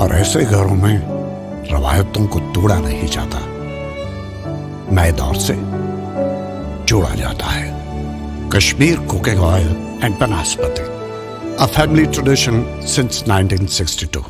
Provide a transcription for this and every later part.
और ऐसे घरों में रवायतों को तोड़ा नहीं जाता, नए दौर से जोड़ा जाता है। Kashmir cooking oil and vanaspati, a family tradition since 1962.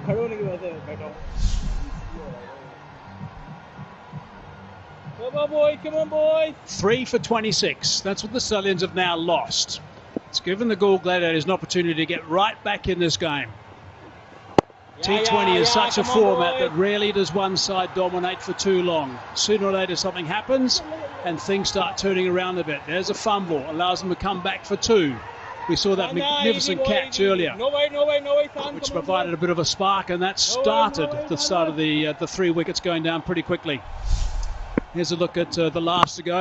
खड़े होने की वजह से बैठा हूँ। Come on, boy! Come on, boy! 3 for 26. That's what the Stallions have now lost. It's given the GALLE Gladiators an opportunity to get right back in this game. T20 is such a format that rarely does one side dominate for too long. Sooner or later something happens and things start turning around a bit. There's a fumble, allows them to come back for two. We saw that magnificent catch earlier, which provided a bit of a spark, and that started the start of the 3 wickets going down pretty quickly. Here's a look at the last to go.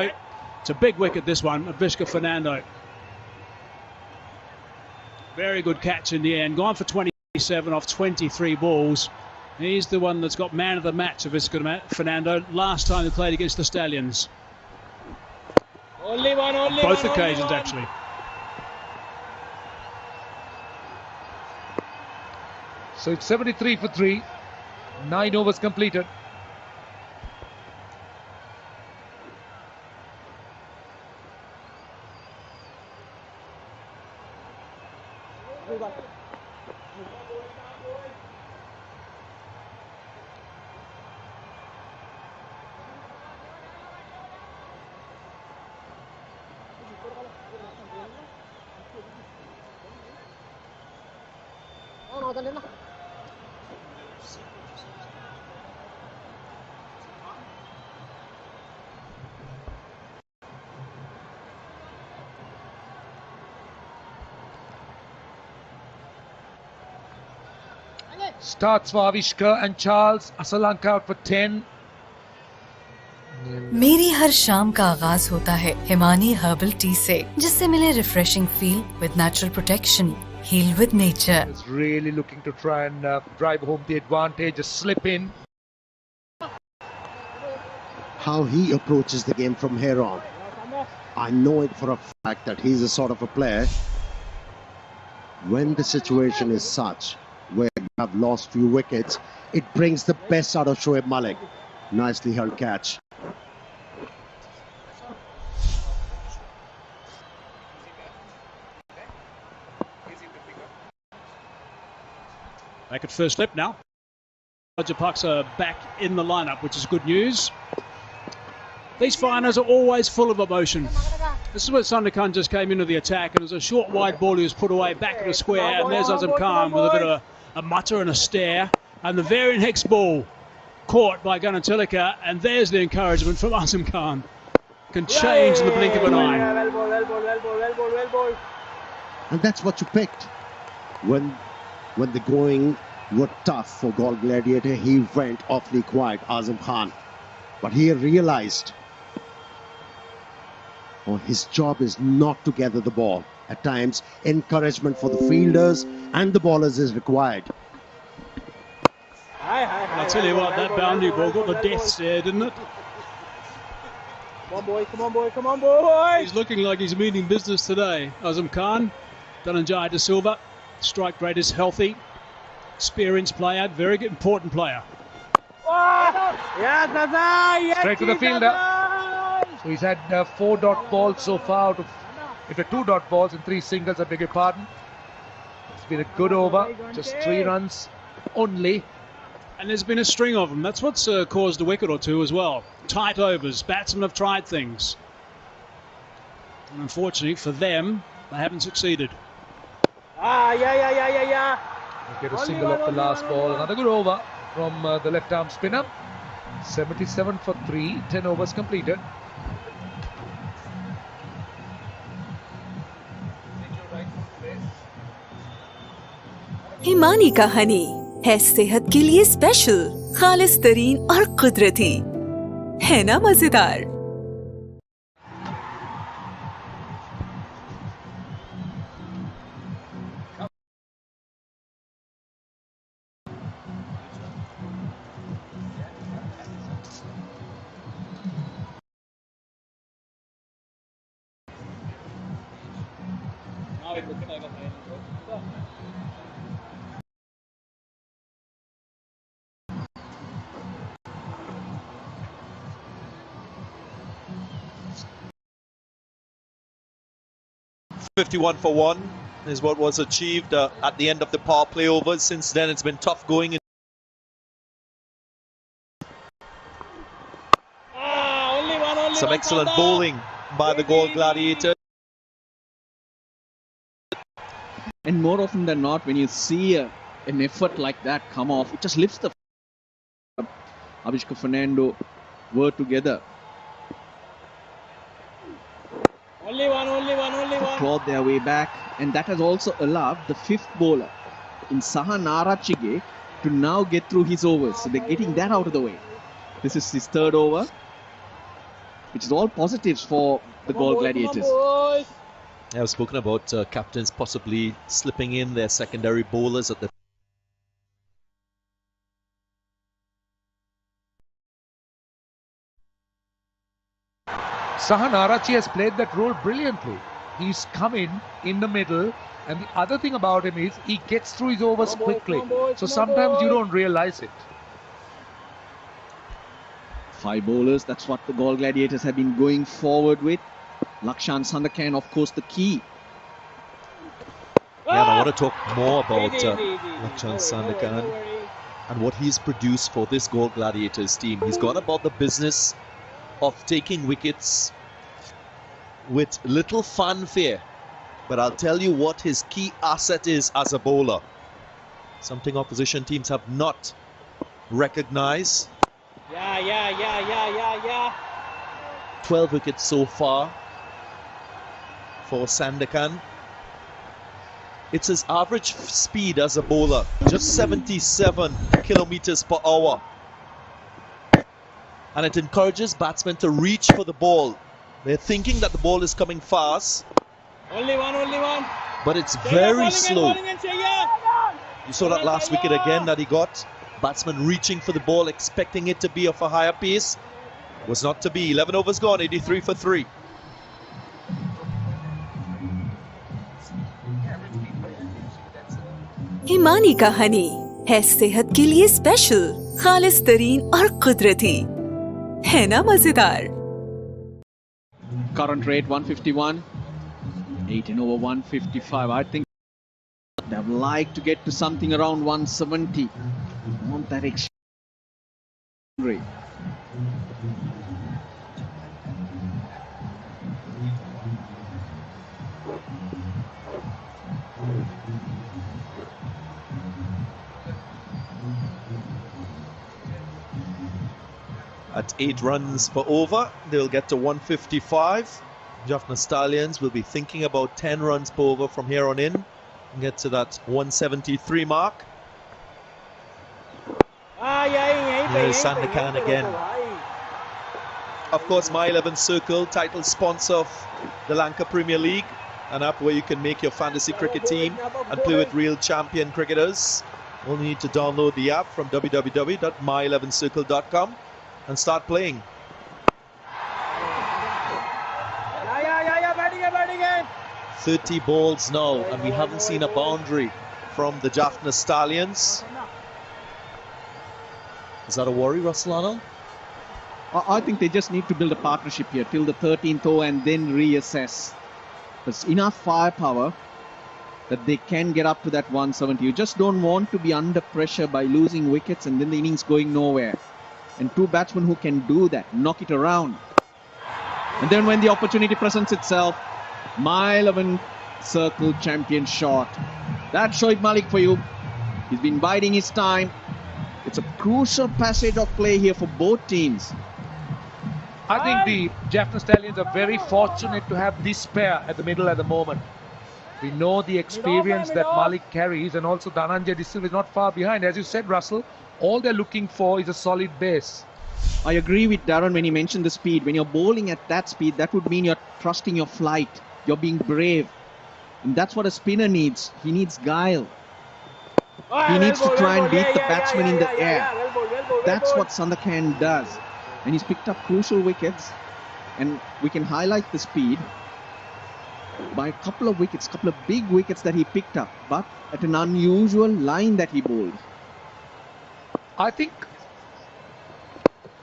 It's a big wicket, this one, Vishka Fernando. Very good catch in the end, gone for 27 off 23 balls. He's the one that's got man of the match of Vishka Fernando, last time he played against the Stallions. Both occasions, actually. So it's 73 for 3, 9 overs completed. Starts for Avishka and Charles. Asalanka out for 10. मेरी हर शाम का आगाज होता है Himani herbal tea से, जिससे मिले refreshing feel with natural protection, heal with nature. Is really looking to try and drive home the advantage, a slip in. How he approaches the game from here on, I know it for a fact that he's a sort of a player, when the situation is such where you have lost few wickets, it brings the best out of Shoaib Malik. Nicely held catch. Back at first slip now. Roger Pucks are back in the lineup, which is good news. These finals are always full of emotion. This is where Sandakan just came into the attack, and it was a short wide ball he was put away back in the square, and there's Azam Khan with a bit of a mutter and a stare, and the Varian Hex ball caught by Ganatilika, and there's the encouragement from Azam Khan. Can change in the blink of an eye. And that's what you picked. When the going were tough for GALLE Gladiator, he went awfully quiet, Azam Khan. But he realized his job is not to gather the ball. At times, encouragement for the fielders and the bowlers is required. I'll tell you what, that boundary ball got the death stare, didn't it? Come on, boy. Come on, boy. Come on, boy. He's looking like he's meaning business today. Azam Khan, Dhananjaya De Silva, strike rate is healthy. Experienced player, very good, important player. Yes, Azai. Yes, Straight to the fielder. So he's had 4 dot balls so far out of 2 dot balls and 3 singles, I beg your pardon. It's been a good over, just 3 runs only. And there's been a string of them. That's what's caused a wicket or two as well. Tight overs. Batsmen have tried things. And unfortunately for them, they haven't succeeded. Yeah. Get a single off the last ball. Another good over from the left arm spinner. 77 for 3, 10 overs completed. Himani का हनी है सेहत के लिए special, खालिस तरीन और कुदरती, है ना मजेदार। $51 for 1 is what was achieved at the end of the power play overs. Since then, it's been tough going. Some excellent bowling by the Galle Gladiators. And more often than not, when you see an effort like that come off, it just lifts the Avishka Fernando were together. Only one. Clawed their way back, and that has also allowed the 5th bowler in Saha Narachige to now get through his overs. So they're getting that out of the way. This is his 3rd over, which is all positives for the Galle Gladiators. I've spoken about captains possibly slipping in their secondary bowlers at the Sahan Arachi has played that role brilliantly. He's come in the middle, and the other thing about him is he gets through his overs quickly. So sometimes you don't realize it. 5 bowlers, that's what the Galle Gladiators have been going forward with. Lakshan Sandakan, of course, the key. Yeah, and I want to talk more about Lakshan Sandakan and what he's produced for this Galle Gladiators team. He's gone about the business of taking wickets with little fanfare, but I'll tell you what his key asset is as a bowler. Something opposition teams have not recognized. Yeah. 12 wickets so far for Sandakan. It's his average speed as a bowler, just 77 kilometers per hour. And it encourages batsmen to reach for the ball. They're thinking that the ball is coming fast. Only one. But it's very slow. You saw that last wicket again that he got. Batsman reaching for the ball, expecting it to be of a higher pace. Was not to be. 11 overs gone, 83 for 3. Himani का हनी है सेहत के लिए special, खालिस तरीन और कुदरती, है ना मजेदार। Current rate 151, 18 over 155. I think they'd like to get to something around 170. Want that extra rate. At 8 runs per over, they'll get to 155. JAFFNA Stallions will be thinking about 10 runs per over from here on in and get to that 173 mark. Here's Sandakan again. Of course, My 11 Circle, title sponsor of the Lanka Premier League, an app where you can make your fantasy cricket team and play with real champion cricketers. Only need to download the app from www.my11circle.com and start playing. Batting it. 30 balls now, and we haven't seen a boundary from the JAFFNA Stallions. Is that a worry, Russellano? I think they just need to build a partnership here till the 13th over and then reassess. There's enough firepower that they can get up to that 170. You just don't want to be under pressure by losing wickets and then the innings going nowhere. And two batsmen who can do that, knock it around. And then when the opportunity presents itself, my 11 circle champion shot. That's Shoaib Malik for you. He's been biding his time. It's a crucial passage of play here for both teams. I think the JAFFNA Stallions are very fortunate to have this pair at the middle at the moment. We know the experience that Malik carries, and also Dhananjay De Silva is not far behind. As you said, Russell, all they're looking for is a solid base. I agree with Darren when he mentioned the speed. When you're bowling at that speed, that would mean you're trusting your flight. You're being brave. And that's what a spinner needs. He needs guile. He needs to try and beat the batsman in the air. That's what Sandakan does. And he's picked up crucial wickets. And we can highlight the speed by a couple of wickets, couple of big wickets that he picked up, but at an unusual line that he bowled. I think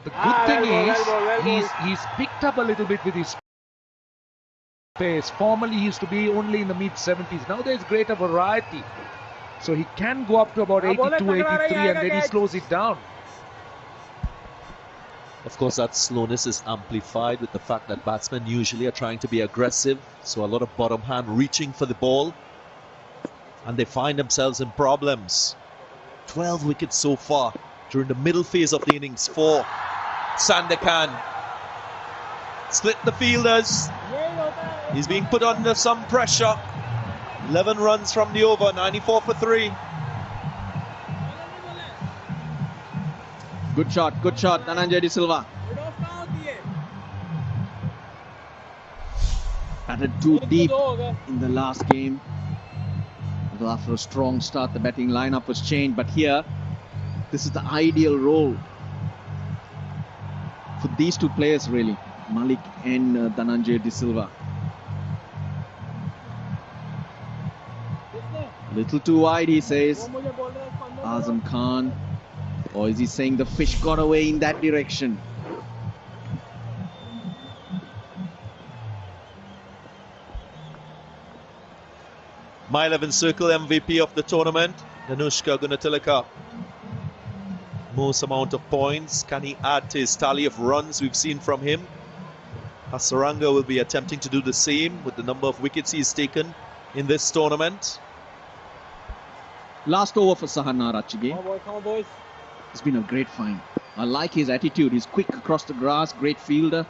the good thing is he's picked up a little bit with his pace. Formerly he used to be only in the mid-70s. Now there's greater variety. So he can go up to about 82, 83 and then he slows it down. Of course, that slowness is amplified with the fact that batsmen usually are trying to be aggressive. So a lot of bottom hand reaching for the ball. And they find themselves in problems. 12 wickets so far during the middle phase of the innings for Sandakan. Split the fielders. He's being put under some pressure. 11 runs from the over, 94 for 3. Good shot, Dhananjay De Silva. Batted too deep in the last game. Although after a strong start, the batting lineup was changed. But here, this is the ideal role for these two players, really, Malik and Dhananjay De Silva. Little too wide, he says. Azam Khan. Or is he saying the fish got away in that direction? My 11 circle MVP of the tournament, Danushka Gunatilaka. Most amount of points. Can he add to his tally of runs we've seen from him? Hasaranga will be attempting to do the same with the number of wickets he's taken in this tournament. Last over for Sahan Narachige. Come on, boys. It's been a great find. I like his attitude. He's quick across the grass, great fielder.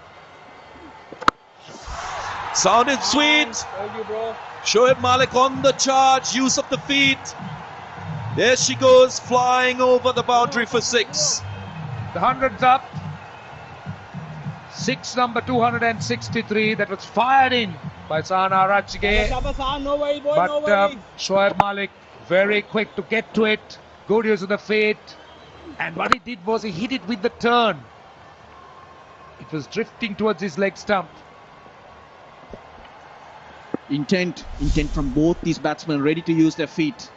Sounded sweet. Thank you, bro. Shoaib Malik on the charge, use of the feet. There she goes, flying over the boundary for 6. The 100's up. 6 number 263 that was fired in by Sahan Narachige. No worries, boy, But no worries. Shoaib Malik very quick to get to it. Good use of the feet. And what he did was he hit it with the turn. It was drifting towards his leg stump. Intent from both these batsmen, ready to use their feet.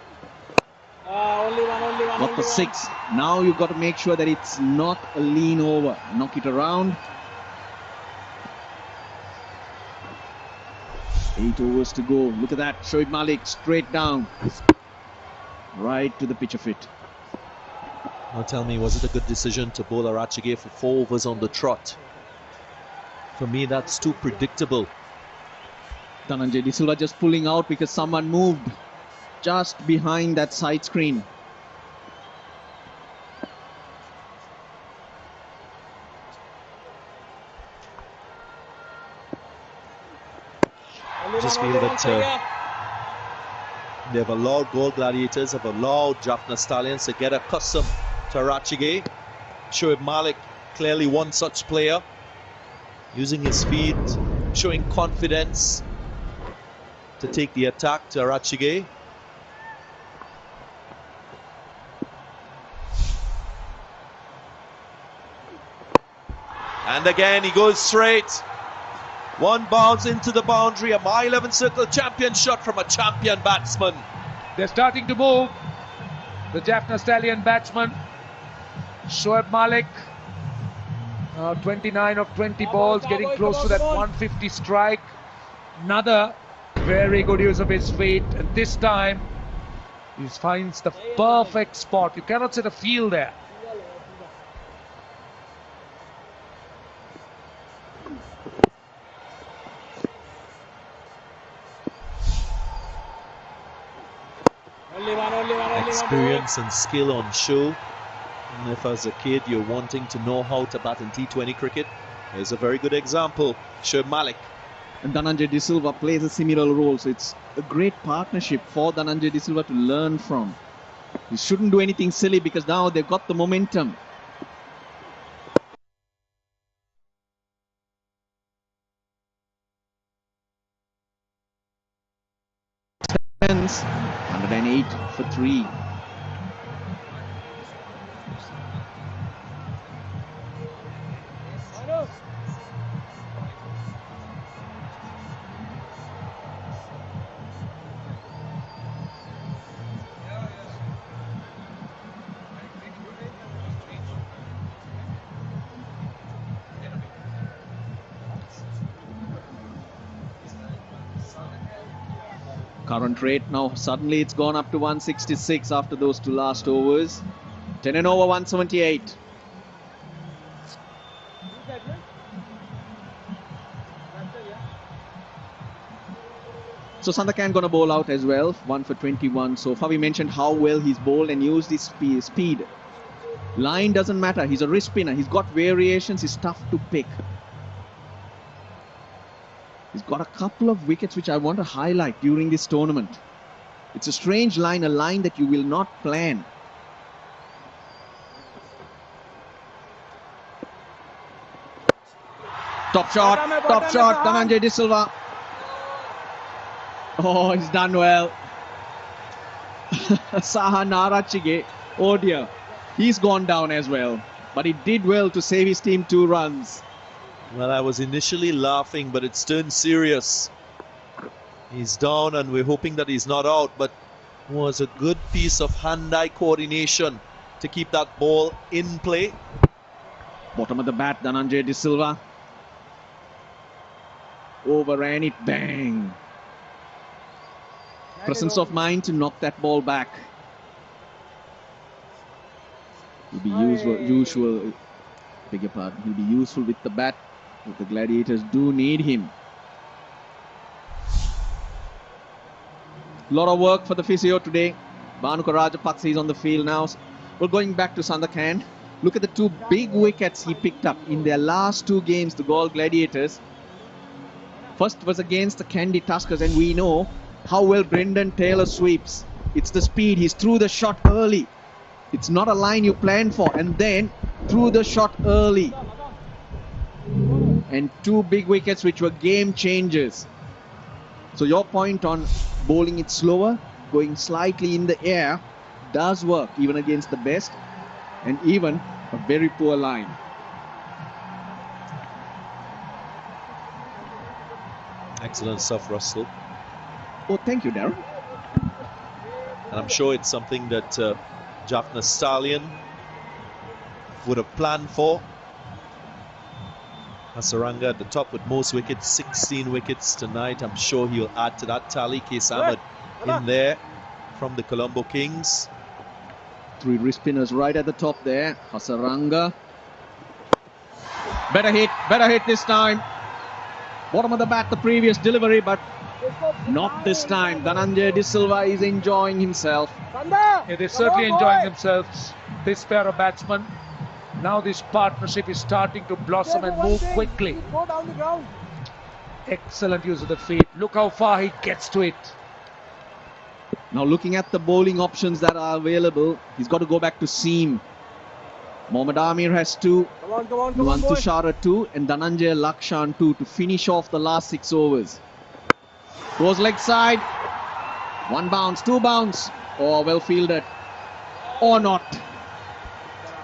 Only one. Got for 6. Now you've got to make sure that it's not a lean over. Knock it around. 8 overs to go. Look at that. Shoaib Malik straight down. Right to the pitch of it. Now tell me, was it a good decision to bowl Narachige for 4 overs on the trot? For me, that's too predictable. Dhananjay De Silva just pulling out because someone moved just behind that side screen. I just feel that they've allowed Gold Gladiators, have allowed JAFFNA Stallions to get accustomed to Narachige. Shoaib Malik, clearly one such player, using his feet, showing confidence to take the attack to Narachige. And again, he goes straight. One bounce into the boundary, a mile 11 circle champion shot from a champion batsman. They're starting to move. The JAFFNA Stallion batsman, Shoaib Malik, 29 of 20 balls, getting close to that 150 strike. Another very good use of his feet, and this time he finds the perfect spot. You cannot set a field there. Experience and skill on show. And if as a kid you're wanting to know how to bat in T20 cricket, here's a very good example. Shoaib Malik. And Dhananjay De Silva plays a similar role, so it's a great partnership for Dhananjay De Silva to learn from. He shouldn't do anything silly because now they've got the momentum. Tens, 108 for 3. Current rate now, suddenly it's gone up to 166 after those 2 last overs. 10 and over 178. So Sandakan gonna bowl out as well, 1 for 21 so far. We mentioned how well he's bowled and used his speed. Line doesn't matter, he's a wrist spinner, he's got variations, he's tough to pick. He's got a couple of wickets which I want to highlight during this tournament. It's a strange line, a line that you will not plan. Top shot, Dhananjay De Silva. Oh, he's done well. Saha Narachige, oh dear, he's gone down as well. But he did well to save his team 2 runs. Well, I was initially laughing, but it's turned serious. He's down and we're hoping that he's not out, but it was a good piece of hand-eye coordination to keep that ball in play. Bottom of the bat, Dhananjay De Silva. Overran it, bang. Presence of mind to knock that ball back. He'll be useful with the bat. The Gladiators do need him. Lot of work for the physio today. Bhanuka Rajapaksa is on the field now. Well, going back to Sandakan, look at the 2 big wickets he picked up in their last 2 games, the GALLE Gladiators. First was against the Kandy Tuskers, and we know how well Brendan Taylor sweeps. It's the speed, he's through the shot early. It's not a line you plan for, and then through the shot early. And 2 big wickets which were game changers. So your point on bowling it slower, going slightly in the air, does work even against the best and even a very poor line. Excellent stuff, Russell. Oh, thank you, Darren. And I'm sure it's something that JAFFNA Stallion would have planned for. Hasaranga at the top with most wickets, 16 wickets tonight. I'm sure he'll add to that tally. Case Ahmed in there from the Colombo Kings. 3 wrist spinners right at the top there. Hasaranga. Better hit this time. Bottom of the bat, the previous delivery, but not this time. Dhananjay De Silva is enjoying himself. Yeah, they're certainly enjoying themselves, this pair of batsmen. Now this partnership is starting to blossom and move quickly. Excellent use of the feet. Look how far he gets to it. Now looking at the bowling options that are available, he's got to go back to seam. Mohammad Amir has 2, Nuwan Tushara 2, and Dhananjay Lakshan 2 to finish off the last 6 overs. Goes leg side. 1 bounce, 2 bounce. Oh, well fielded. Or not.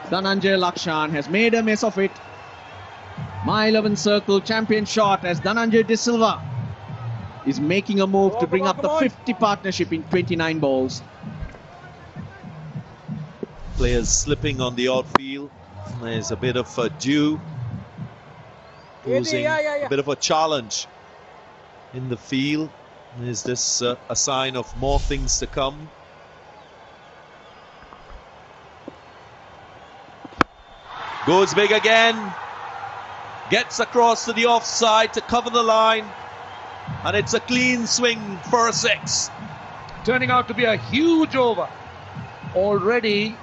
Dhananjay Lakshan has made a mess of it. My 11 circle champion shot as Dhananjay De Silva is making a move to bring up the 50 partnership in 29 balls. Players slipping on the outfield. There's a bit of a dew, posing a bit of a challenge in the field. Is this a sign of more things to come? Goes big again. Gets across to the offside to cover the line. And it's a clean swing for a 6. Turning out to be a huge over. Already,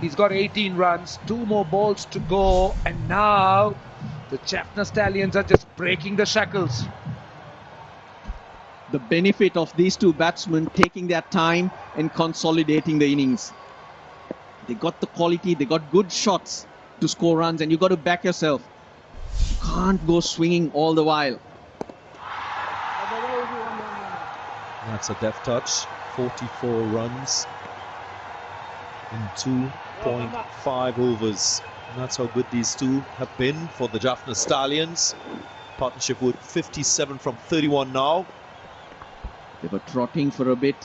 he's got 18 runs, 2 more balls to go, and now the JAFFNA Stallions are just breaking the shackles. The benefit of these two batsmen taking their time and consolidating the innings. They got the quality, they got good shots to score runs, and you got to back yourself. You can't go swinging all the while. That's a deft touch. 44 runs in 2.5 overs. And that's how good these two have been for the JAFFNA Stallions. Partnership with 57 from 31 now. They were trotting for a bit,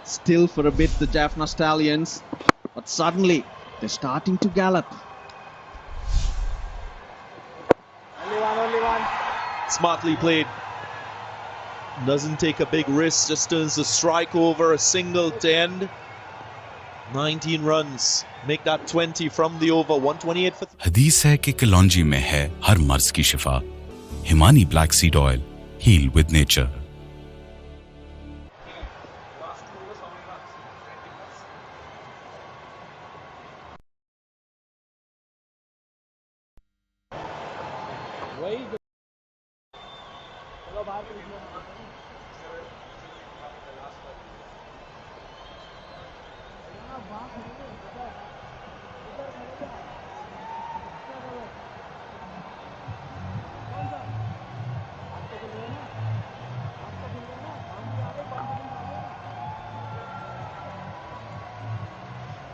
still for a bit, the JAFFNA Stallions. But suddenly, they're starting to gallop. Only one. Smartly played. Doesn't take a big risk, just turns the strike over, a single to end. 19 runs, make that 20 from the over, 128 for... हदीस है कि कलौंजी में है हर मर्ज की शिफा. Himani black seed oil, heal with nature.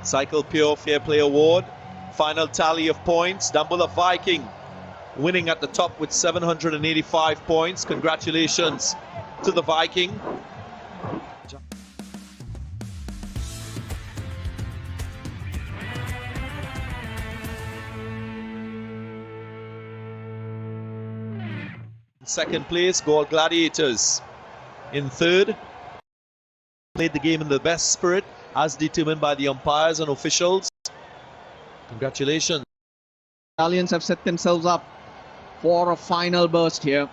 Cycle Pure Fair Play Award. Final tally of points. Dambula Viking winning at the top with 785 points. Congratulations to the Viking. Second place, GALLE Gladiators. In third, played the game in the best spirit as determined by the umpires and officials. Congratulations. Stallions have set themselves up for a final burst here.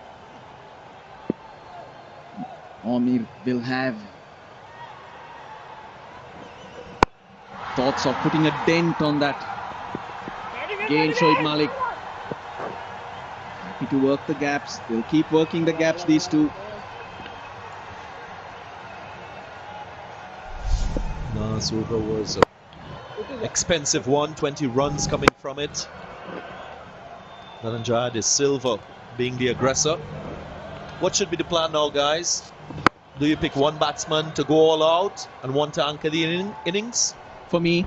Amir will have thoughts of putting a dent on that. Again, Shoaib Malik. Happy to work the gaps. They'll keep working the gaps, these two. Last over was an expensive one, 20 runs coming from it. Dhananjay De Silva being the aggressor. What should be the plan now, guys? Do you pick one batsman to go all out and one to anchor the innings? For me,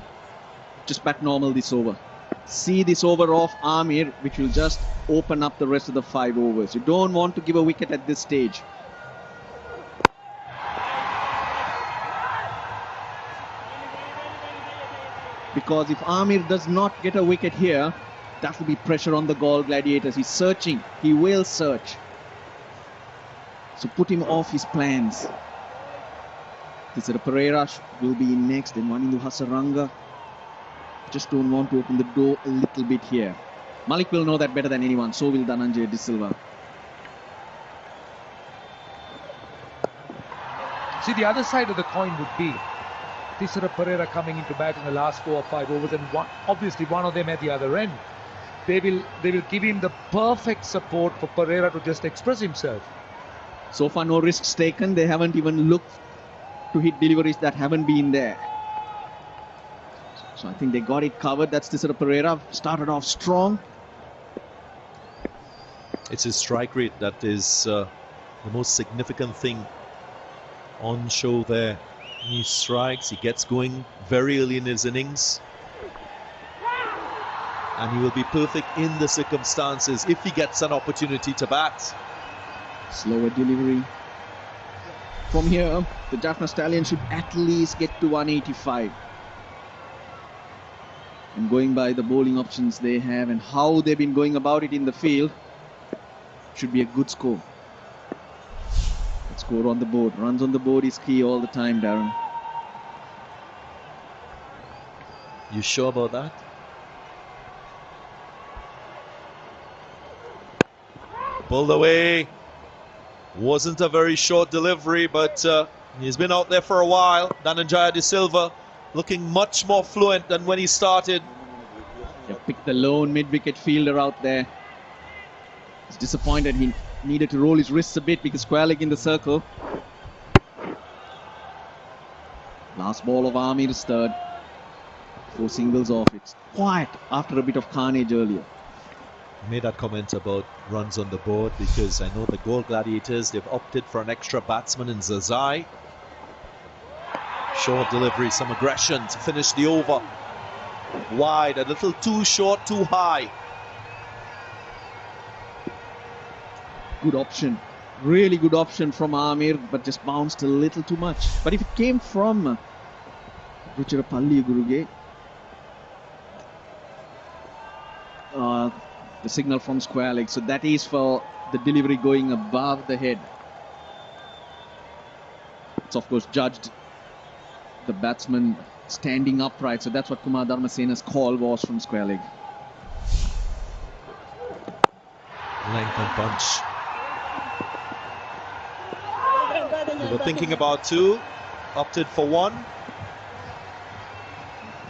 just bat normal this over. See this over off Amir, which will just open up the rest of the 5 overs. You don't want to give a wicket at this stage. Because if Amir does not get a wicket here, that will be pressure on the GALLE Gladiators. He's searching. He will search. So put him off his plans. Tisara Pereira will be in next, then Wanindu Hasaranga. Just don't want to open the door a little bit here. Malik will know that better than anyone. So will Dhananjay De Silva. See, the other side of the coin would be Tisara Pereira coming into bat in the last 4 or 5 overs, and obviously one of them at the other end. They will give him the perfect support for Pereira to just express himself. So far, no risks taken. They haven't even looked to hit deliveries that haven't been there. So I think they got it covered. That's Tisara Pereira. Started off strong. It's his strike rate that is the most significant thing on show there. He strikes, he gets going very early in his innings. and he will be perfect in the circumstances if he gets an opportunity to bat. Slower delivery. From here, the Jaffna Stallions should at least get to 185. And going by the bowling options they have and how they've been going about it in the field, should be a good score. But score on the board. Runs on the board is key all the time, Darren. You sure about that? Pulled away. Wasn't a very short delivery, but he's been out there for a while. Dhananjaya De Silva looking much more fluent than when he started. Yeah, picked the lone mid-wicket fielder out there. He's disappointed. He needed to roll his wrists a bit because square leg in the circle. Last ball of Amir's third. 4 singles off. It's quiet after a bit of carnage earlier. Made that comment about runs on the board because I know the Galle Gladiators, they've opted for an extra batsman in Zazai. Short delivery, some aggression to finish the over. Wide, a little too short, too high. Good option. Really good option from Amir, but just bounced a little too much. But if it came from Ruchirapalli Guruge, the signal from square leg, so that is for the delivery going above the head. It's of course judged the batsman standing upright, so that's what Kumar Dharmasena's call was from square leg. Length and punch. They were thinking about 2, opted for 1.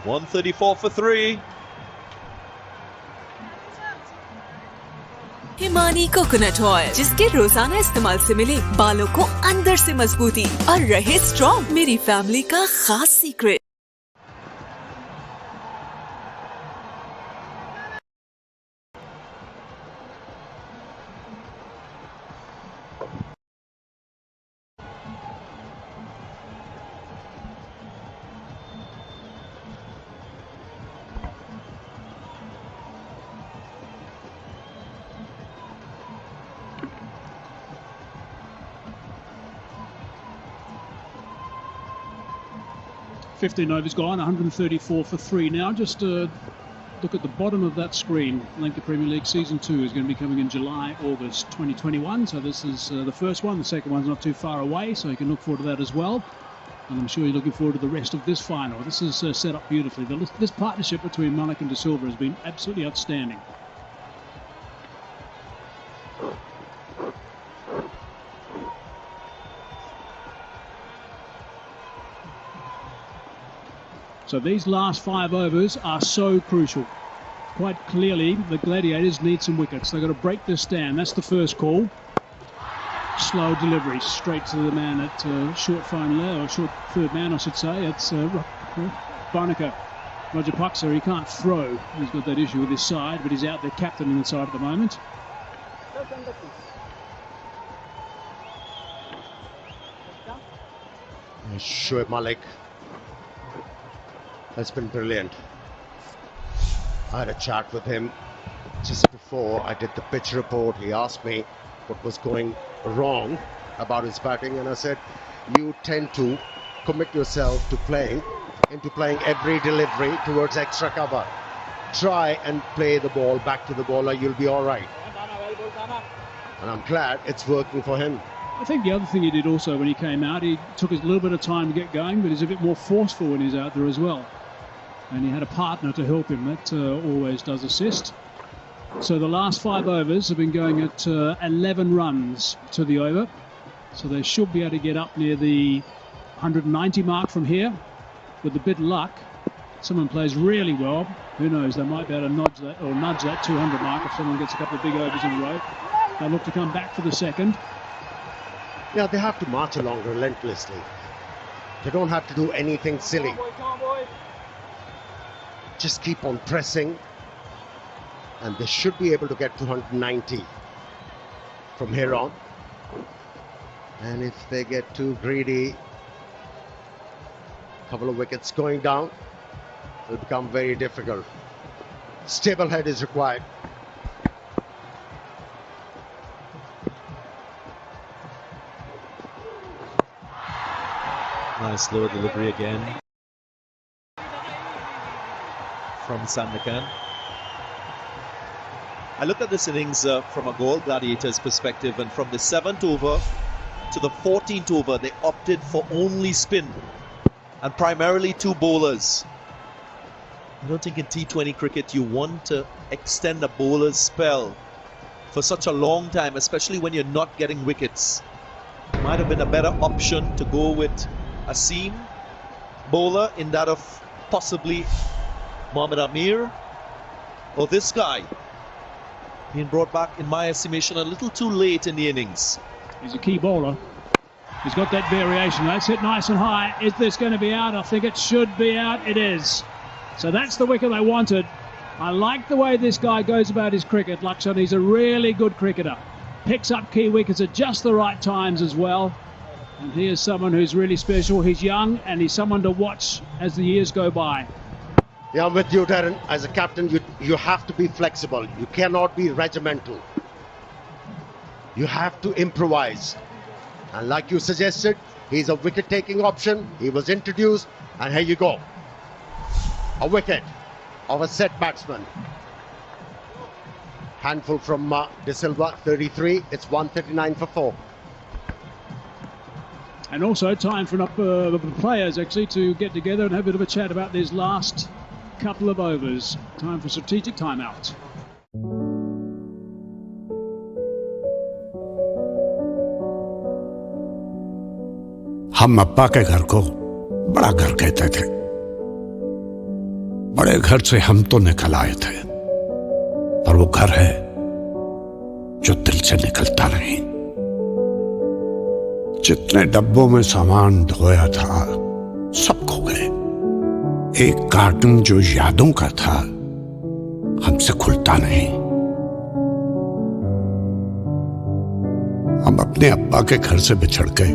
134 for 3. Himani coconut oil, जिसके रोजाना इस्तेमाल से मिले बालों को अंदर से मजबूती और रहे स्ट्रॉन्ग। मेरी फैमिली का खास secret. Fifteen overs gone, 134 for 3 now. Just look at the bottom of that screen. Lanka Premier League Season 2 is going to be coming in July, August 2021. So this is the first one. The second one's not too far away, so you can look forward to that as well. And I'm sure you're looking forward to the rest of this final. This is set up beautifully. This partnership between Mullock and De Silva has been absolutely outstanding. So these last 5 overs are so crucial. Quite clearly, the Gladiators need some wickets. They've got to break this down. That's the first call. Slow delivery straight to the man at short phone low, or short third man, I should say. It's Barnaker. Roger Puxer, he can't throw. He's got that issue with his side, but he's out there captaining the side at the moment. Shoaib Malik has been brilliant. I had a chat with him just before I did the pitch report. He asked me what was going wrong about his batting, and I said, you tend to commit yourself to playing every delivery towards extra cover. Try and play the ball back to the bowler, you'll be all right. And I'm glad it's working for him. I think the other thing he did also when he came out, he took a little bit of time to get going, but he's a bit more forceful when he's out there as well. And he had a partner to help him. That always does assist. So the last 5 overs have been going at 11 runs to the over. So they should be able to get up near the 190 mark from here. With a bit of luck, someone plays really well. Who knows, they might be able to nudge that 200 mark if someone gets a couple of big overs in a row. They'll look to come back for the second. Yeah, they have to march along relentlessly. They don't have to do anything silly. Just keep on pressing, and they should be able to get to 190 from here on. And if they get too greedy, a couple of wickets going down, it'll become very difficult. Stable head is required. Nice slow delivery again from Sandakan. I look at this innings from a Galle Gladiators perspective, and from the 7th over to the 14th over, they opted for only spin and primarily two bowlers. I don't think in T20 cricket you want to extend a bowler's spell for such a long time, especially when you're not getting wickets. Might have been a better option to go with a seam bowler in that of possibly Mohammad Amir, or this guy being brought back, in my estimation, a little too late in the innings. He's a key bowler. He's got that variation. That's hit nice and high. Is this going to be out? I think it should be out. It is. So that's the wicket they wanted. I like the way this guy goes about his cricket, Lakshan. He's a really good cricketer. Picks up key wickets at just the right times as well. And he is someone who's really special. He's young and he's someone to watch as the years go by. Yeah, I'm with you, Darren. As a captain, you have to be flexible. You cannot be regimental. You have to improvise. And like you suggested, he's a wicket-taking option. He was introduced, and here you go. A wicket of a set batsman. Handful from De Silva, 33. It's 139 for 4. And also time for the players actually to get together and have a bit of a chat about these last couple of overs. Time for strategic timeout. हम अप्पा के घर को बड़ा घर कहते थे। बड़े घर से हम तो निकल आए थे, पर वो घर है जो दिल से निकलता नहीं। जितने डब्बों में सामान ढोया था सब खो गए। एक कार्टून जो यादों का था हमसे खुलता नहीं। हम अपने अब्बा के घर से बिछड़ के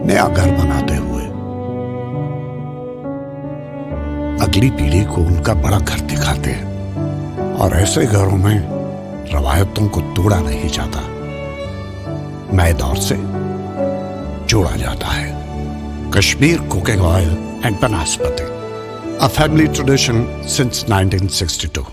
नया घर बनाते हुए अगली पीढ़ी को उनका बड़ा घर दिखाते हैं। और ऐसे घरों में रवायतों को तोड़ा नहीं जाता, नए दौर से जोड़ा जाता है। Kashmir cooking oil and vanaspati, a family tradition since 1962.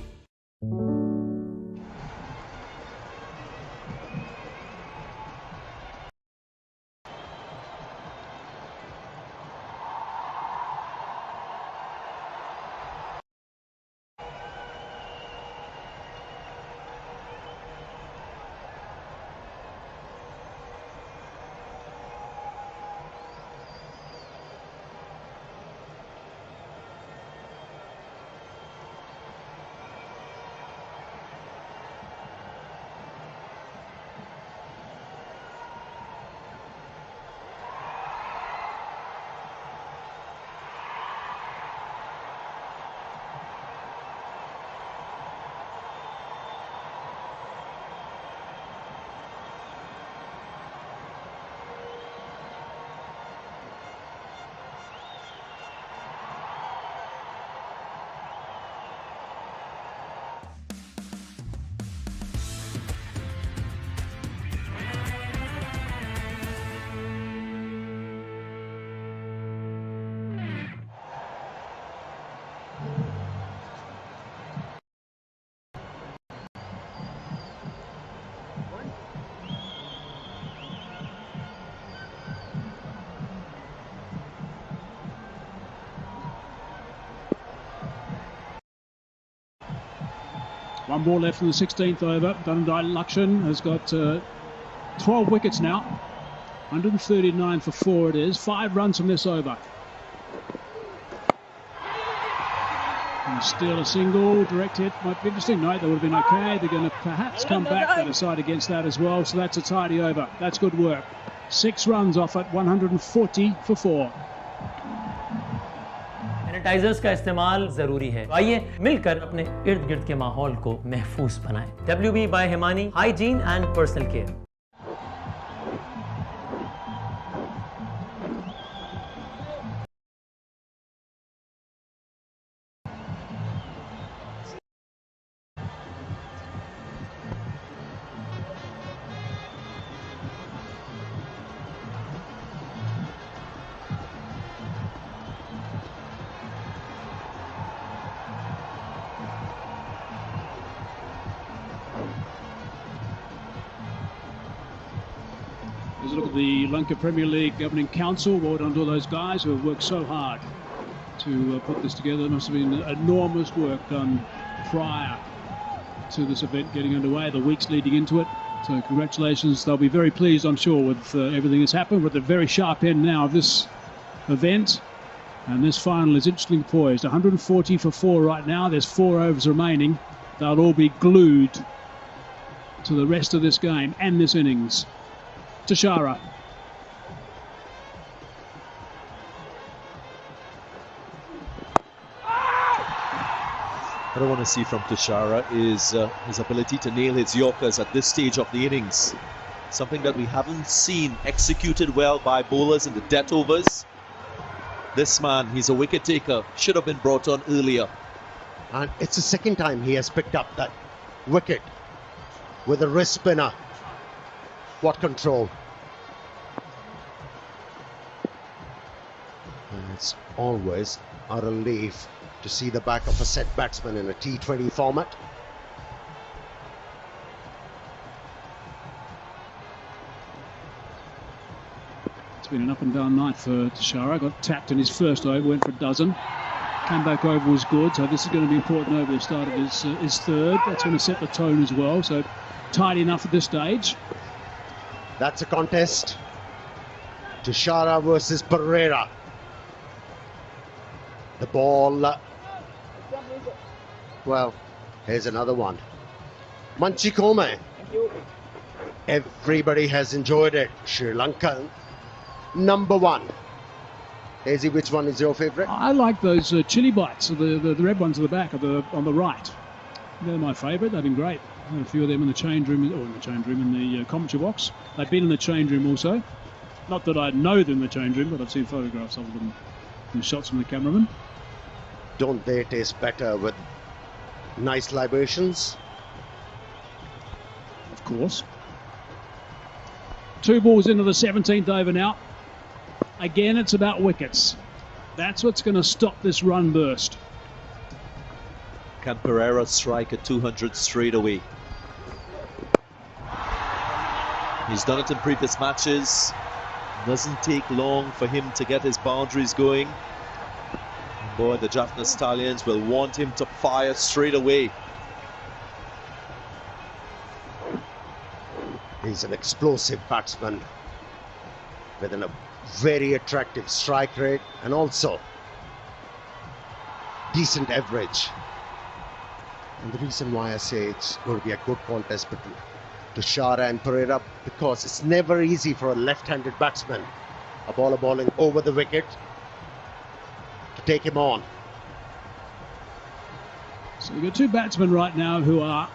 One ball left in the 16th over. Dundai Lakshan has got 12 wickets now. 139 for 4 it is. 5 runs from this over. And still a single, direct hit might be interesting. No, that would have been okay. They're going to perhaps come back and decide against that as well. So that's a tidy over. That's good work. 6 runs off at 140 for 4. Sanitisers का इस्तेमाल जरूरी है। आइए मिलकर अपने इर्द गिर्द के माहौल को महफूज बनाएं। WB by Himani, hygiene and personal care. a look at the Lanka Premier League Governing Council. Well done to all those guys who have worked so hard to put this together. There must have been enormous work done prior to this event getting underway, the weeks leading into it. So congratulations. They'll be very pleased, I'm sure, with everything that's happened. We're at the very sharp end now of this event. And this final is interestingly poised. 140 for 4 right now. There's 4 overs remaining. They'll all be glued to the rest of this game and this innings. Tashara. What I want to see from Tashara is his ability to nail his Yorkers at this stage of the innings. Something that we haven't seen executed well by bowlers in the death overs. This man, he's a wicket taker, should have been brought on earlier. And it's the second time he has picked up that wicket with a wrist spinner. What control. And it's always a relief to see the back of a set batsman in a T20 format. It's been an up and down night for Tashara. Got tapped in his first over, went for a dozen. Came back over, was good. So this is going to be important over the start of his third. That's going to set the tone as well. So tight enough at this stage. That's a contest. Tashara versus Pereira. The ball. Well, here's another one. Manchikome. Everybody has enjoyed it. Sri Lankan. Number 1. Hazy, which one is your favourite? I like those chili bites, the red ones at the back, on the right. They're my favourite. They've been great. I had a few of them in the change room, in the commentary box. They've been in the change room also. Not that I know them in the change room, but I've seen photographs of them and shots from the cameraman. Don't they taste better with nice libations? Of course. 2 balls into the 17th over now. Again, it's about wickets. That's what's going to stop this run burst. Can Pereira strike at 200 straight away? He's done it in previous matches. Doesn't take long for him to get his boundaries going. Boy, the JAFFNA Stallions will want him to fire straight away. He's an explosive batsman with a very attractive strike rate and also decent average. And the reason why I say it's going to be a good contest between Tashara and Pereira, because it's never easy for a left-handed batsman, a bowler bowling over the wicket, to take him on. So we've got 2 batsmen right now who are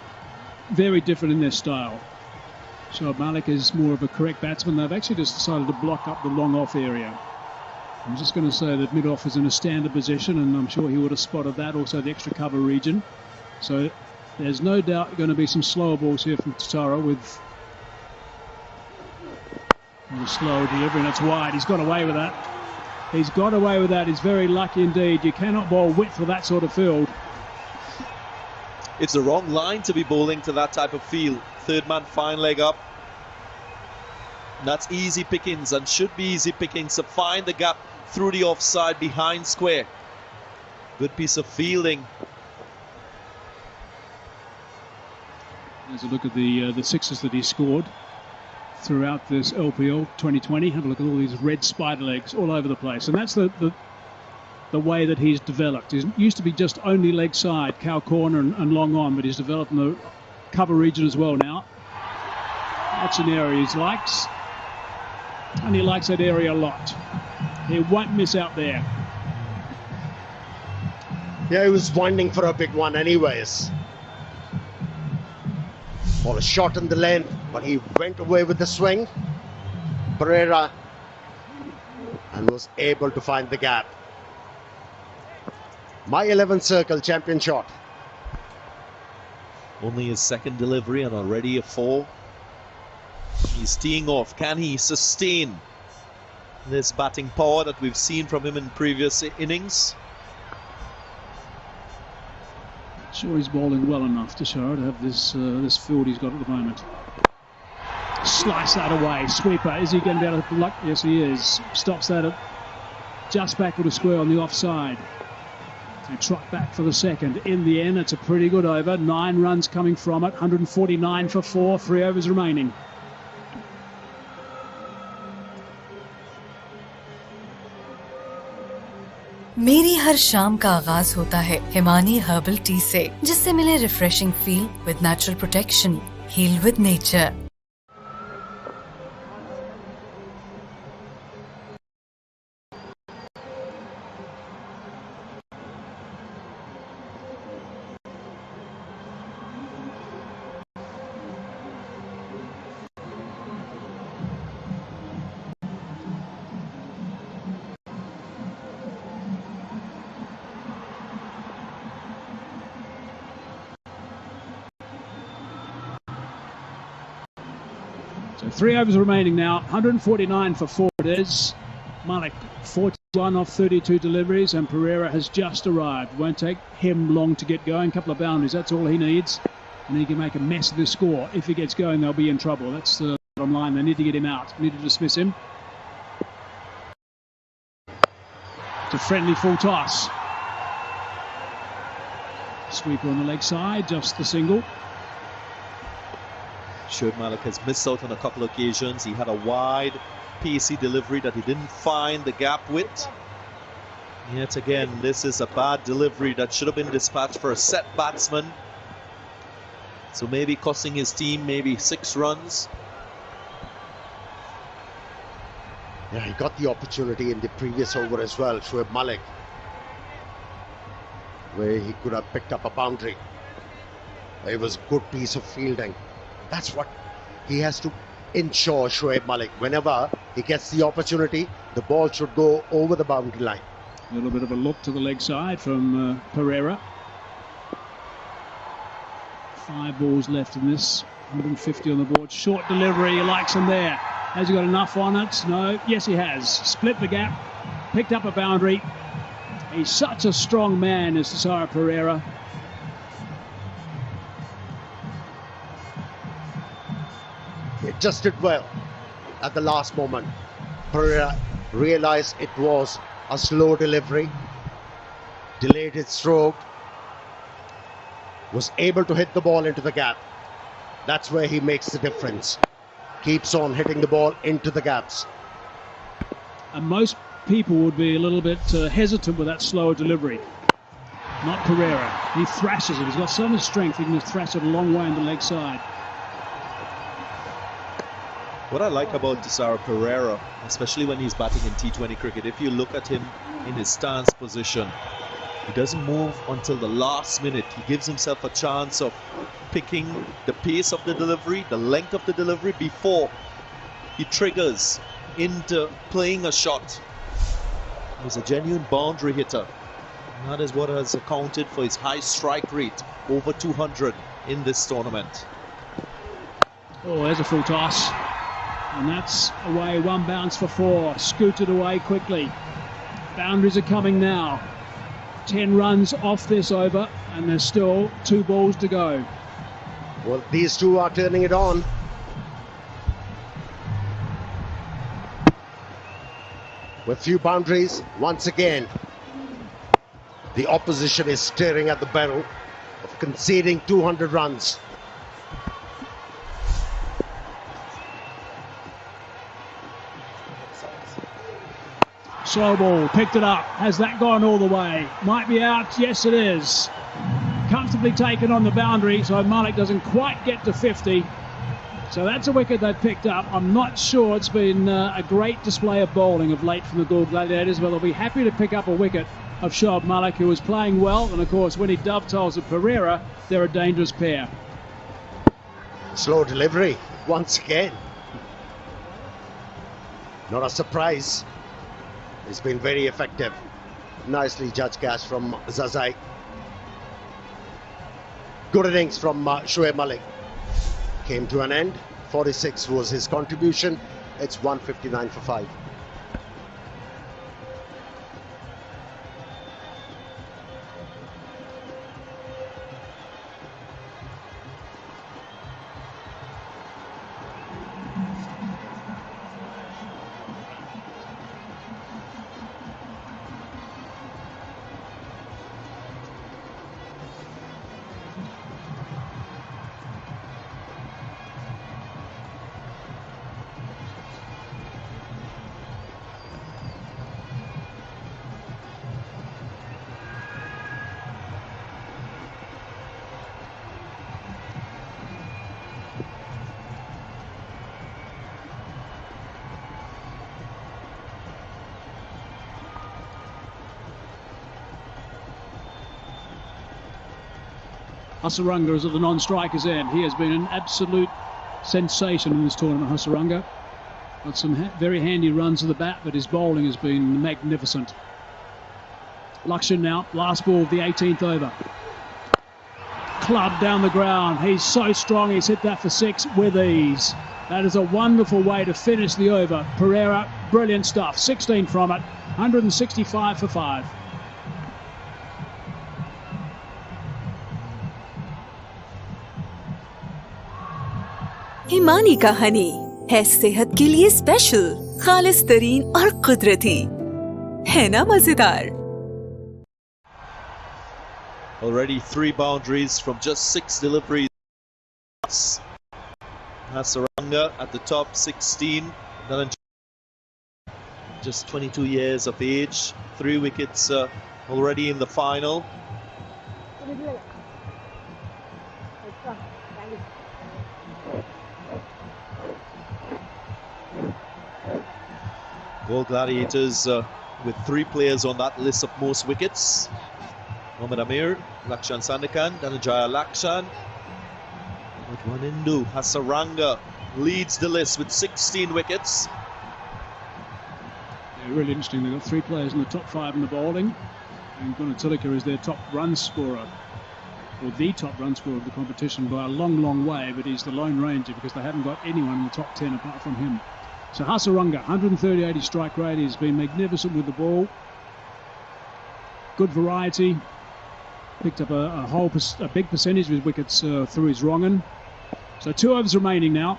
very different in their style. Shoaib Malik is more of a correct batsman. They've actually just decided to block up the long off area. I'm just going to say that mid-off is in a standard position, and I'm sure he would have spotted that, also the extra cover region. So there's no doubt going to be some slower balls here from Tashara with a slow delivery, and it's wide. He's got away with that. He's got away with that. He's very lucky indeed. You cannot bowl width for that sort of field. It's the wrong line to be bowling to that type of field. Third man, fine leg up. That's easy pickings and should be easy pickings to find the gap through the offside behind square. Good piece of fielding. There's a look at the 6s that he scored throughout this LPL 2020. Have a look at all these red spider legs all over the place. And that's the way that he's developed. He used to be just only leg side, cow corner and long on, but he's developed in the cover region as well now. That's an area he likes, and he likes that area a lot. He won't miss out there. Yeah, he was winding for a big one anyways. Ball is short in the length, but he went away with the swing. Pereira, and was able to find the gap. My 11th circle champion shot. Only his second delivery and already a 4. He's teeing off. Can he sustain this batting power that we've seen from him in previous innings? Sure, he's bowling well enough to show to have this field he's got at the moment. slice that away. Sweeper, is he going to be able to block? Yes, he is. Stops that at just back of the square on the offside. They trot back for the second. In the end, it's a pretty good over. 9 runs coming from it. 149 for 4. 3 overs remaining. मेरी हर शाम का आगाज होता है Himani herbal tea से, जिससे मिले refreshing feel with natural protection, heal with nature. So 3 overs remaining now. 149 for 4 it is. Malik 41 off 32 deliveries, and Pereira has just arrived. Won't take him long to get going. Couple of boundaries, that's all he needs. And he can make a mess of this score. If he gets going, they'll be in trouble. That's the bottom line. They need to get him out. Need to dismiss him. It's a friendly full toss. Sweeper on the leg side, just the single. Shoaib Malik has missed out on a couple of occasions. He had a wide, pacey delivery that he didn't find the gap with. Yet again, this is a bad delivery that should have been dispatched for a set batsman. So maybe costing his team maybe 6 runs. Yeah, he got the opportunity in the previous over as well, Shoaib Malik, where he could have picked up a boundary. It was a good piece of fielding. That's what he has to ensure, Shoaib Malik. Whenever he gets the opportunity, the ball should go over the boundary line. A little bit of a look to the leg side from Pereira. 5 balls left in this. 150 on the board. Short delivery, he likes him there. Has he got enough on it? No. Yes, he has. Split the gap. Picked up a boundary. He's such a strong man, is Cesaro Pereira. He adjusted well at the last moment. Pereira realized it was a slow delivery, delayed his stroke, was able to hit the ball into the gap. That's where he makes the difference. Keeps on hitting the ball into the gaps. And most people would be a little bit hesitant with that slower delivery. Not Pereira. He thrashes it. He's got so much strength, he can just thrash it a long way on the leg side. What I like about Cesaro Pereira, especially when he's batting in T20 cricket, if you look at him in his stance position, he doesn't move until the last minute. He gives himself a chance of picking the pace of the delivery, the length of the delivery before he triggers into playing a shot. He's a genuine boundary hitter. And that is what has accounted for his high strike rate, over 200 in this tournament. Oh, there's a full toss. And that's away, 1 bounce for 4. Scooted away quickly. Boundaries are coming now. 10 runs off this over, and there's still 2 balls to go. Well, these two are turning it on. With few boundaries, once again, the opposition is staring at the barrel of conceding 200 runs. Slow ball, picked it up. Has that gone all the way? Might be out. Yes, it is. Comfortably taken on the boundary, so Malik doesn't quite get to 50. So that's a wicket they've picked up. I'm not sure it's been a great display of bowling of late from the GALLE Gladiators, but they'll be happy to pick up a wicket of Shoaib Malik, who was playing well. And of course, when he dovetails with Pereira, they're a dangerous pair. Slow delivery, once again. Not a surprise. It's been very effective. Nicely judged catch from Zazai. Good innings from Shoaib Malik. Came to an end. 46 was his contribution. It's 159 for 5. Hasaranga is at the non-striker's end. He has been an absolute sensation in this tournament, Hasaranga. Got some very handy runs to the bat, but his bowling has been magnificent. Lakshan now, last ball of the 18th over. Club down the ground. He's so strong, he's hit that for 6 with ease. That is a wonderful way to finish the over. Pereira, brilliant stuff. 16 from it, 165 for 5. Himani का हनी है सेहत के लिए special, खालिस तरीन और कुदरती, है ना मजेदार। Already 3 boundaries from just 6 deliveries. Hasaranga at the top, 16. Just 22 years of age. 3 wickets already in the final. GALLE Gladiators with 3 players on that list of most wickets. Mohammad Amir, Lakshan Sandakan, Dhananjaya Lakshan. With one Hindu, Hasaranga leads the list with 16 wickets. Yeah, really interesting. They've got 3 players in the top 5 in the bowling. And Gunatilaka is their top run scorer, or the top run scorer of the competition by a long, long way, but he's the lone ranger because they haven't got anyone in the top 10 apart from him. So Hasaranga, 130-80 strike rate. He's been magnificent with the ball. Good variety. Picked up a big percentage of his wickets through his wrong end. So 2 overs remaining now.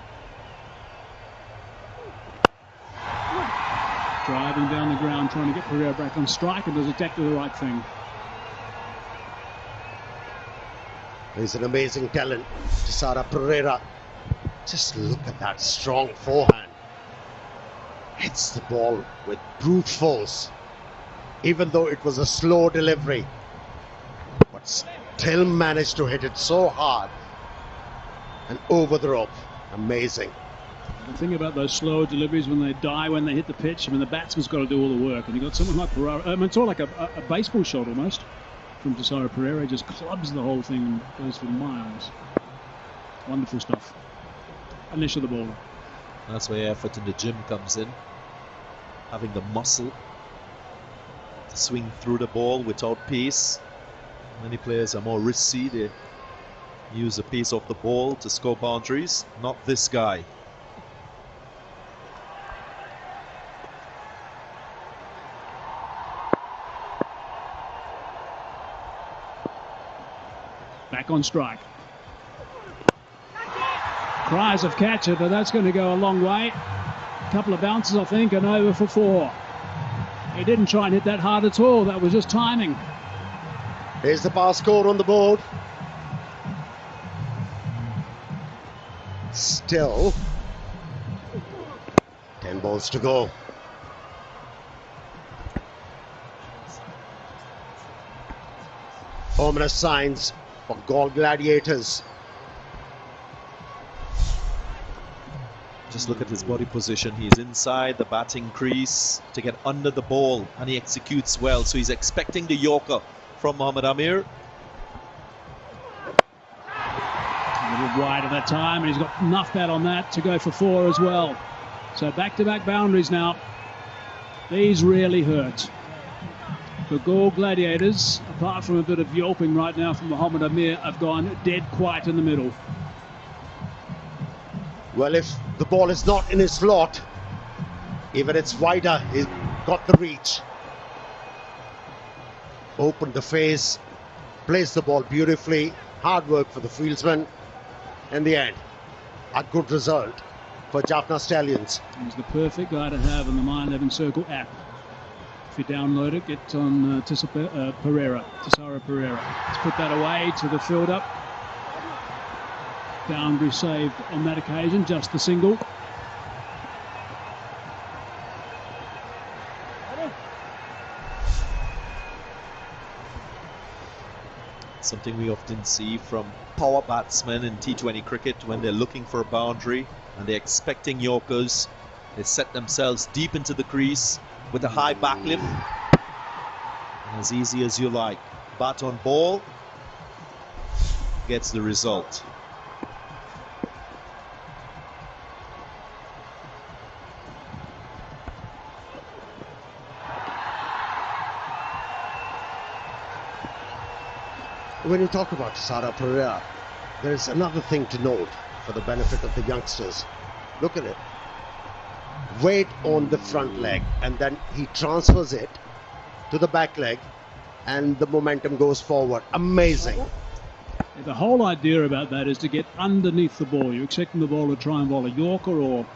Driving down the ground, trying to get Pereira back on strike, and does exactly the right thing. He's an amazing talent, Tisara Pereira. Just look at that strong forehand. Hits the ball with brute force, even though it was a slow delivery. But still managed to hit it so hard and over the rope. Amazing. The thing about those slower deliveries, when they die, when they hit the pitch, I mean, the batsman's got to do all the work. And you got someone like Pereira. I mean, it's all like a baseball shot almost from Tisara Pereira. He just clubs the whole thing and goes for miles. Wonderful stuff. Unless you're the bowler. That's where effort in the gym comes in. Having the muscle to swing through the ball without pace. Many players are more risky. They use the pace of the ball to score boundaries. Not this guy. Back on strike. Cries of catcher, but that's going to go a long way. A couple of bounces, I think, and over for 4. He didn't try and hit that hard at all. That was just timing. Here's the pass score on the board. Still 10 balls to go. Ominous signs for GALLE Gladiators. Just look at his body position. He's inside the batting crease to get under the ball, and he executes well. So he's expecting the Yorker from Mohammad Amir. A little wide at that time, and he's got enough bat on that to go for 4 as well. So back-to-back boundaries now. These really hurt. The GALLE Gladiators, apart from a bit of yelping right now from Mohammad Amir, have gone dead quiet in the middle. Well, if the ball is not in his slot, even it's wider, he's got the reach. Opened the face, placed the ball beautifully. Hard work for the fieldsman. In the end, a good result for JAFFNA Stallions. He's the perfect guy to have in the My 11 Circle app. If you download it, get on Tisara Pereira. Let's put that away to the fielder. Boundary saved on that occasion, just the single. Something we often see from power batsmen in T20 cricket when they're looking for a boundary and they're expecting Yorkers. They set themselves deep into the crease with a high backlip. And as easy as you like. Bat on ball. gets the result. When you talk about Sara Pereira, there is another thing to note for the benefit of the youngsters. Look at it. Weight on the front leg, and then he transfers it to the back leg, and the momentum goes forward. Amazing. The whole idea about that is to get underneath the ball. You're expecting the ball to try and bowl a Yorker or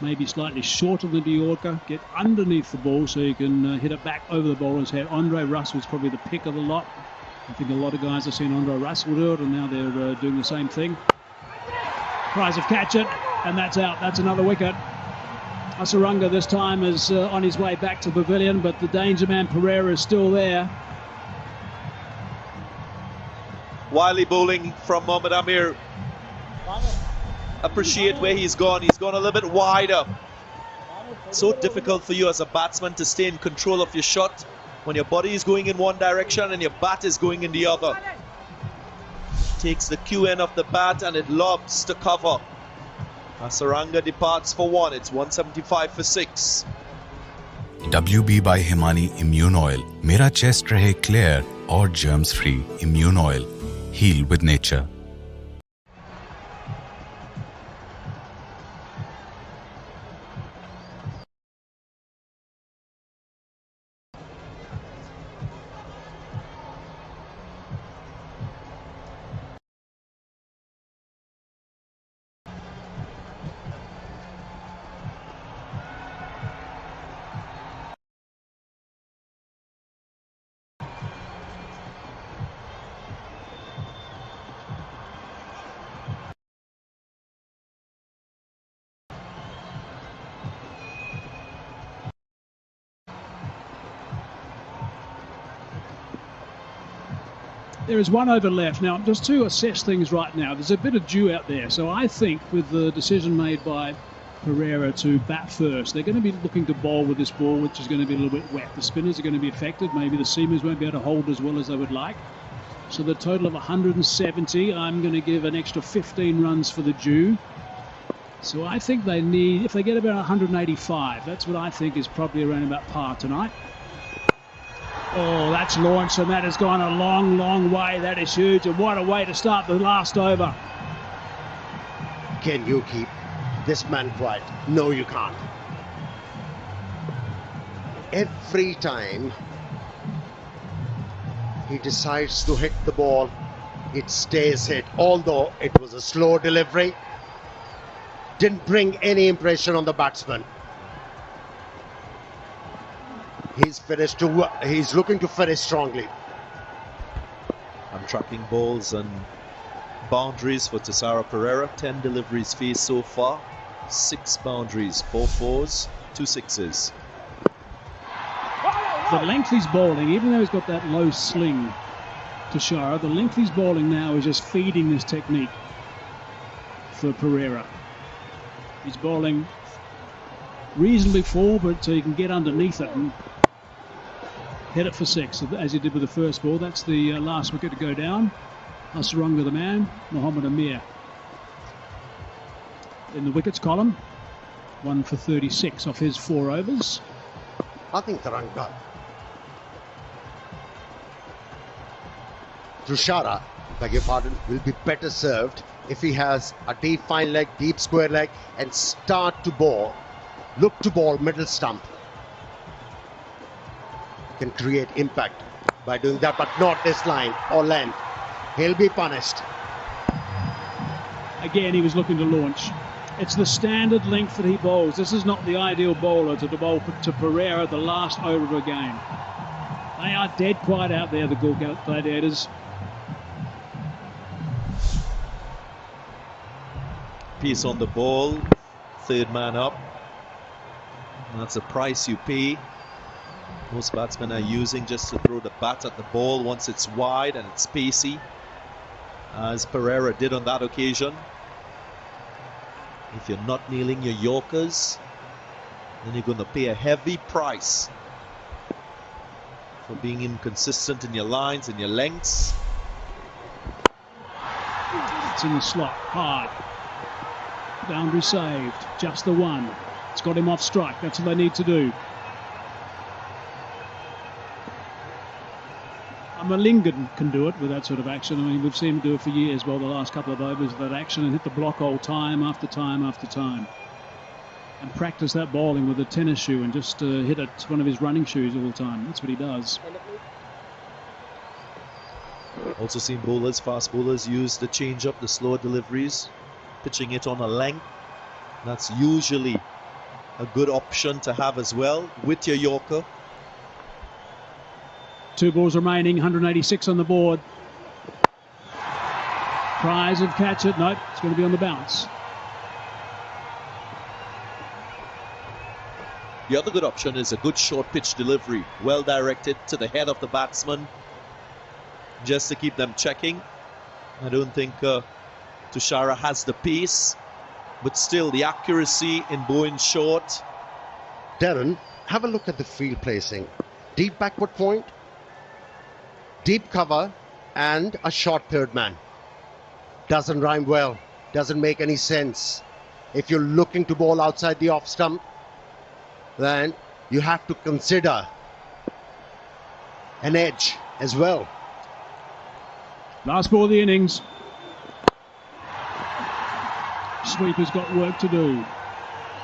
maybe slightly shorter than the Yorker. Get underneath the ball so you can hit it back over the bowler's head. Andre Russell's probably the pick of the lot. I think a lot of guys have seen Andre Russell do it, and now they're doing the same thing. Tries to catch it, and that's out. That's another wicket. Hasaranga this time is on his way back to pavilion, but the danger man Pereira is still there. Wily bowling from Mohammad Amir. Appreciate where he's gone. He's gone a little bit wider. So difficult for you as a batsman to stay in control of your shot when your body is going in one direction and your bat is going in the other. Takes the Q end of the bat and it lobs to cover. Hasaranga departs for 1. It's 175 for 6. WB by Himani Immune Oil. मेरा chest रहे clear और germs free. Immune Oil. Heal with nature. There is 1 over left. Now, just to assess things right now, there's a bit of dew out there. So I think with the decision made by Pereira to bat first, they're going to be looking to bowl with this ball, which is going to be a little bit wet. The spinners are going to be affected. Maybe the seamers won't be able to hold as well as they would like. So the total of 170, I'm going to give an extra 15 runs for the dew. So I think they need, if they get about 185, that's what I think is probably around about par tonight. Oh, that's launched, and that has gone a long, long way. That is huge, and what a way to start the last over. Can you keep this man quiet? No, you can't. Every time he decides to hit the ball, it stays hit. Although it was a slow delivery, didn't bring any impression on the batsman. He's looking to finish strongly. I'm tracking balls and boundaries for Sara Pereira. 10 deliveries faced so far. 6 boundaries, 4 fours, 2 sixes. The length he's bowling, even though he's got that low sling to Shara, the length he's bowling now is just feeding this technique for Pereira. He's bowling reasonably full, but he can get underneath it and hit it for 6, as he did with the first ball. That's the last wicket to go down. Hasaranga the man, Mohammad Amir in the wickets column. 1 for 36 off his 4 overs. I think Taranga, Tushara, beg your pardon, will be better served if he has a deep fine leg, deep square leg, and start to bowl, look to bowl middle stump. Can create impact by doing that, but not this line or length. He'll be punished. Again, he was looking to launch. It's the standard length that he bowls. This is not the ideal bowler to bowl to Pereira the last over of a game. They are dead quiet out there, the Gladiators. Piece on the ball, 3rd man up. That's the price you pay. Most batsmen are using just to throw the bat at the ball once it's wide and it's pacey, as Pereira did on that occasion. If you're not nailing your Yorkers, then you're going to pay a heavy price for being inconsistent in your lines and your lengths. It's in the slot, hard. Boundary saved, just the one. It's got him off strike, that's what they need to do. Malingan can do it with that sort of action. I mean, we've seen him do it for years, well, the last couple of overs of that action, and hit the block hole time after time after time. And practice that bowling with a tennis shoe and just hit it one of his running shoes all the time. That's what he does. Also seen bowlers, fast bowlers, use the change-up, the slower deliveries, pitching it on a length. That's usually a good option to have as well with your Yorker. 2 balls remaining, 186 on the board. Tries of catch it, nope, it's going to be on the bounce. The other good option is a good short pitch delivery, well directed to the head of the batsman, just to keep them checking. I don't think Tushara has the pace, but still the accuracy in bowling short. Darren, have a look at the field placing. Deep backward point, deep cover, and a short third man. Doesn't rhyme well, doesn't make any sense. If you're looking to bowl outside the off stump, then you have to consider an edge as well. Last ball of the innings. Sweeper's got work to do.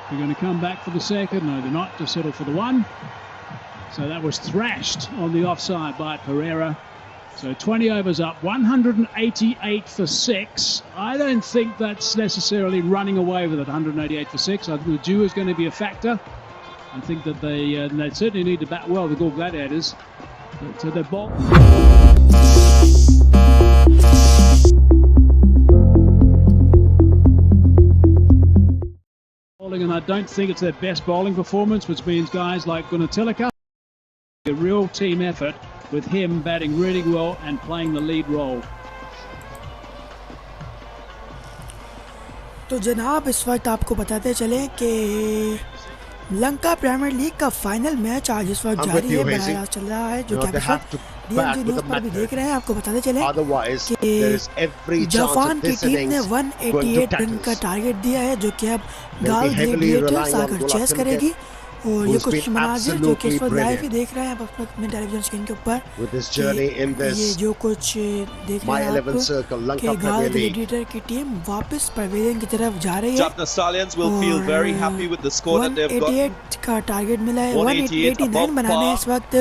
They're going to come back for the second. No, they're not. Just settle for the one. So that was thrashed on the offside by Pereira. So 20 overs up, 188 for 6. I don't think that's necessarily running away with it, 188 for 6. I think the dew is going to be a factor. I think that they certainly need to bat well, the Gall Gladiators. But they're ball. Bowling, and I don't think it's their best bowling performance, which means guys like Gunatilaka, a real team effort with him batting really well and playing the lead role. तो जनाब इस वक्त आपको बताते चलें कि Lanka premiere league का final match आज इस वक्त जारी है, बराह रास्त चल रहा है, जो कि आप डीएमजी न्यूज़ पर भी देख रहे हैं। आपको बताते चलें कि जाफान की टीम ने 188 रन का टारगेट दिया है, जो कि अब गाल ग्लैडिएटर्स आकर चेस करेगी। और ये कुछ मनाजिर जो कि इस वक्त लाइव ही देख रहे हैं आप अपने टेलीविजन स्क्रीन के ऊपर, ये जो कुछ देख रहे हैं आप कि गाल ग्लैडिएटर की टीम वापस पवेलियन की तरफ जा रही है। JAFFNA Stallions will feel very happy with the score that they've got. 188 का टारगेट मिला है, 189 बनाने हैं इस वक्त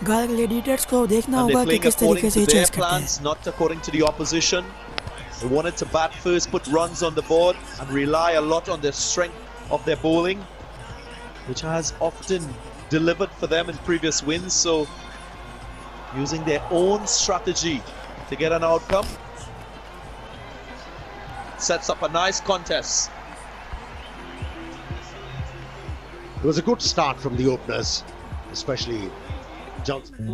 गाल ग्लैडिएटर्स को। देखना होगा कि किस तरीके से चेस करते हैं। Not according to the opposition. They wanted to bat first, put runs on the board, and rely a lot on the strength of their bowling, which has often delivered for them in previous wins. So using their own strategy to get an outcome sets up a nice contest. It was a good start from the openers, especially Johnson.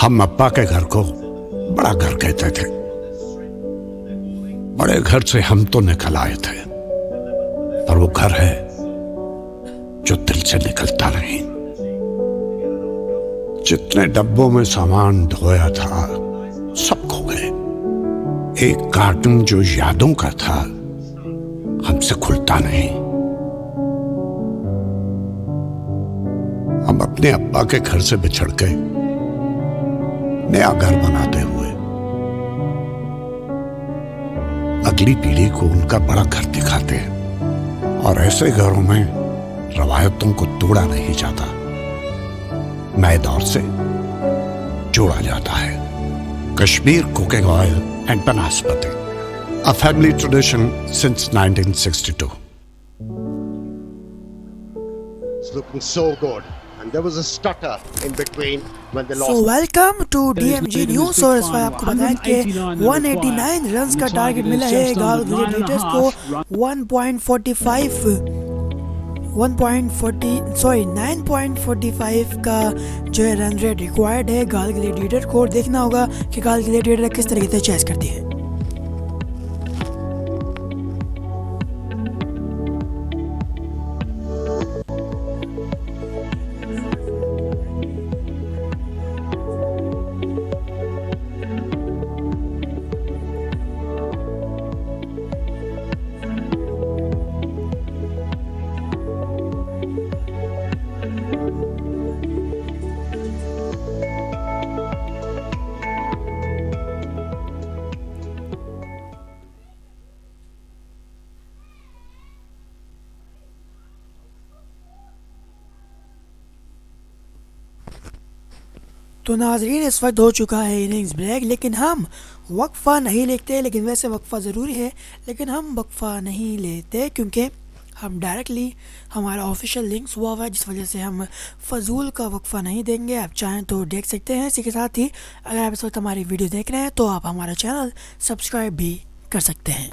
हम अप्पा के घर को बड़ा घर कहते थे। बड़े घर से हम तो निकल आए थे, पर वो घर है जो दिल से निकलता नहीं। जितने डब्बों में सामान ढोया था सब खो गए। एक कार्टून जो यादों का था हमसे खुलता नहीं। हम अपने अब्बा के घर से बिछड़ के नया घर बनाते हुए अगली पीढ़ी को उनका बड़ा घर दिखाते हैं। और ऐसे घरों में रवायतों को तोड़ा नहीं जाता, नए दौर से जोड़ा जाता है। Kashmir cooking oil and vanaspati, a family tradition since 1962. It's looking so good, and there was a stutter in between when they lost. So welcome to DMG News। और इस बार आपको बताएं कि 189 रन्स का टारगेट मिला है गाल ग्लैडिएटर्स को। 9.45 का जो है रन रेट रिक्वायर्ड है गाल ग्लैडिएटर को। देखना होगा कि गाल ग्लैडिएटर किस तरीके से चेस करती है। तो नाजरीन इस वक्त हो चुका है इनिंग्स ब्रेक, लेकिन हम वक्फ़ा नहीं लेते। लेकिन वैसे वक्फ़ा ज़रूरी है, लेकिन हम वक्फ़ा नहीं लेते क्योंकि हम डायरेक्टली हमारा ऑफिशियल लिंक्स हुआ हुआ है, जिस वजह से हम फजूल का वक्फ़ा नहीं देंगे। आप चाहें तो देख सकते हैं। इसी के साथ ही अगर आप इस वक्त हमारी वीडियो देख रहे हैं तो आप हमारा चैनल सब्सक्राइब भी कर सकते हैं।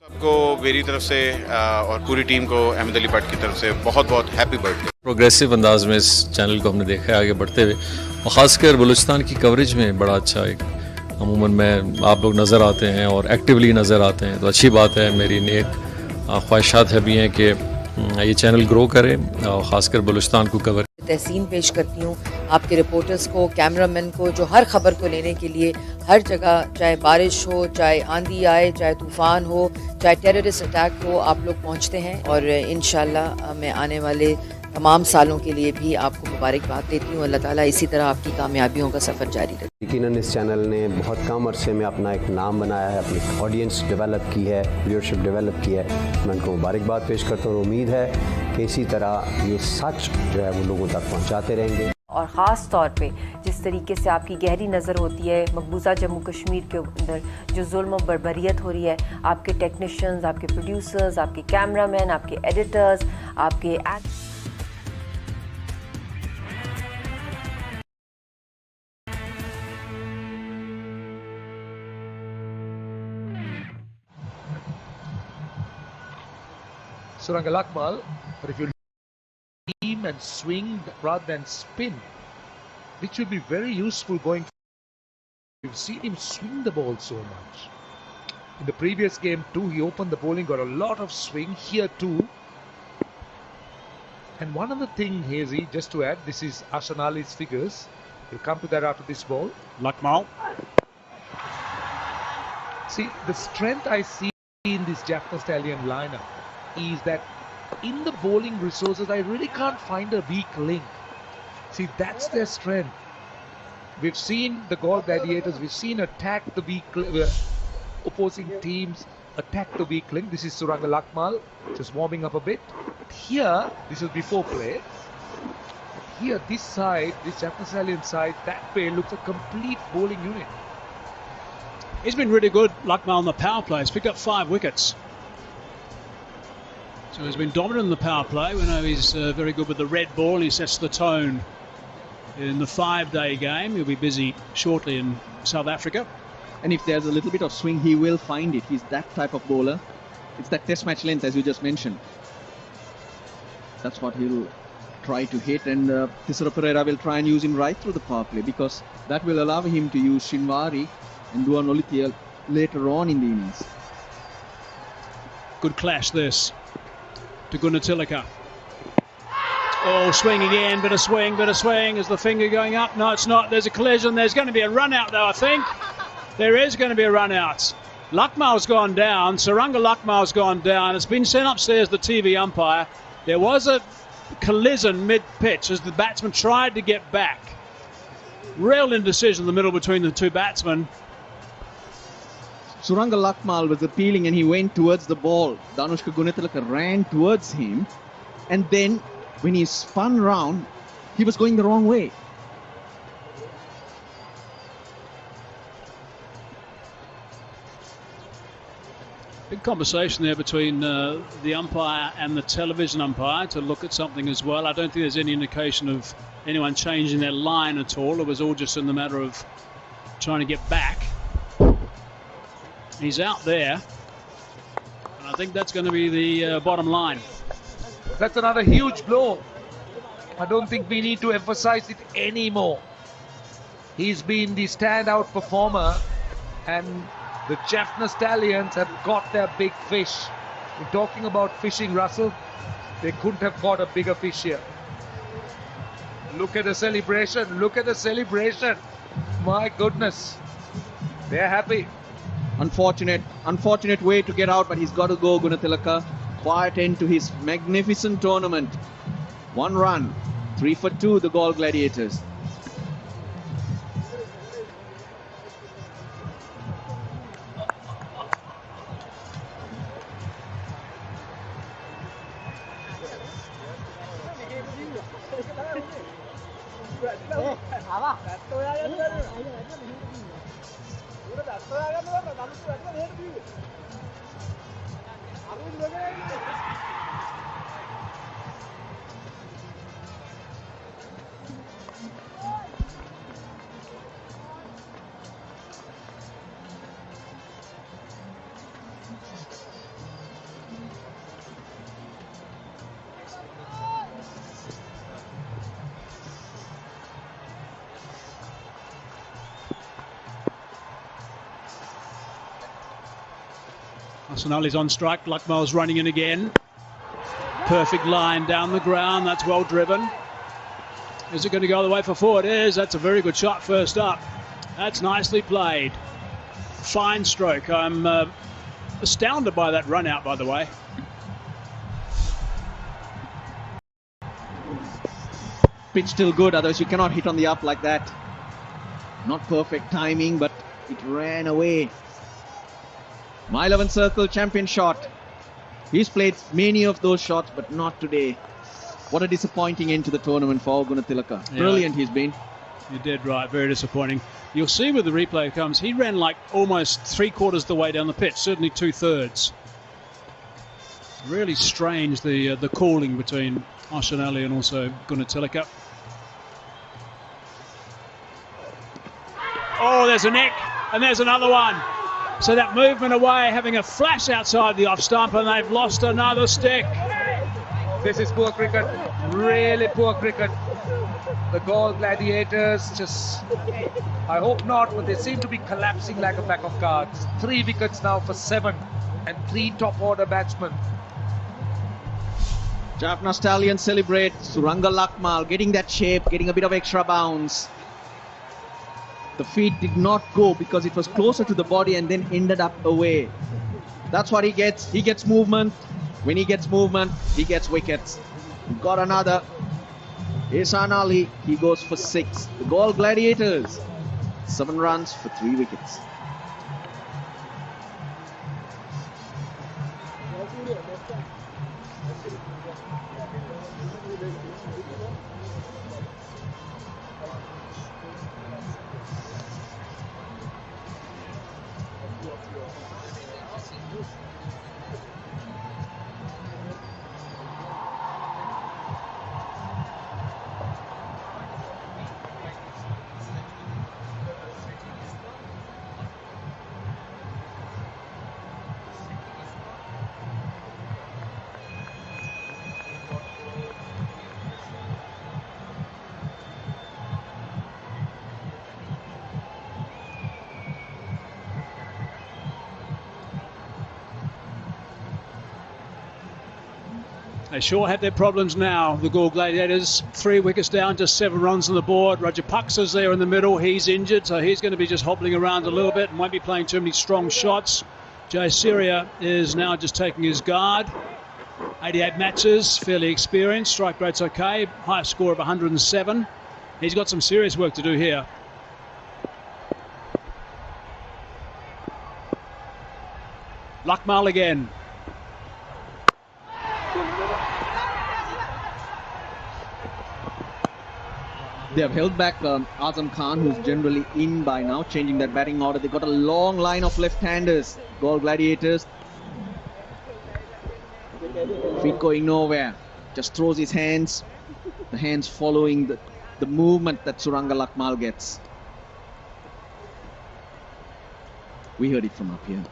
सबको मेरी तरफ से और पूरी टीम को अहमद अली भट्ट की तरफ से बहुत बहुत हैप्पी बर्थडे। प्रोग्रेसिव अंदाज में इस चैनल को हमने देखा है आगे बढ़ते हुए, और ख़ासकर बलूचिस्तान की कवरेज में बड़ा अच्छा एक अमूमन में आप लोग नज़र आते हैं और एक्टिवली नज़र आते हैं, तो अच्छी बात है। मेरी नेक ख्वाहिशात है भी हैं कि ये चैनल ग्रो करे और ख़ासकर बलूचिस्तान को कवर। तहसीन पेश करती हूँ आपके रिपोर्टर्स को, कैमरामैन को, जो हर खबर को लेने के लिए हर जगह, चाहे बारिश हो, चाहे आंधी आए, चाहे तूफ़ान हो, चाहे टेररिस्ट अटैक हो, आप लोग पहुँचते हैं। और इंशाल्लाह मैं आने वाले तमाम सालों के लिए भी आपको मुबारकबाद देती हूँ। अल्लाह ताला इसी तरह आपकी कामयाबियों का सफ़र जारी रखे। यकीनन इस चैनल ने बहुत कम अरसे में अपना एक नाम बनाया है, अपनी ऑडियंस डेवलप की है, व्यूअरशिप डेवलप की है। मैं उनको मुबारकबाद पेश करता हूँ और उम्मीद है कि इसी तरह ये सच जो है वो लोगों तक पहुँचाते रहेंगे। और ख़ास तौर पे जिस तरीके से आपकी गहरी नज़र होती है मकबूजा जम्मू कश्मीर के अंदर जो जुल्म और बर्बरियत हो रही है, आपके टेक्नीशियंस, आपके प्रोड्यूसर्स, आपके कैमरामैन, आपके एडिटर्स, आपके Suranga Lakmal, but if you team and swing rather than spin, which will be very useful going forward. You've seen him swing the ball so much. In the previous game too, he opened the bowling, got a lot of swing here too. And one other thing, Hazy, just to add, this is Ashan Ali's figures. We'll come to that after this ball. Lakmal. See, the strength I see in this JAFFNA Stallion lineup is that in the bowling resources, I really can't find a weak link. See, that's their strength. We've seen the GALLE Gladiators, we've seen attack the weak opposing teams, attack the weak link. This is Suranga Lakmal, just warming up a bit. But here, this is before play. Here, this side, this JAFFNA Stallion side, that way looks a complete bowling unit. He's been really good, Lakmal, on the power play. He's picked up 5 wickets. So he's been dominant in the power play. We know he's very good with the red ball, and he sets the tone in the 5-day game. He'll be busy shortly in South Africa. And if there's a little bit of swing, he will find it. He's that type of bowler. It's that test match length, as you just mentioned. That's what he'll try to hit, and Thisara Pereira will try and use him right through the power play, because that will allow him to use Shinwari and Duan Olithia later on in the innings. Good clash this to Gunatilaka. Oh, swing again, bit of swing. Is the finger going up? No, it's not. There's a collision. There's going to be a run out though, I think. There is going to be a run out. Lakmal's gone down. Suranga Lakmal's gone down. It's been sent upstairs, the TV umpire. There was a collision mid-pitch as the batsman tried to get back. Real indecision in the middle between the two batsmen. Suranga Lakmal was appealing and he went towards the ball. Danushka Gunatilaka ran towards him, and then when he spun round, he was going the wrong way. Big conversation there between the umpire and the television umpire to look at something as well. I don't think there's any indication of anyone changing their line at all. It was all just in the matter of trying to get back. He's out there, and I think that's going to be the bottom line. That's another huge blow. I don't think we need to emphasize it anymore. He's been the standout performer, and the JAFFNA Stallions have got their big fish. We're talking about fishing, Russell. They couldn't have caught a bigger fish here. Look at the celebration. Look at the celebration. My goodness. They're happy. Unfortunate way to get out, but he's got to go, Gunatilaka. Quiet end to his magnificent tournament. 1 run, 3 for 2, the GALLE Gladiators. Arsenali's on strike. Luckmal's running in again. Perfect line down the ground. That's well driven. Is it going to go all the way for four? It is. That's a very good shot first up. That's nicely played. Fine stroke. I'm astounded by that run out, by the way. Pitch still good, otherwise you cannot hit on the up like that. Not perfect timing, but it ran away. My 11 circle champion shot. He's played many of those shots, but not today. What a disappointing end to the tournament for Gunatilaka. Yeah. Brilliant he's been. You did right, very disappointing. You'll see where the replay comes. He ran like almost 3/4 the way down the pitch, certainly 2/3. Really strange the calling between Arsenali and also Gunatilaka. Oh, there's a neck, and there's another one. So that movement away, having a flash outside the off stump, and they've lost another stick. This is poor cricket, really poor cricket. The GALLE Gladiators just, I hope not, but they seem to be collapsing like a pack of cards. 3 wickets now for 7 and 3 top order batsmen. JAFFNA Stallions celebrate. Suranga Luckmal getting that shape, getting a bit of extra bounce. The feet did not go because it was closer to the body and then ended up away. That's what he gets. He gets movement. When he gets movement, he gets wickets. Got another. Ihsan Ali, he goes for 6. The GALLE Gladiators, 7 runs for 3 wickets. They sure have their problems now, the GALLE Gladiators. 3 wickets down, just 7 runs on the board. Rajapaksa's there in the middle. He's injured, so he's going to be just hobbling around a little bit and won't be playing too many strong shots. Jay Syria is now just taking his guard. 88 matches, fairly experienced. Strike rate's okay. High score of 107. He's got some serious work to do here. Luckmal again. They have held back Azam Khan, who's generally in by now, changing that batting order. They've got a long line of left-handers, GALLE Gladiators. Feet going nowhere. Just throws his hands. The hands following the movement that Suranga Luckmal gets. We heard it from up here.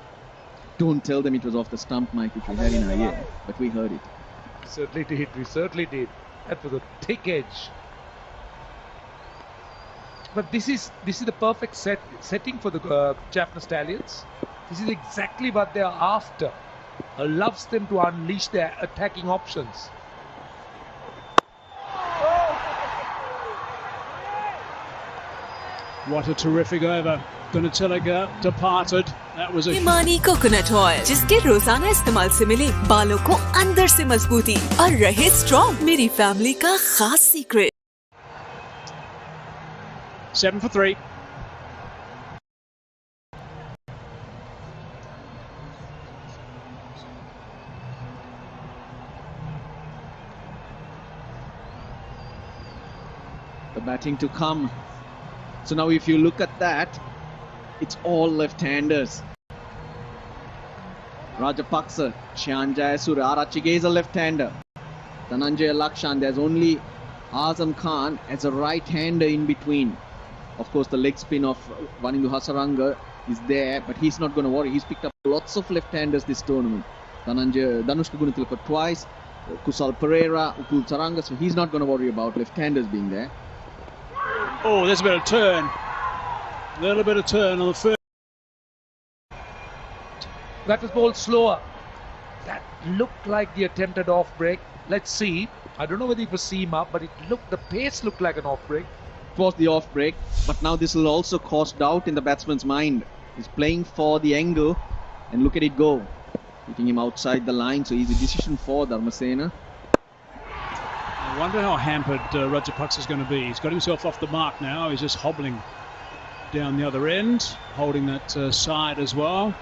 Don't tell them it was off the stump mic which we had in our ear, but we heard it. Certainly did, we certainly did. That was a thick edge. But this is the perfect setting for the JAFFNA Stallions. This is exactly what they are after. Allows them to unleash their attacking options. What a terrific over. Gunatilaka departed. That was a Himani coconut oil जिसके रोजाना इस्तेमाल से मिले बालों को अंदर से मजबूती और रहे स्ट्रॉन्ग। मेरी फैमिली का खास secret. 7 for 3. The batting to come. So now if you look at that, it's all left-handers. Rajapaksa, Shanjayasur, Arachige is a left-hander. Dhananjaya Lakshan, there's only Azam Khan as a right-hander in between. Of course, the leg spin of Vanindu Hasaranga is there, but he's not going to worry. He's picked up lots of left-handers this tournament. Danushka Gunatilaka twice, Kusal Pereira, Ukul Saranga, so he's not going to worry about left-handers being there. Oh, there's a bit of turn. A little bit of turn on the first. That was bowled slower. That looked like the attempted off break. Let's see. I don't know whether it was seam up, but the pace looked like an off break. It was the off break, but now this will also cause doubt in the batsman's mind. He's playing for the angle, and look at it go. Hitting him outside the line, so easy decision for Dharmasena. I wonder how hampered Rajapaksa is going to be. He's got himself off the mark now. He's just hobbling down the other end, holding that side as well.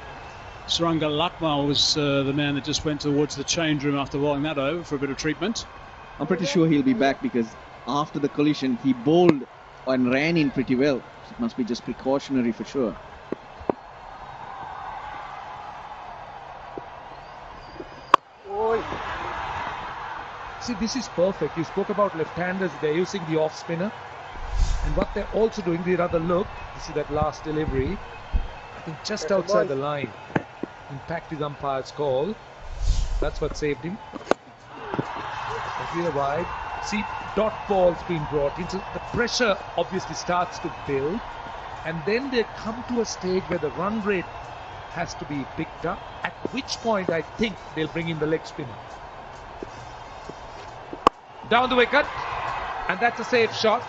Suranga Lakmal was the man that just went towards the change room after rolling that over for a bit of treatment. I'm pretty sure he'll be back because after the collision, he bowled and ran in pretty well. So it must be just precautionary for sure. See, this is perfect. You spoke about left-handers. They're using the off-spinner. And what they're also doing, the other look, you see that last delivery, I think just outside the line. Impact his umpire's call. That's what saved him. Clear wide. See, dot balls being brought in. So the pressure obviously starts to build. And then they come to a stage where the run rate has to be picked up. At which point I think they'll bring in the leg spinner. Down the wicket. And that's a safe shot.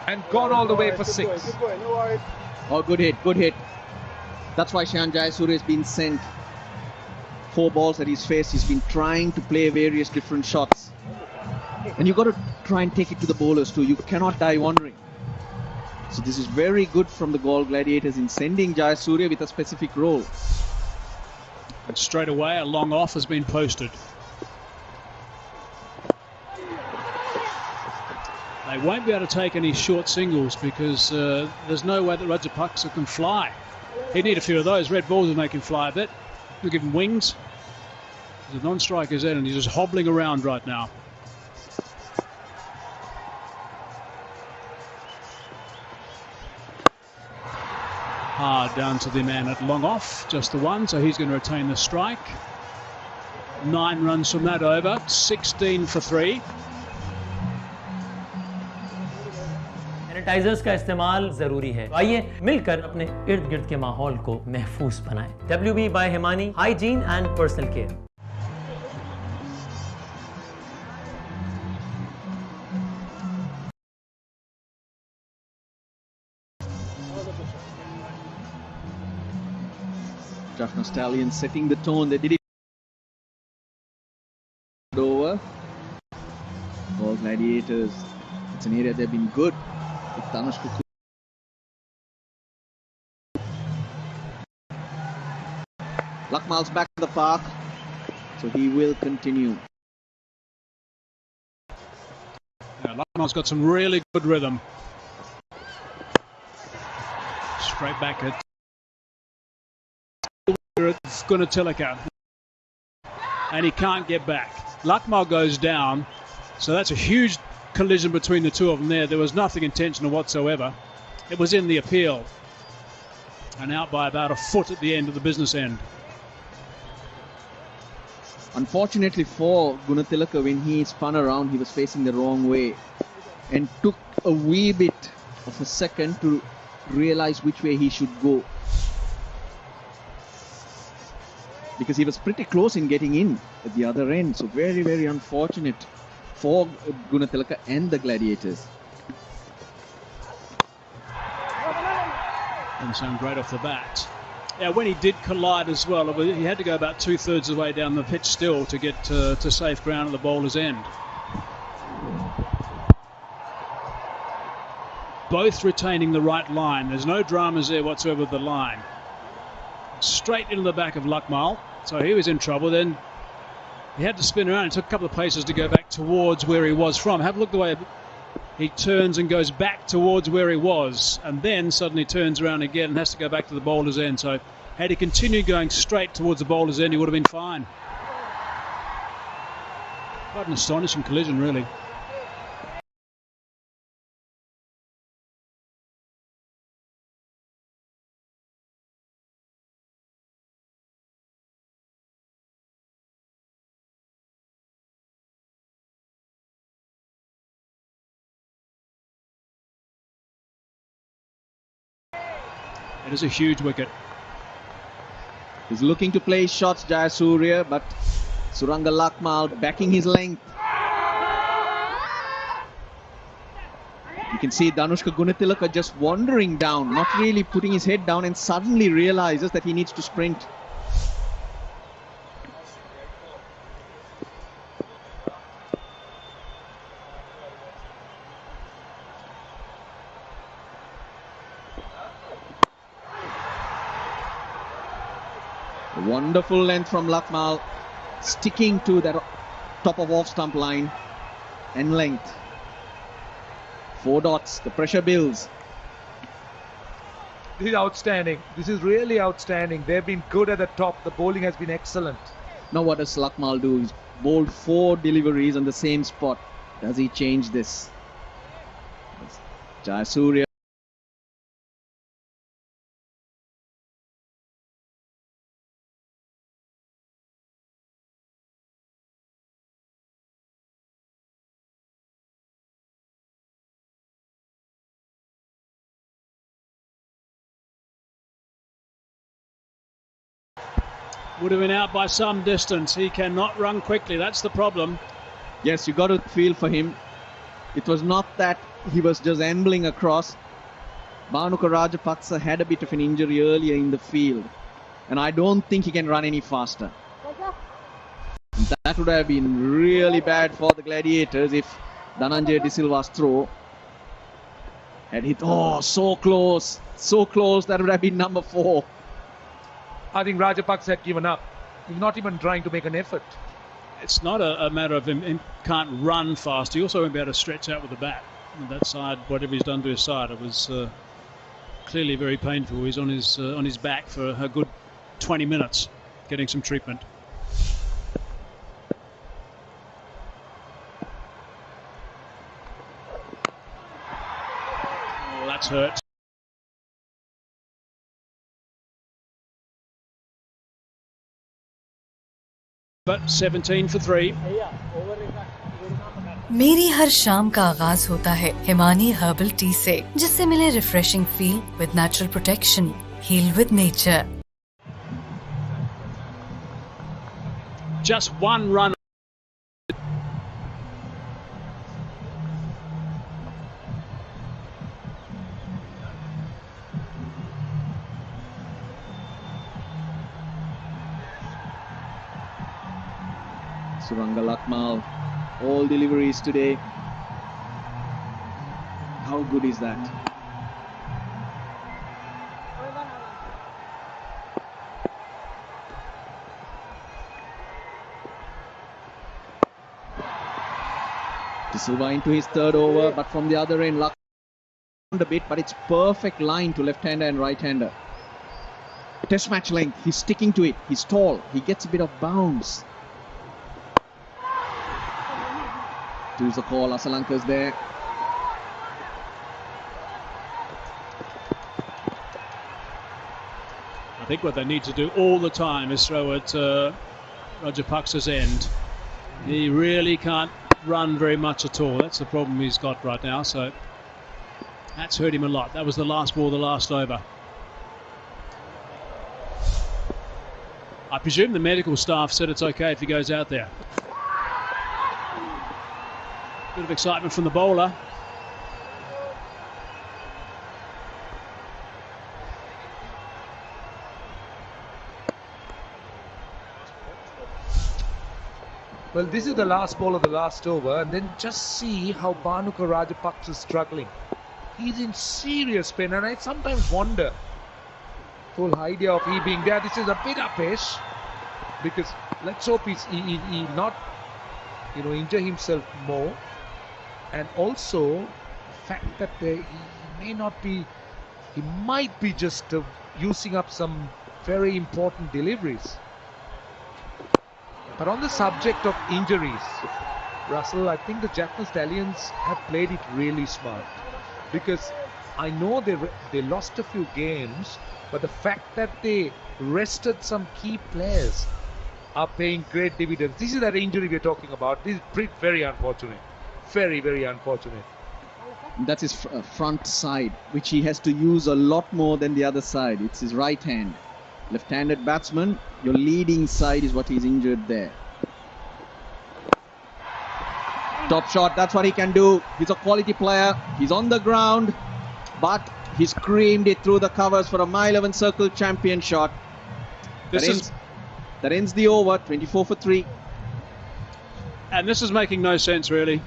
And gone all the way for 6. Oh, good hit, good hit. That's why Shan Jayasuriya has been sent 4 balls at his face. He's been trying to play various different shots. And you've got to try and take it to the bowlers too. You cannot die wandering. So this is very good from the Galle Gladiators in sending Jayasuriya with a specific role. And straight away a long off has been posted. They won't be able to take any short singles because there's no way that Rajapaksa can fly. He'd need a few of those. Red balls will make him fly a bit. He'll give him wings. The non-striker's in and he's just hobbling around right now. Hard down to the man at long off, just the one, so he's going to retain the strike. 9 runs from that over, 16 for 3. Sanitisers का इस्तेमाल जरूरी है। आइए मिलकर अपने इर्द गिर्द के माहौल को महफूज बनाएं। WB by Himani, hygiene and personal care. JAFFNA Stallions setting the tone. They did it over. Galle Gladiators. It's an area they've been good. Lakmal's back to the park, so he will continue. Yeah, Lakmal's got some really good rhythm. Straight back at Gunatilaka, and he can't get back. Lakmal goes down, so that's a huge collision between the two of them there. There was nothing intentional whatsoever. It was in the appeal and out by about a foot at the end of the business end. Unfortunately for Gunatilaka, when he spun around, he was facing the wrong way and took a wee bit of a second to realize which way he should go, because he was pretty close in getting in at the other end. So very, very unfortunate for Gunatilaka and the Gladiators. Didn't sound great off the bat. Yeah, when he did collide as well, he had to go about 2/3 of the way down the pitch still to get to safe ground at the bowler's end. Both retaining the right line. There's no dramas there whatsoever with the line. Straight into the back of Lakmal, so he was in trouble. Then he had to spin around. It took a couple of paces to go back towards where he was from. Have a look the way he turns and goes back towards where he was, and then suddenly turns around again and has to go back to the bowler's end. So had he continued going straight towards the bowler's end, he would have been fine. Quite an astonishing collision, really. It is a huge wicket. He's looking to play shots, Jayasuriya, but Suranga Lakmal backing his length. You can see Danushka Gunatilaka just wandering down, not really putting his head down, and suddenly realizes that he needs to sprint. Wonderful length from Lakmal, sticking to that top of off stump line and length. 4 dots, the pressure builds. This is outstanding. This is really outstanding. They've been good at the top. The bowling has been excellent. Now what does Lakmal do? He's bowled 4 deliveries on the same spot. Does he change this? Jayasuriya. Would have been out by some distance. He cannot run quickly. That's the problem. Yes, you got to feel for him. It was not that he was just ambling across. Bhanuka Rajapaksa had a bit of an injury earlier in the field, and I don't think he can run any faster. That would have been really bad for the Gladiators if Dhananjay De Silva's throw had hit. Oh, so close. So close. That would have been number 4. I think Rajapaksa had given up. He's not even trying to make an effort. It's not a matter of him can't run fast. He also won't be able to stretch out with the bat. And that side, whatever he's done to his side, it was clearly very painful. He's on his back for a good 20 minutes, getting some treatment. Oh, that's hurt. But 17 for 3. मेरी हर शाम का आगाज होता है Himani herbal tea से, जिससे मिले refreshing feel with natural protection, heal with nature. Just one run. Suranga Lakmal, all deliveries today. How good is that? De Silva into his 3rd over, but from the other end, Lakmal a bit, but it's perfect line to left-hander and right-hander. Test match length, he's sticking to it, he's tall, he gets a bit of bounce. Choose a call, Asalanka's there. I think what they need to do all the time is throw at Rajapaksa's end. He really can't run very much at all. That's the problem he's got right now. So that's hurt him a lot. That was the last ball, the last over. I presume the medical staff said it's okay if he goes out there. Bit of excitement from the bowler. Well, this is the last ball of the last over, and then just see how Bhanuka Rajapaksa is struggling. He's in serious pain, and I sometimes wonder, the whole idea of he being there, this is a bit uppish, because let's hope he not, injure himself more. And also, the fact that he might be just using up some very important deliveries. But on the subject of injuries, Russell, I think the JAFFNA Stallions have played it really smart. Because I know they lost a few games, but the fact that they rested some key players are paying great dividends. This is that injury we're talking about. This is very unfortunate. Very, very unfortunate. That's his front side, which he has to use a lot more than the other side. It's his right hand. Left-handed batsman, your leading side is what he's injured there. Top shot, that's what he can do. He's a quality player. He's on the ground, but he screamed it through the covers for a mile 11 circle champion shot. That ends the over, 24 for 3. And this is making no sense, really.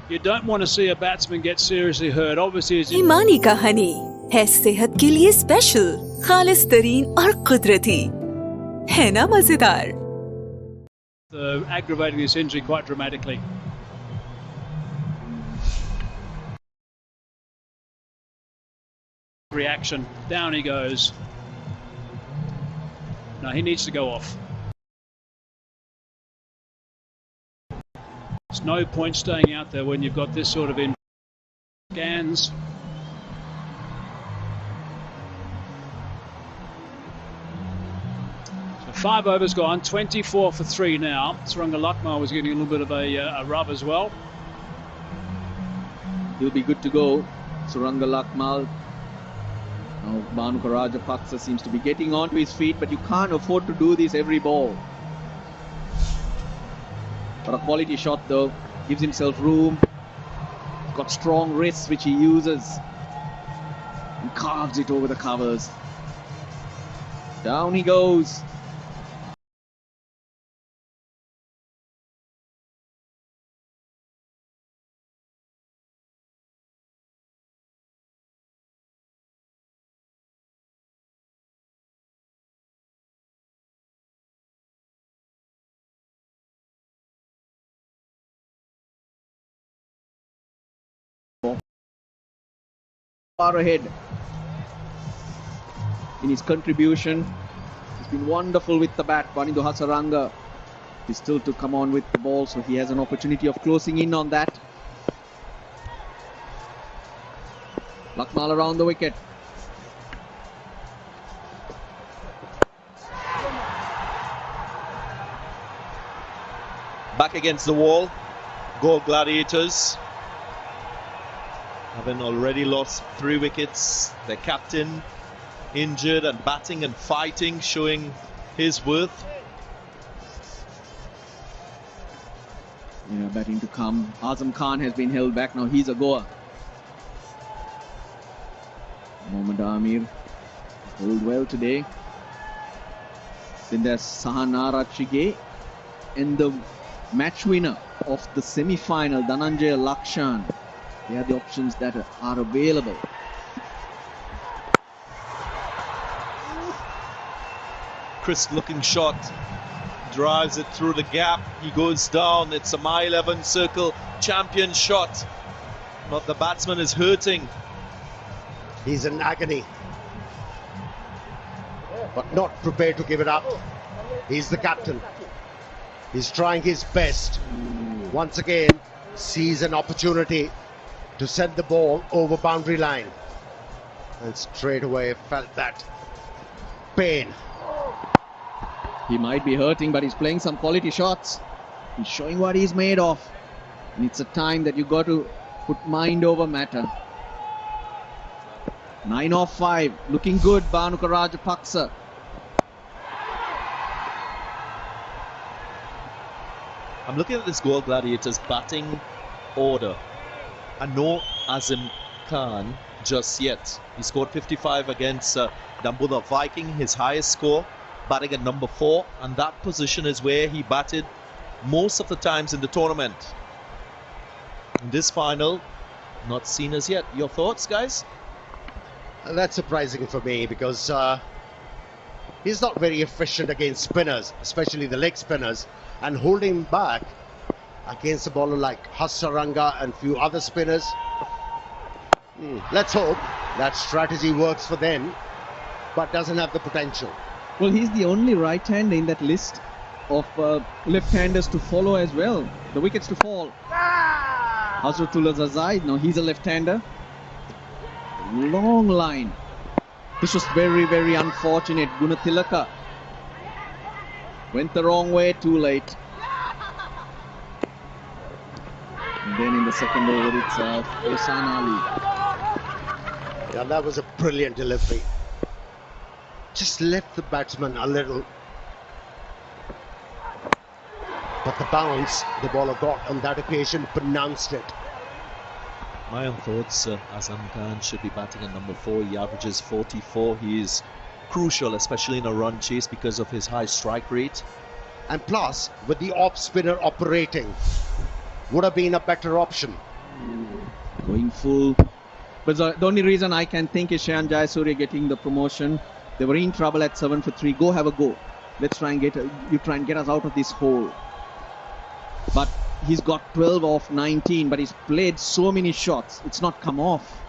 You don't want to see a batsman get seriously hurt. Obviously, Himani का हनी है सेहत के लिए special, खालिस तरीन और कुदरती, है ना मजेदार? Aggravating this injury quite dramatically. Reaction, down he goes. No, he needs to go off. There's no point staying out there when you've got this sort of scans. So 5 overs gone, 24 for 3 now. Suranga Lakmal was getting a little bit of a rub as well. He'll be good to go. Suranga Lakmal. Now Bhanuka Rajapaksa seems to be getting onto his feet, but you can't afford to do this every ball. For a quality shot though, gives himself room. Got strong wrists which he uses and carves it over the covers. Down he goes. Far ahead in his contribution. He's been wonderful with the bat. Wanindu Hasaranga is still to come on with the ball, so he has an opportunity of closing in on that. Lakmal around the wicket. Back against the wall. Goal Gladiators, having already lost 3 wickets. Their captain injured and batting and fighting, showing his worth. Yeah, batting to come. Azam Khan has been held back. Now he's a goer. Mohammad Amir held well today. Then there's Sahanara Chige and the match winner of the semi-final, Dhananjaya Lakshan. They are the options that are available. Crisp looking shot, drives it through the gap, he goes down. It's a mile 11 circle champion shot, but the batsman is hurting. He's in agony, but not prepared to give it up. He's the captain. He's trying his best. Once again, sees an opportunity to send the ball over boundary line, and straight away felt that pain. He might be hurting, but he's playing some quality shots. He's showing what he's made of, and it's a time that you got to put mind over matter. 9 off 5, looking good. Bhanuka Rajapaksa. I'm looking at this Goal Gladiators batting order, and no Azam Khan just yet. He scored 55 against Dambulla Viking, his highest score, batting at number 4, and that position is where he batted most of the times in the tournament. In this final, not seen as yet. Your thoughts, guys? That's surprising for me, because he's not very efficient against spinners, especially the leg spinners, and holding back against a bowler like Hasaranga and few other spinners. Let's hope that strategy works for them, but doesn't have the potential. Well, he's the only right-hander in that list of left-handers to follow as well. The wickets to fall. Hazratullah Zazaid, now he's a left-hander. Long line. This was very, very unfortunate. Gunathilaka went the wrong way, too late. And then in the second over itself, Ehsan Ali. Yeah, that was a brilliant delivery. just left the batsman a little. But the bounce the bowler got on that occasion pronounced it. My own thoughts, Azam Khan should be batting at number 4. He averages 44. He is crucial, especially in a run chase, because of his high strike rate. And plus, with the off spinner operating, would have been a better option. Going full. But the only reason I can think is Shayan Jayasuriya getting the promotion. They were in trouble at 7 for 3. Go have a go. Let's try and get us out of this hole. But he's got 12 off 19, but he's played so many shots. It's not come off.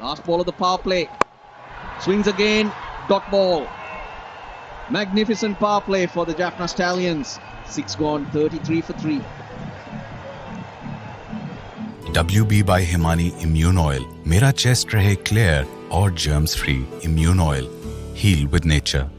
Last ball of the power play. Swings again. Dot ball. Magnificent power play for the Jaffna Stallions. 6 gone, 33 for 3. WB by Himani Immune Oil. मेरा chest रहे clear और germs free. Immune Oil. Heal with nature.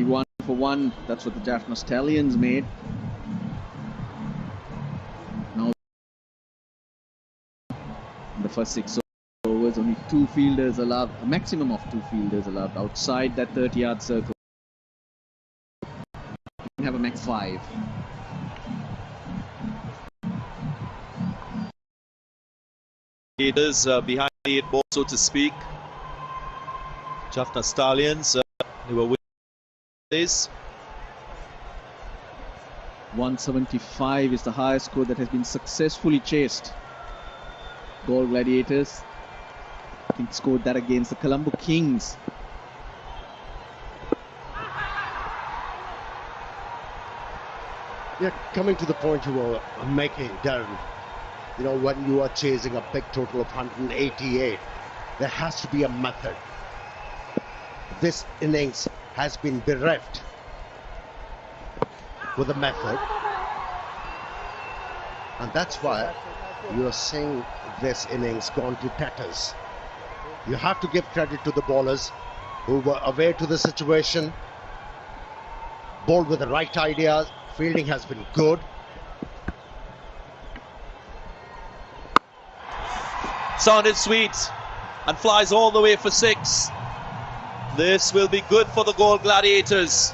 One for 1. That's what the Jaffna Stallions made. Now, in the first 6 overs, only 2 fielders allowed, a maximum of 2 fielders allowed outside that 30-yard circle. You can have a max 5. It is behind the 8 ball, so to speak. Jaffna Stallions, they were winning this. 175 is the highest score that has been successfully chased. Galle Gladiators, I think, scored that against the Colombo Kings. Yeah, coming to the point you were making, Darren, you know, when you are chasing a big total of 188, there has to be a method. This innings has been bereft with a method, and that's why you are seeing this innings gone to tatters. You have to give credit to the bowlers who were aware to the situation, bowled with the right ideas. Fielding has been good. Sounded sweet and flies all the way for 6. This will be good for the Galle Gladiators.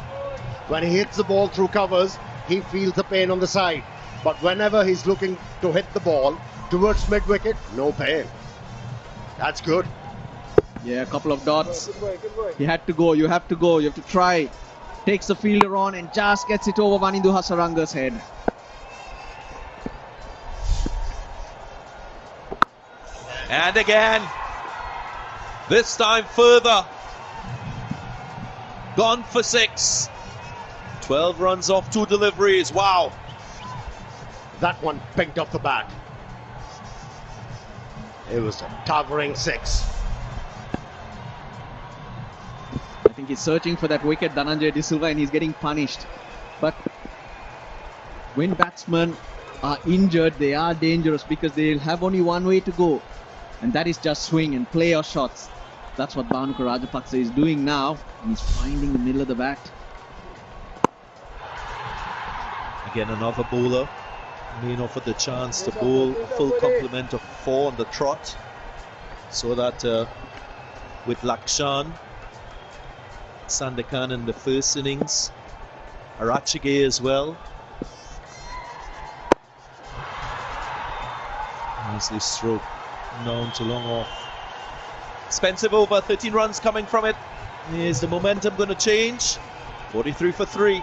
When he hits the ball through covers, he feels the pain on the side. But whenever he's looking to hit the ball towards mid-wicket, no pain. That's good. Yeah, a couple of dots. He had to go. You have to go. You have to try. Takes the fielder on and just gets it over Wanindu Hasaranga's head. And again, this time further. Gone for 6. 12 runs off 2 deliveries. Wow. That one pinked off the bat. It was a towering 6. I think he's searching for that wicket, Dhananjay De Silva, and he's getting punished. But when batsmen are injured, they are dangerous because they'll have only one way to go, and that is just swing and play your shots. That's what Bhanuka Rajapaksa is doing now. He's finding the middle of the bat. Again, another bowler being offered the chance to bowl a full complement of 4 on the trot, so that with Lakshan, Sandakan in the first innings, Arachige as well. Nicely stroked down to long off. Expensive over, 13 runs coming from it. Is the momentum going to change? 43 for 3.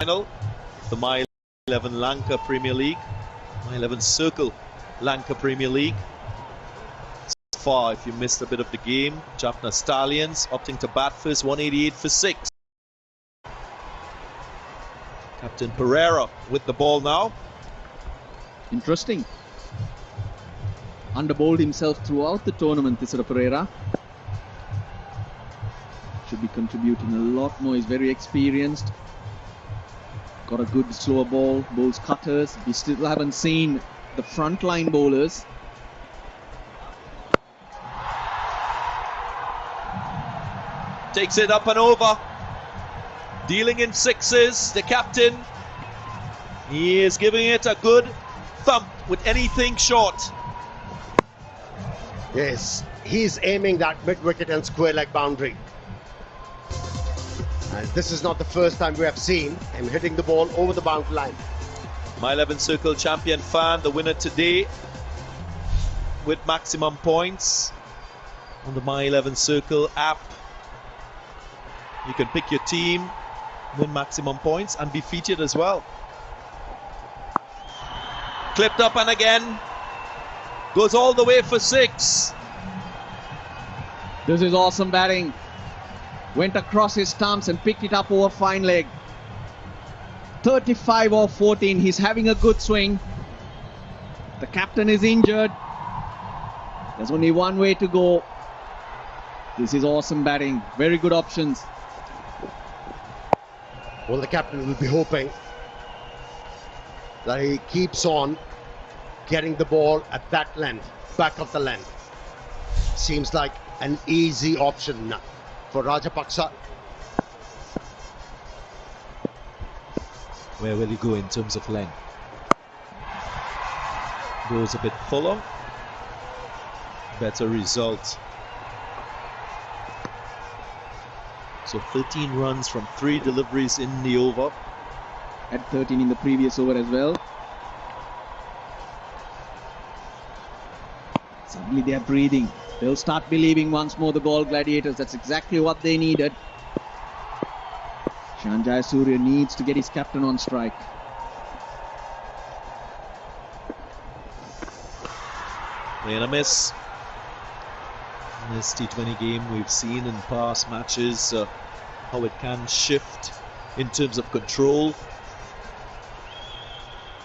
final, the My 11 Lanka Premier League, My 11 Circle Lanka Premier League. So far, if you missed a bit of the game, JAFFNA Stallions opting to bat first, 188 for 6. Captain Pereira with the ball now. Interesting. Underbowled himself throughout the tournament, this Pereira. Should be contributing a lot more. He's very experienced. Got a good slower ball, bowls cutters. We still haven't seen the frontline bowlers. Takes it up and over. Dealing in sixes, the captain. He is giving it a good thump with anything short. Yes, he's aiming that mid-wicket and square leg boundary. And this is not the first time we have seen him hitting the ball over the boundary line. My 11 Circle champion fan, the winner today with maximum points on the My 11 Circle app. You can pick your team, win maximum points and be featured as well. Clipped up and again. Goes all the way for 6. This is awesome batting. Went across his stumps and picked it up over fine leg. 35 or 14. He's having a good swing. The captain is injured. There's only one way to go. This is awesome batting. Very good options. Well, the captain will be hoping that he keeps on getting the ball at that length, back of the length. Seems like an easy option for Rajapaksa. Where will he go in terms of length? Goes a bit fuller. Better result. So 13 runs from 3 deliveries in the over. At 13 in the previous over as well. Suddenly they are breathing. They'll start believing once more, the Galle Gladiators. That's exactly what they needed. Shan Jayasuriya needs to get his captain on strike. Playing a miss. In this T20 game, we've seen in past matches how it can shift in terms of control.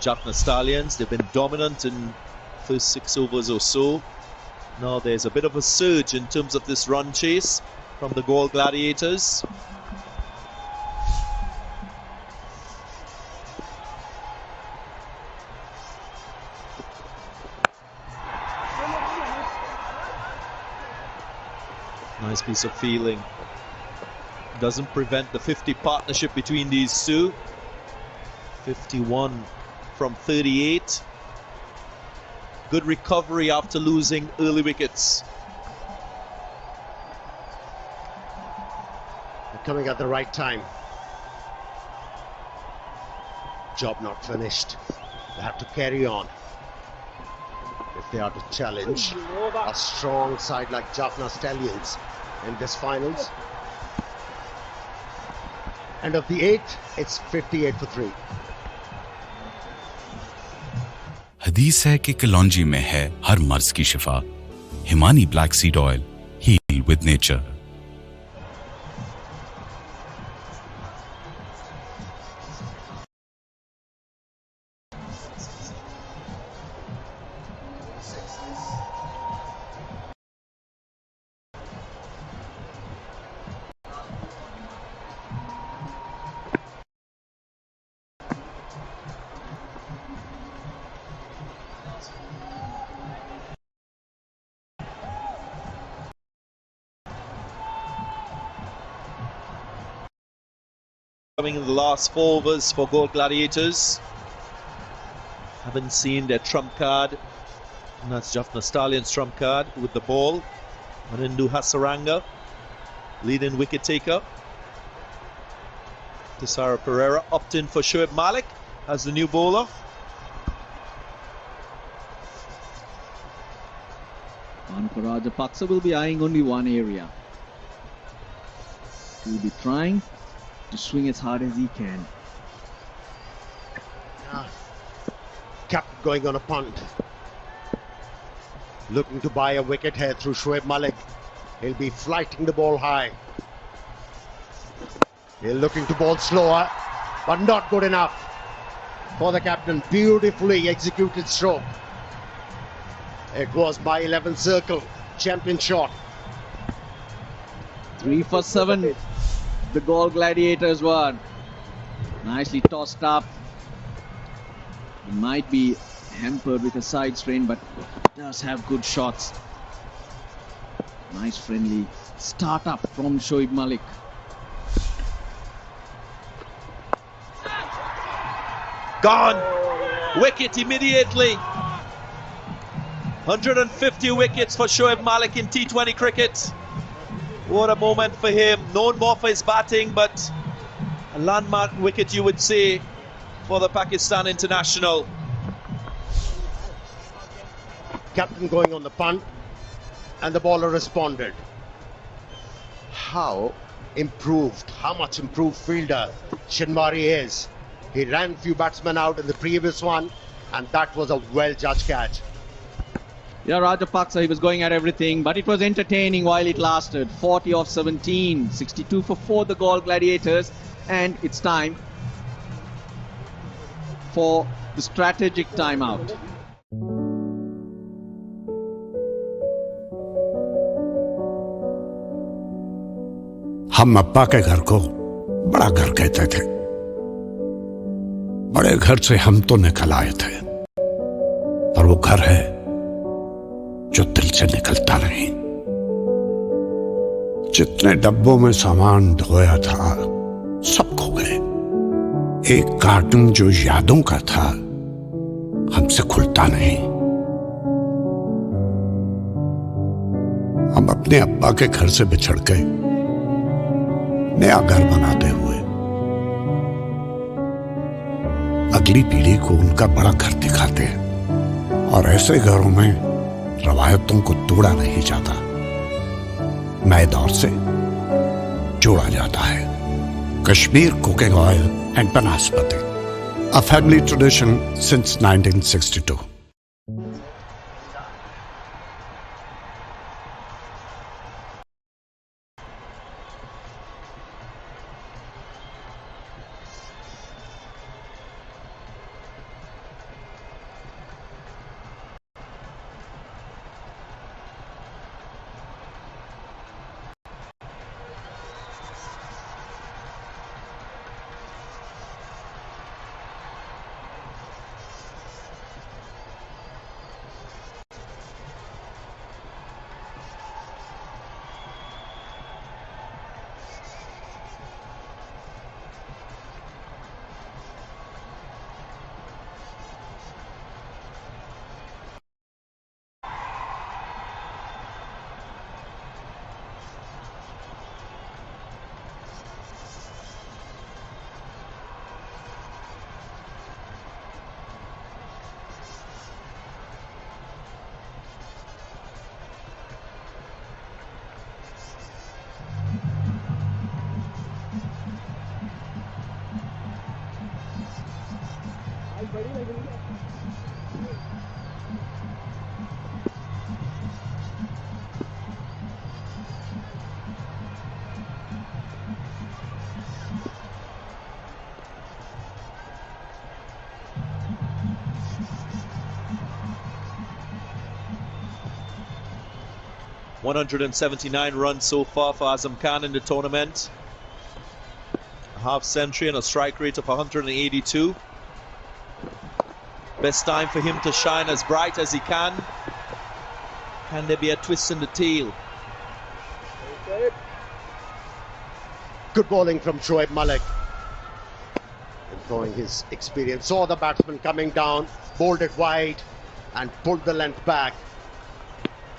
JAFFNA Stallions, they've been dominant in first 6 overs or so. Now there's a bit of a surge in terms of this run chase from the Galle Gladiators. Nice piece of fielding. Doesn't prevent the 50 partnership between these two. 51 from 38. Good recovery after losing early wickets. They're coming at the right time. Job not finished. They have to carry on if they are to challenge a strong side like JAFFNA Stallions in this finals. End of the 8, it's 58 for 3. हदीस है कि कलौंजी में है हर मर्ज की शिफा। Himani black seed oil, heal with nature. Coming in the last 4 overs for Galle Gladiators. Haven't seen their trump card. And that's JAFFNA Stallions trump card with the ball. Manindu Hasaranga, leading wicket taker. Tisara Pereira opt in for Shoaib Malik as the new bowler. Rajapaksa will be eyeing only one area. He will be trying to swing as hard as he can. Captain going on a punt. Looking to buy a wicket here through Shoaib Malik. He'll be flighting the ball high. He's looking to bowl slower, but not good enough for the captain. Beautifully executed stroke. It was by 11 circle. Champion shot. 3 for 7. The Galle Gladiators won. Nicely tossed up. He might be hampered with a side strain, but does have good shots. Nice friendly start up from Shoaib Malik. Gone. Wicket immediately. 150 wickets for Shoaib Malik in T20 cricket. What a moment for him. Known more for his batting, but a landmark wicket, you would say, for the Pakistan international. Captain going on the punt, and the bowler responded. How much improved fielder Shinwari is. He ran few batsmen out in the previous one, and that was a well-judged catch. Yeah, Rajapaksa, he was going at everything, but it was entertaining while it lasted. 40 off 17, 62 for 4, the Galle Gladiators, and it's time for the strategic timeout. हम अब्बा के घर को बड़ा घर कहते थे। बड़े घर से हम तो निकल आए थे, पर वो घर है जो दिल से निकलता नहीं। जितने डब्बों में सामान ढोया था सब खो गए। एक कार्टून जो यादों का था हमसे खुलता नहीं। हम अपने अब्बा के घर से बिछड़ गए, नया घर बनाते हुए अगली पीढ़ी को उनका बड़ा घर दिखाते हैं। और ऐसे घरों में रवायतों को तोड़ा नहीं जाता, नए दौर से जोड़ा जाता है। Kashmir cooking oil and vanaspati, a family tradition since 1962. $179 runs so far for Azam Khan in the tournament. A half century and a strike rate of 182. Best time for him to shine as bright as he can. Can there be a twist in the tail? Good bowling from Shoaib Malik. Employing his experience. Saw the batsman coming down, bowled it wide and pulled the length back.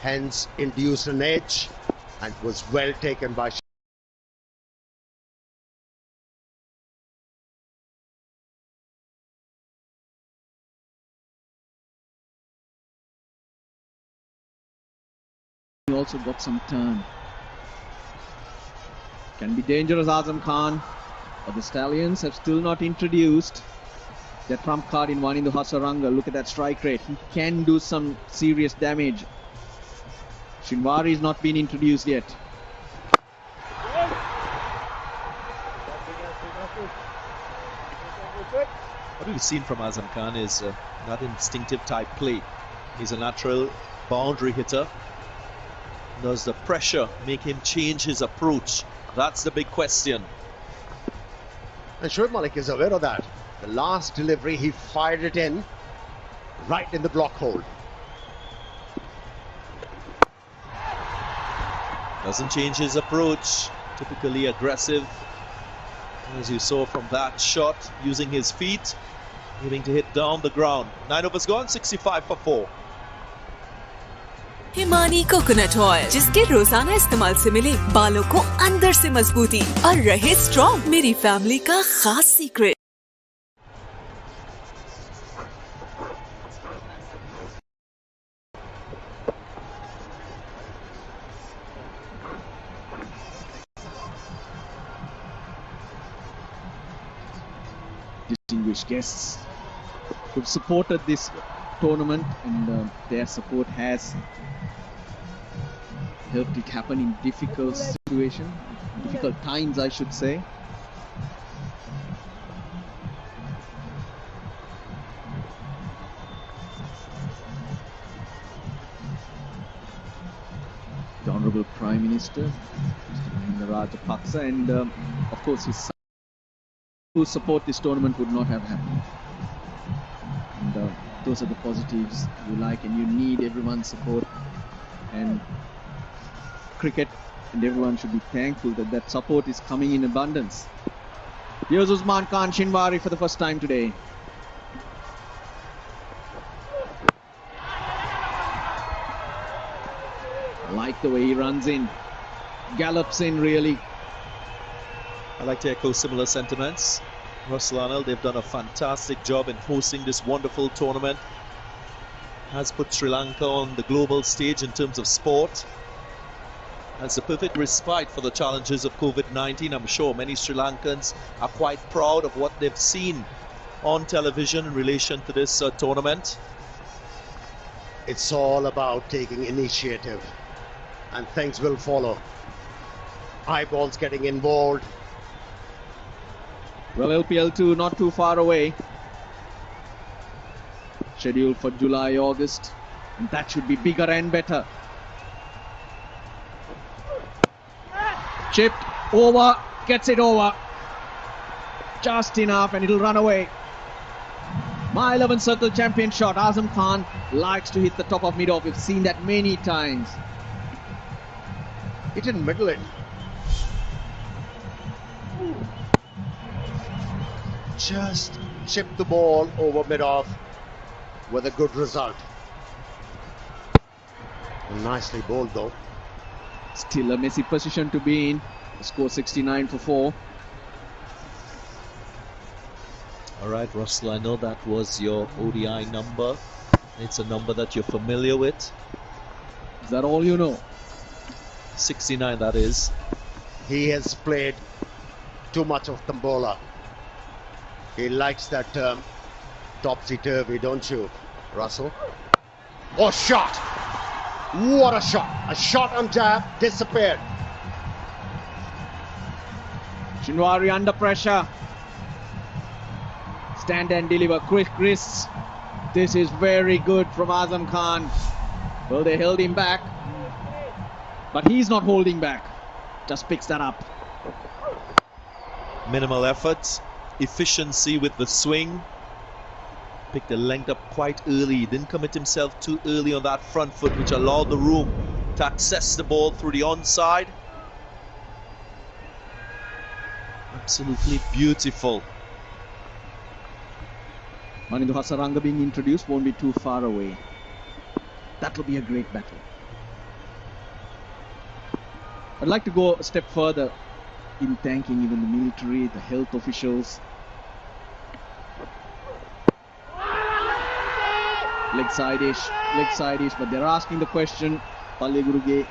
Hence induced an edge and was well taken by He also got some turn. Can be dangerous, Azam Khan, but the Stallions have still not introduced The trump card in Wanindu Hasaranga. Look at that strike rate. He can do some serious damage. Shinwari is not been introduced yet. What we've seen from Azam Khan is not instinctive type play. He's a natural boundary hitter. Does the pressure make him change his approach? That's the big question. And Shoaib Malik is aware of that. The last delivery, he fired it in, right in the block hole. Doesn't change his approach. Typically aggressive. As you saw from that shot, using his feet, aiming to hit down the ground. 9 overs gone, 65 for 4. Himani coconut oil, जिसके रोजाना इस्तेमाल से मिले बालों को अंदर से मजबूती और रहे स्ट्रॉन्ग, मेरी फैमिली का खास secret. Distinguished guests who've supported this tournament, and their support has helped it happen in difficult times, I should say. The Honourable Prime Minister, Mr. Mahinda Rajapaksa, and of course his son, who support this tournament would not have happened. And those are the positives you like, and you need everyone's support. And cricket, and everyone should be thankful that that support is coming in abundance. Here's Usman Khan Shinwari for the first time today. I like the way he runs in, gallops in really. I like to echo similar sentiments. Russell, they've done a fantastic job in hosting this wonderful tournament. Has put Sri Lanka on the global stage in terms of sport. As a perfect respite for the challenges of COVID-19. I'm sure many Sri Lankans are quite proud of what they've seen on television in relation to this tournament. It's all about taking initiative, and things will follow. Eyeballs getting involved. Well, LPL 2 not too far away. Scheduled for July, August. And that should be bigger and better. Chipped over, gets it over. Just enough, and it'll run away. My 11 circle champion shot. Azam Khan likes to hit the top of mid-off. We've seen that many times. He didn't middle it. Just chipped the ball over mid-off with a good result. Nicely bowled though. Still a messy position to be in. The score 69 for 4. All right, Russell, I know that was your ODI number. It's a number that you're familiar with. Is that all you know? 69, that is. He has played too much of Tambola. He likes that term, topsy-turvy, don't you, Russell? Oh, shot! What a shot! A shot on jab, disappeared. Shinwari under pressure. Stand and deliver, quick wrists. This is very good from Azam Khan. Well, they held him back, but he's not holding back. Just picks that up. Minimal effort, efficiency with the swing. Picked the length up quite early. Didn't commit himself too early on that front foot, which allowed the room to access the ball through the onside. Absolutely beautiful. Wanindu Hasaranga being introduced won't be too far away. That will be a great battle. I'd like to go a step further in thanking even the military, the health officials. Leg side-ish, but they're asking the question. Palle Guruge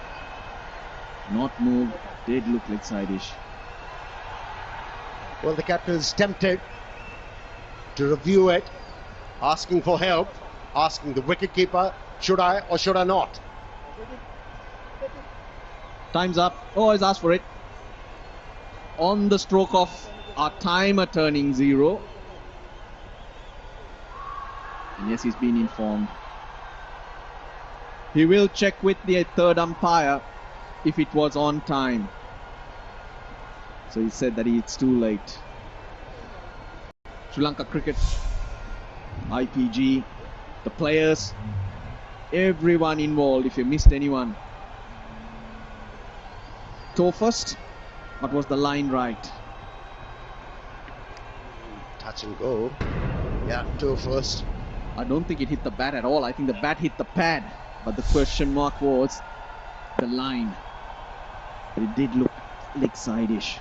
not moved, did look leg side-ish. Well, the captain is tempted to review it, asking for help, asking the wicketkeeper, should I or should I not? Time's up. Oh, he's asked for it. On the stroke of our timer turning 0. And yes, he's been informed. He will check with the third umpire if it was on time. So he said that it's too late. Sri Lanka Cricket, IPG, the players, everyone involved. If you missed anyone. Toe first, but was the line right? Touch and go. Yeah, toe first. I don't think it hit the bat at all. I think the bat hit the pad. But the question mark was the line. But it did look leg-side-ish.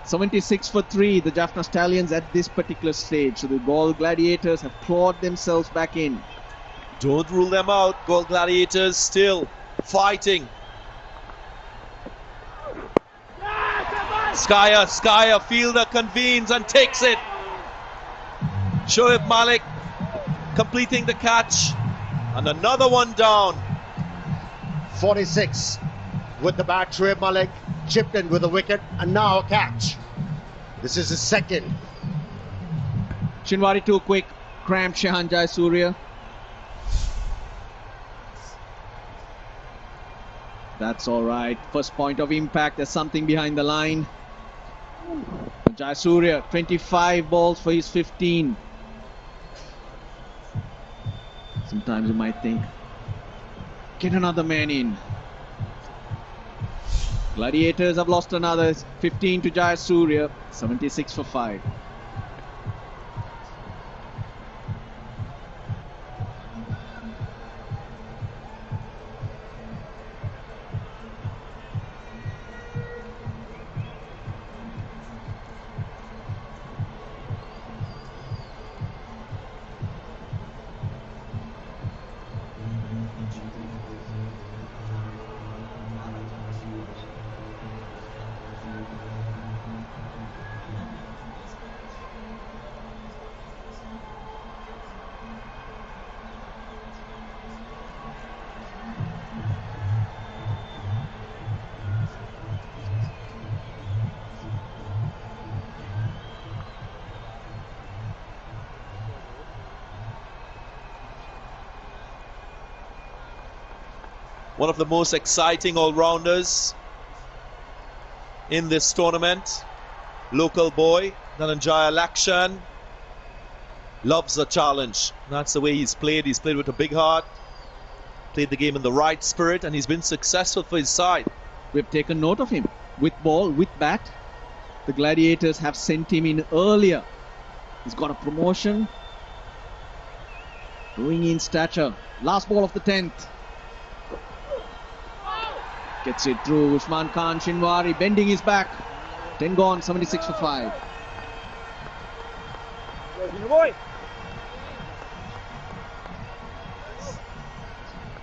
76 for 3, the Jaffna Stallions at this particular stage. So the GALLE Gladiators have clawed themselves back in. Don't rule them out. GALLE Gladiators still fighting. Skyer, fielder convenes and takes it. Shoaib Malik completing the catch. And another one down. 46 with the bat. Shoaib Malik chipped in with a wicket and now a catch. This is his second. Shinwari too quick. Cramped Shehan Jayasuriya. That's alright. First point of impact. There's something behind the line. Jayasuriya, 25 balls for his 15. Sometimes you might think, get another man in. Gladiators have lost another. 15 to Jayasuriya, 76 for 5. One of the most exciting all-rounders in this tournament. Local boy, Dhananjaya Lakshan, loves a challenge. That's the way he's played. He's played with a big heart, played the game in the right spirit, and he's been successful for his side. We've taken note of him. With ball, with bat. The Gladiators have sent him in earlier. He's got a promotion. Growing in stature. Last ball of the 10th. Gets it through. Usman Khan Shinwari bending his back. 10 gone, 76 for 5.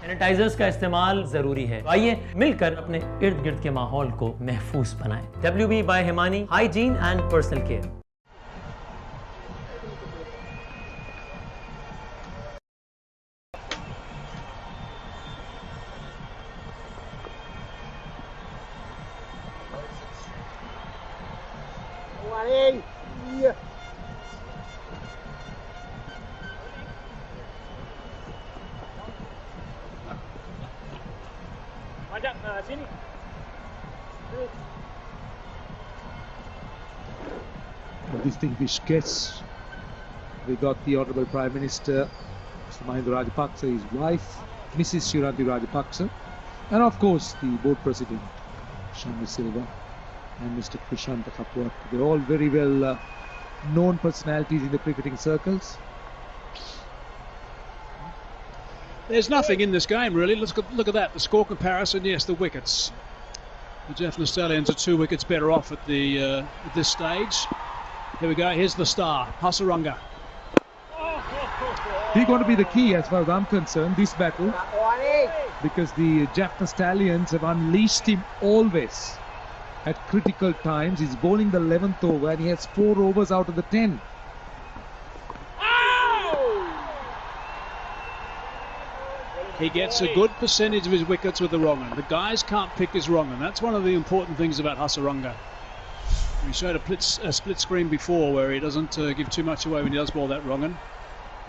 Sanitisers का इस्तेमाल ज़रूरी है। आइए मिलकर अपने इर्द गिर्द के माहौल को महफूज बनाएं। WB by Himani, hygiene and personal care. Distinguished guests, we got the Honourable Prime Minister, Mr. Mahinda Rajapaksa, his wife, Mrs. Shiranti Rajapaksa, and of course the board president, Shammi Silva, and Mr. Krishanta Kapur. They're all very well known personalities in the cricketing circles. There's nothing in this game really. Let's look at that. The score comparison. Yes, the wickets. The Jaffna Stallions are 2 wickets better off at this stage. Here we go. Here's the star, Hasaranga. He's going to be the key as far as I'm concerned, this battle, because the Jaffna Stallions have unleashed him always at critical times. He's bowling the 11th over and he has 4 overs out of the 10. He gets a good percentage of his wickets with the wrong one. The guys can't pick his wrong one. That's one of the important things about Hasaranga. We showed a split screen before where he doesn't give too much away when he does ball that wrong one.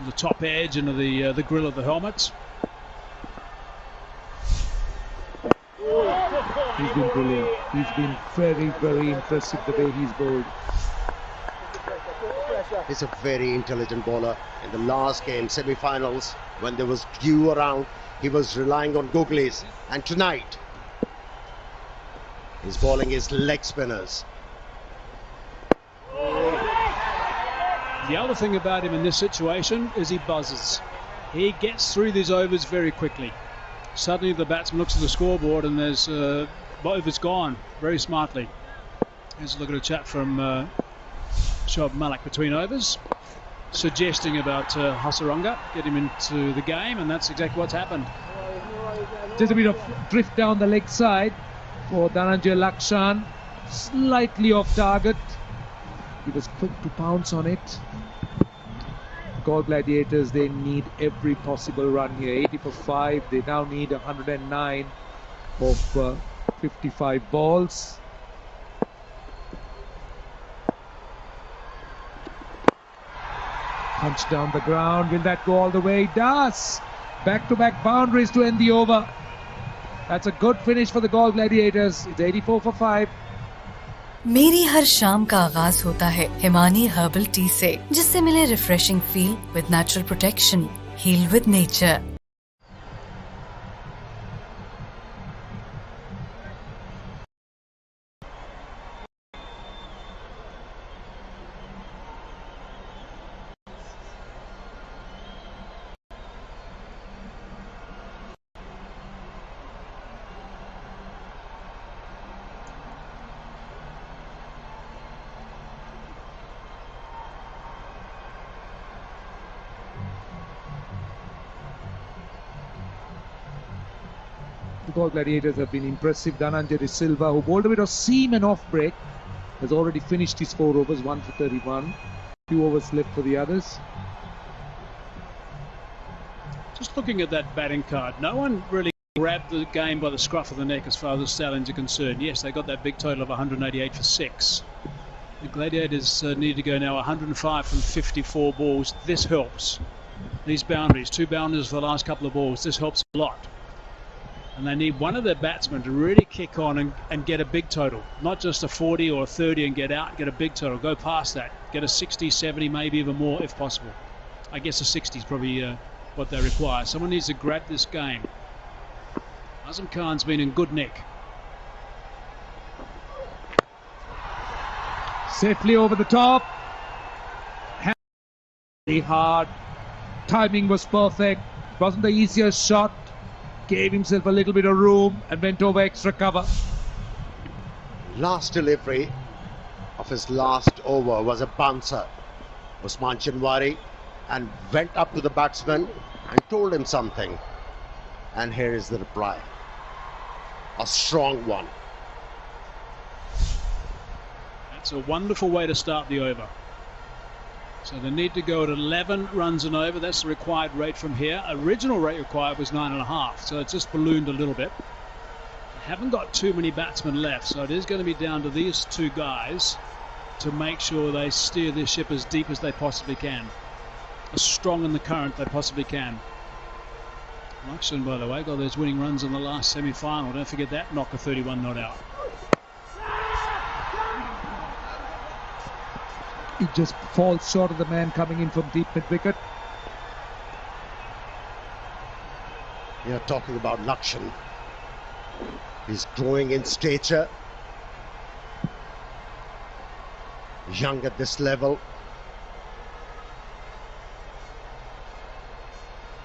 The top edge into the grill of the helmet. He's been brilliant. He's been very, very impressive the way he's bowled. He's a very intelligent bowler. In the last game, semi-finals, when there was dew around, he was relying on googlies. And tonight, he's bowling his leg spinners. The other thing about him in this situation is he buzzes. He gets through these overs very quickly. Suddenly the batsman looks at the scoreboard and there's overs gone very smartly. Here's a look at a chat from Shoaib Malik between overs, suggesting about Hasaranga, get him into the game, and that's exactly what's happened. Just a bit of drift down the leg side for Dhananjay Lakshan, slightly off target. He was quick to pounce on it. Galle Gladiators, they need every possible run here. 80 for 5. They now need 109 of 55 balls. Punch down the ground. Will that go all the way? It does. Back-to-back boundaries to end the over. That's a good finish for the Galle Gladiators. It's 84 for 5. मेरी हर शाम का आगाज होता है Himani herbal tea से, जिससे मिले refreshing feel with natural protection, heal with nature. The Galle Gladiators have been impressive. Dhananjay De Silva, who bowled a bit of seam and off break, has already finished his 4 overs, 1 for 31. 2 overs left for the others. Just looking at that batting card, no one really grabbed the game by the scruff of the neck as far as the Stallions are concerned. Yes, they got that big total of 188 for 6. The Gladiators need to go now 105 from 54 balls. This helps. These boundaries, 2 boundaries for the last couple of balls, this helps a lot. And they need one of their batsmen to really kick on and get a big total. Not just a 40 or a 30 and get out, get a big total. Go past that. Get a 60, 70, maybe even more if possible. I guess a 60 is probably what they require. Someone needs to grab this game. Azam Khan's been in good nick. Safely over the top. Very hard. Timing was perfect. Wasn't the easiest shot. Gave himself a little bit of room and went over extra cover. Last delivery of his last over was a bouncer, Usman Chinwari, and went up to the batsman and told him something. And here is the reply. A strong one. That's a wonderful way to start the over. So they need to go at 11 runs and over. That's the required rate from here. Original rate required was 9.5, so it's just ballooned a little bit. They haven't got too many batsmen left, so it is going to be down to these 2 guys to make sure they steer this ship as deep as they possibly can, as strong in the current they possibly can. Lakshan, by the way, got those winning runs in the last semi-final. Don't forget that knocker 31 not out. He just falls short of the man coming in from deep mid-wicket. You're talking about Lakshan. He's growing in stature. Young at this level.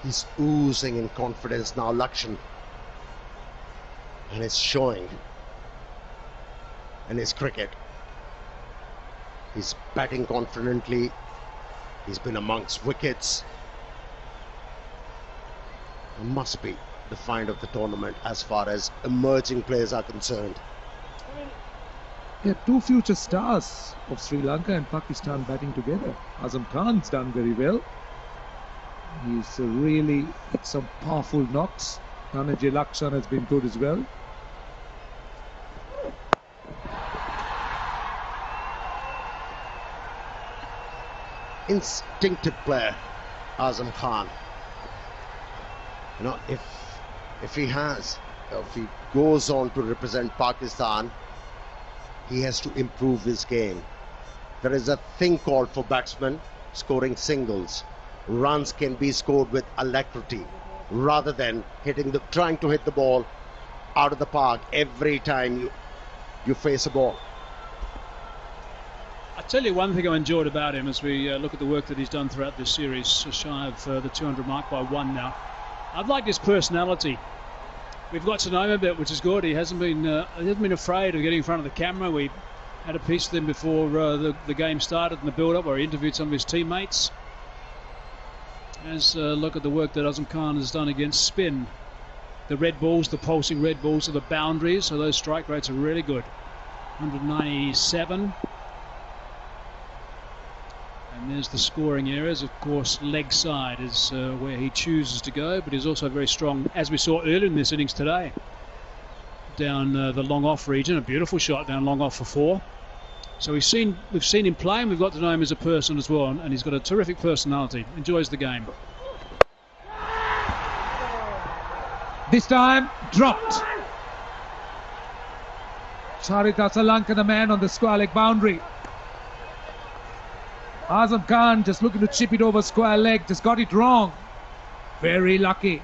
He's oozing in confidence now, Lakshan. And it's showing in his cricket. He's batting confidently. He's been amongst wickets. It must be the find of the tournament as far as emerging players are concerned. There are 2 future stars of Sri Lanka and Pakistan batting together. Azam Khan's done very well. He's really hit some powerful knocks. Dhananjay Laxan has been good as well. Instinctive player, Azam Khan. You know, if he goes on to represent Pakistan, he has to improve his game. There is a thing called for batsmen scoring singles. Runs can be scored with alacrity rather than trying to hit the ball out of the park every time you face a ball. I tell you one thing I enjoyed about him as we look at the work that he's done throughout this series, shy of the 200 mark by one now. I've liked his personality. We've got to know him a bit, which is good. He hasn't been afraid of getting in front of the camera. We had a piece with him before the game started in the build-up, where he interviewed some of his teammates. Let's look at the work that Azam Khan has done against spin. The red balls, the pulsing red balls, are the boundaries, so those strike rates are really good. 197. And there's the scoring areas. Of course, leg side is where he chooses to go, but he's also very strong, as we saw earlier in this innings today, down the long off region. A beautiful shot down long off for 4. So we've seen him play, and we've got to know him as a person as well, and he's got a terrific personality. Enjoys the game. This time dropped. Charita Salanka, the man on the square leg boundary. Azam Khan just looking to chip it over square leg, just got it wrong. Very lucky.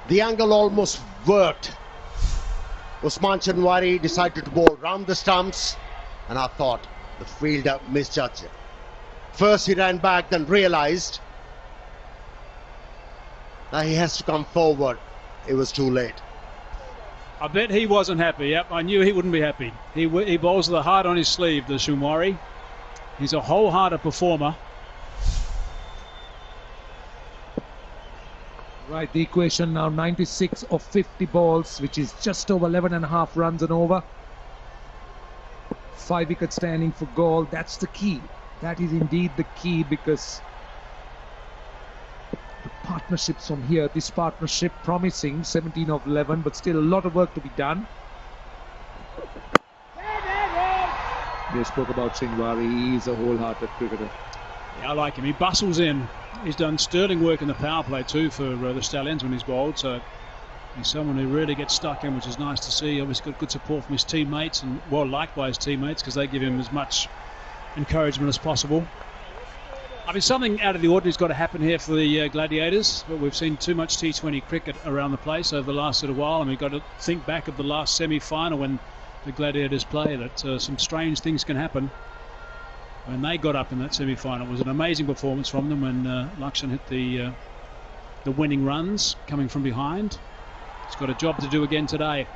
The angle almost worked. Usman Chanwari decided to bowl round the stumps, and I thought the fielder misjudged it. First he ran back, then realized that he has to come forward. It was too late. I bet he wasn't happy. Yep, I knew he wouldn't be happy. He bowls with a heart on his sleeve, the Chanwari. He's a wholehearted performer. Right, the equation now 96 of 50 balls, which is just over 11.5 runs and over. 5 wickets standing for Galle. That's the key. That is indeed the key, because the partnerships from here, this partnership promising 17 of 11, but still a lot of work to be done. They spoke about Chanwari. He's a wholehearted cricketer. Yeah, I like him. He bustles in. He's done sterling work in the power play too for the Stallions when he's bowled. So he's someone who really gets stuck in, which is nice to see. Obviously got good support from his teammates, and well liked by his teammates, because they give him as much encouragement as possible. I mean, something out of the ordinary's got to happen here for the Gladiators, but we've seen too much T20 cricket around the place over the last little while, and we've got to think back of the last semi-final when the Gladiators play, that some strange things can happen. When they got up in that semi-final, it was an amazing performance from them when Laxan hit the winning runs coming from behind. He's got a job to do again today.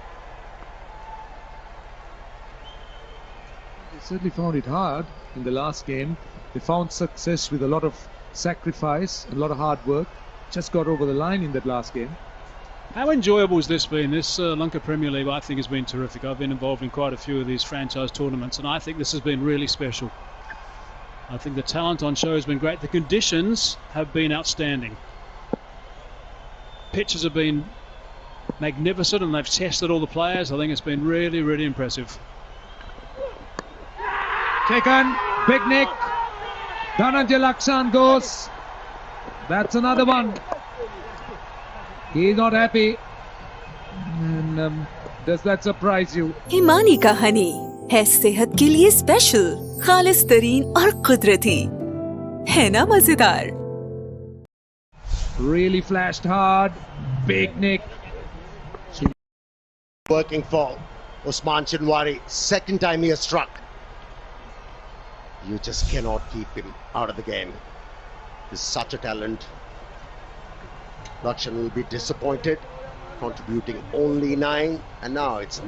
They certainly found it hard in the last game. They found success with a lot of sacrifice, a lot of hard work. Just got over the line in that last game. How enjoyable has this been? This Lanka Premier League, I think, has been terrific. I've been involved in quite a few of these franchise tournaments, and I think this has been really special. I think the talent on show has been great. The conditions have been outstanding. Pitches have been magnificent, and they've tested all the players. I think it's been really, really impressive. Taken, big nick. Dhananjay Laxan goes. That's another one. He's not happy. And does that surprise you? Himani का हनी है सेहत के लिए special, खालिस तरीन और कुदरती, है ना मजेदार? Really flashed hard, big nick. Working for Usman Chanwari, second time he has struck. You just cannot keep him out of the game. He's such a talent. Laxan will be disappointed, contributing only 9, and now it's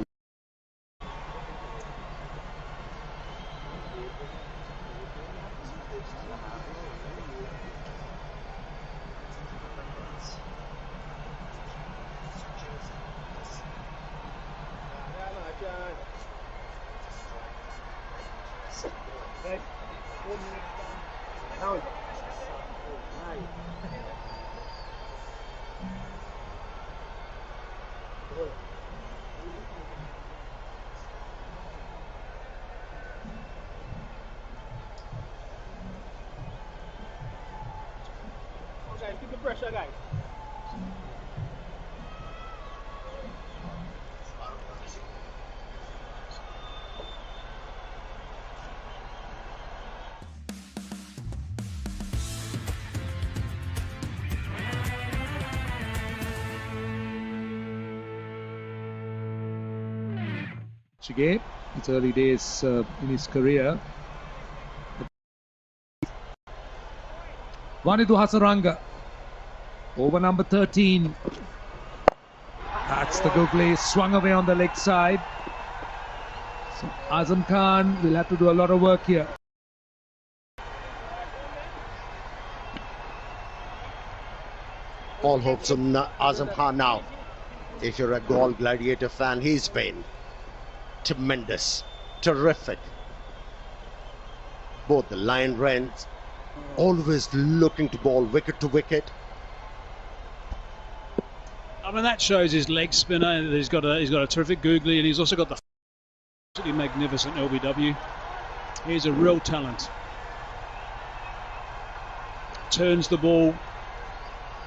Guys, keep the pressure, guys. Chige, it's early days in his career. Vanidu Hasaranga, over number 13. That's the googly, swung away on the leg side. So Azam Khan will have to do a lot of work here. All hopes on Azam Khan now. If you're a Galle Gladiator fan, he's been tremendous, terrific. Both the line runs, always looking to bowl wicket to wicket. I mean, that shows his leg spinner. He's got a terrific googly, and he's also got the absolutely magnificent LBW. He's a real talent. Turns the ball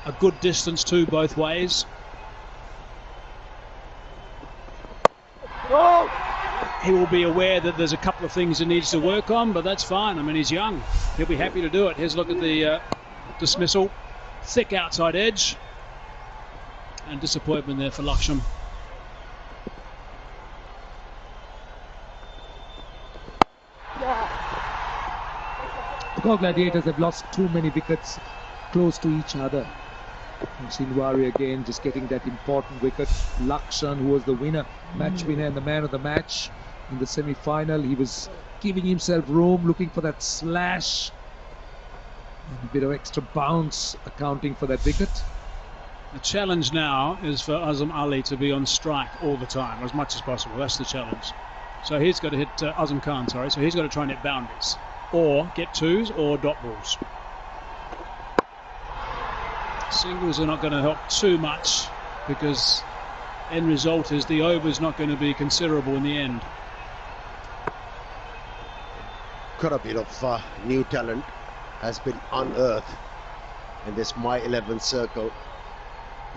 a good distance too, both ways. He will be aware that there's a couple of things he needs to work on, but that's fine. I mean, he's young. He'll be happy to do it. Here's a look at the dismissal. Thick outside edge. And disappointment there for Lakshman. The Galle Gladiators have lost too many wickets close to each other. And Shinwari again just getting that important wicket. Lakshan, who was the winner, match winner and the man of the match in the semi-final, he was giving himself room, looking for that slash. And a bit of extra bounce accounting for that wicket. The challenge now is for Azam Ali to be on strike all the time, as much as possible. That's the challenge. So he's got to hit Azam Khan, sorry. So he's got to try and hit boundaries, or get twos, or dot balls. Singles are not going to help too much because end result is the over's not going to be considerable in the end. Quite a bit of new talent has been unearthed in this My 11 circle,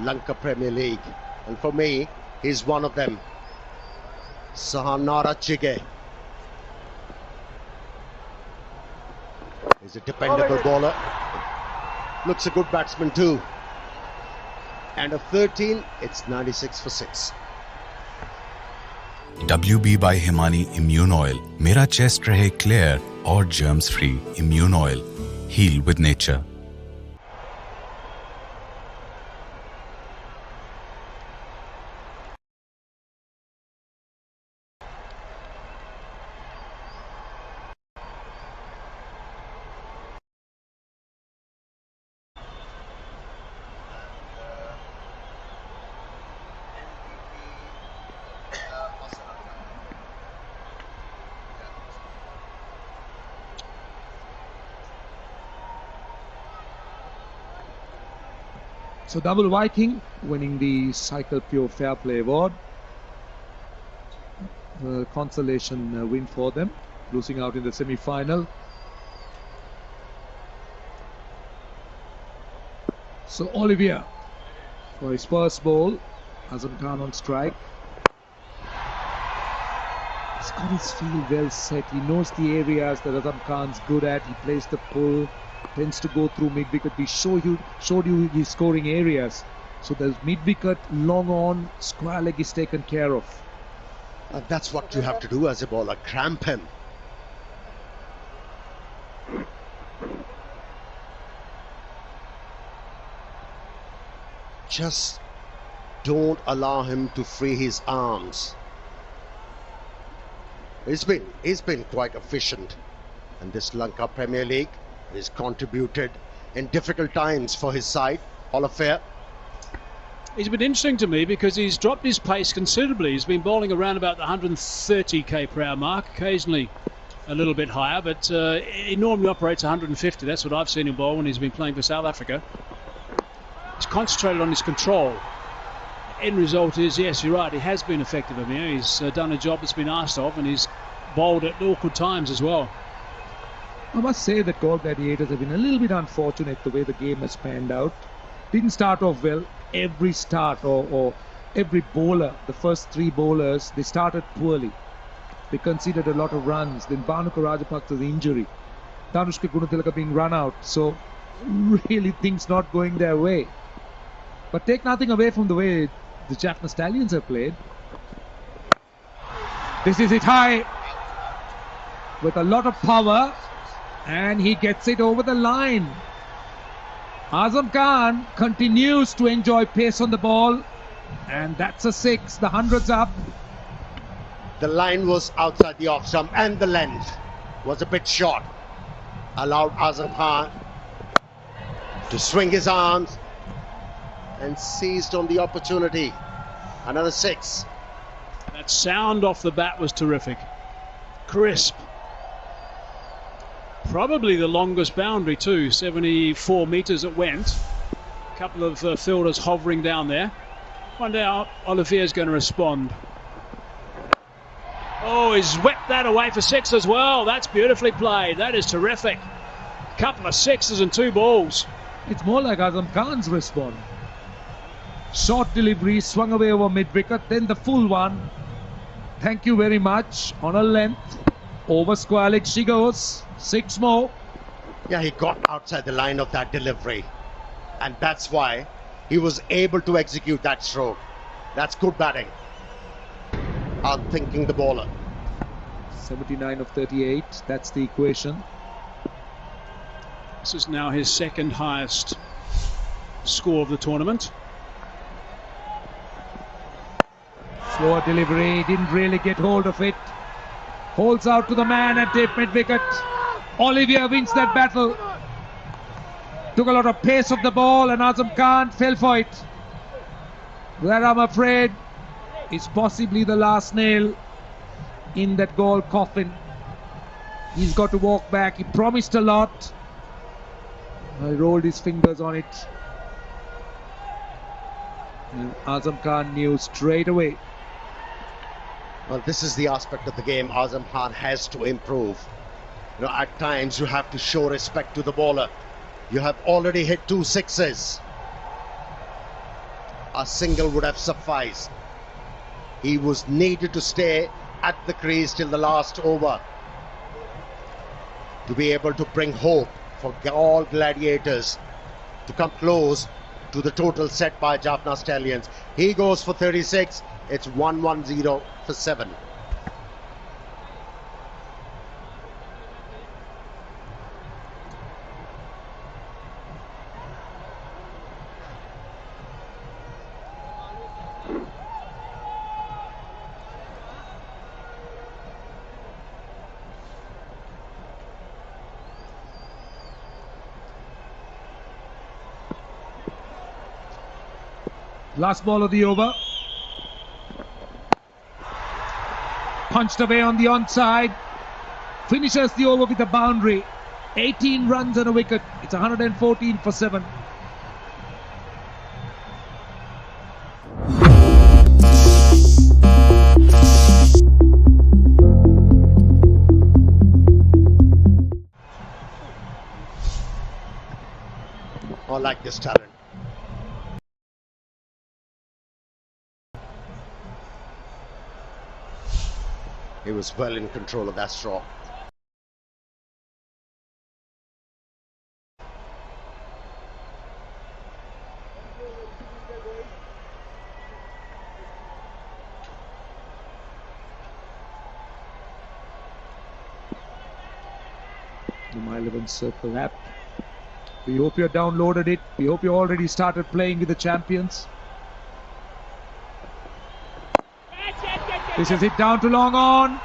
Lanka Premier League, and for me, he's one of them. Sahanara Chige. He's a dependable bowler. Looks a good batsman too. And of 13, it's 96 for 6. WB by Himani Immune Oil. मेरा chest रहे clear और germs free. Immune Oil. Heal with nature. So double Viking winning the Cycle Pure Fair Play Award. Consolation win for them, losing out in the semi-final. So Olivier for his first ball. Azam Khan on strike. He's got his field well set. He knows the areas that Azam Khan's good at. He plays the pull. Tends to go through mid-wicket. We showed you his scoring areas. So there's mid-wicket, long on, square leg is taken care of. That's what you have to do as a bowler, cramp him. Just don't allow him to free his arms. He's been quite efficient in this Lanka Premier League. He's contributed in difficult times for his side. All affair. He's been interesting to me because he's dropped his pace considerably. He's been bowling around about the 130 k per hour mark, occasionally a little bit higher, but he normally operates 150. That's what I've seen him bowl when he's been playing for South Africa. He's concentrated on his control. End result is, yes, you're right, he has been effective, Amir. He's done a job that's been asked of, and he's bowled at awkward times as well. I must say that Galle Gladiators have been a little bit unfortunate the way the game has panned out. Didn't start off well. Every start or every bowler, the first three bowlers, they started poorly. They conceded a lot of runs. Then Bhanuka Rajapaksa's injury, Danushka Gunatilaka being run out. So really things not going their way. But take nothing away from the way the JAFFNA Stallions have played. This is it high with a lot of power, and he gets it over the line. Azam Khan continues to enjoy pace on the ball, and that's a 6. The 100's up. The line was outside the off stump, and the length was a bit short. Allowed Azam Khan to swing his arms and seized on the opportunity. Another 6. That sound off the bat was terrific. Crisp. Probably the longest boundary too, 74 metres it went. A couple of fielders hovering down there. Wonder how Olivier's going to respond. Oh, he's whipped that away for 6 as well. That's beautifully played. That is terrific. A couple of 6s and 2 balls. It's more like Azam Khan's response. Short delivery, swung away over mid-wicket, then the full one. Thank you very much. On a length. Over square leg she goes. 6 more. Yeah, he got outside the line of that delivery. And that's why he was able to execute that stroke. That's good batting. Outthinking the bowler. 79 of 38. That's the equation. This is now his second highest score of the tournament. Slower delivery, didn't really get hold of it. Holds out to the man at deep mid-wicket. Olivier wins that battle. Took a lot of pace of the ball, and Azam Khan fell for it. That, I'm afraid, is possibly the last nail in that Galle coffin. He's got to walk back. He promised a lot. He rolled his fingers on it. And Azam Khan knew straight away. Well, this is the aspect of the game Azam Khan has to improve. You know, at times you have to show respect to the bowler. You have already hit 2 6s. A single would have sufficed. He was needed to stay at the crease till the last over to be able to bring hope for Galle Gladiators to come close to the total set by JAFFNA Stallions. He goes for 36. It's 1-1-0 for 7. Last ball of the over. Punched away on the onside. Finishes the over with a boundary. 18 runs and a wicket. It's 114 for 7. I like this talent. He was well in control of that straw. The My 11 Circle app. We hope you downloaded it. We hope you already started playing with the champions. This is it down to long on.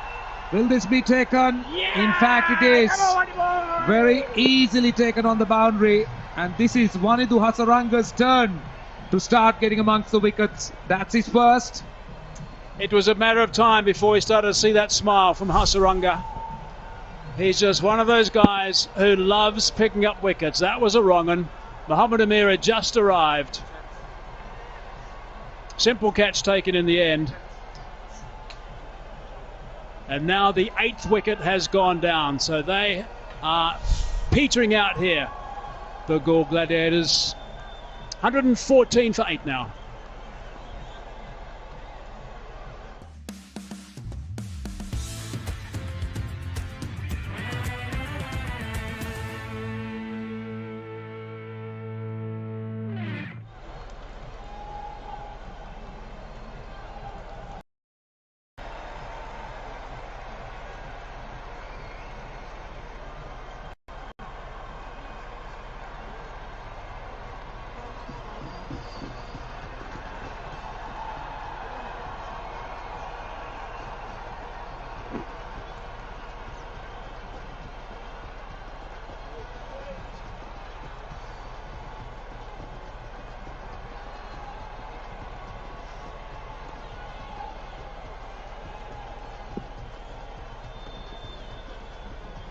Will this be taken? Yeah! In fact, it is. Very easily taken on the boundary. And this is Wanidu Hasaranga's turn to start getting amongst the wickets. That's his first. It was a matter of time before he started to see that smile from Hasaranga. He's just one of those guys who loves picking up wickets. That was a wrong one. Muhammad Amir had just arrived. Simple catch taken in the end. And now the 8th wicket has gone down. So they are petering out here, the GALLE Gladiators. 114 for 8 now.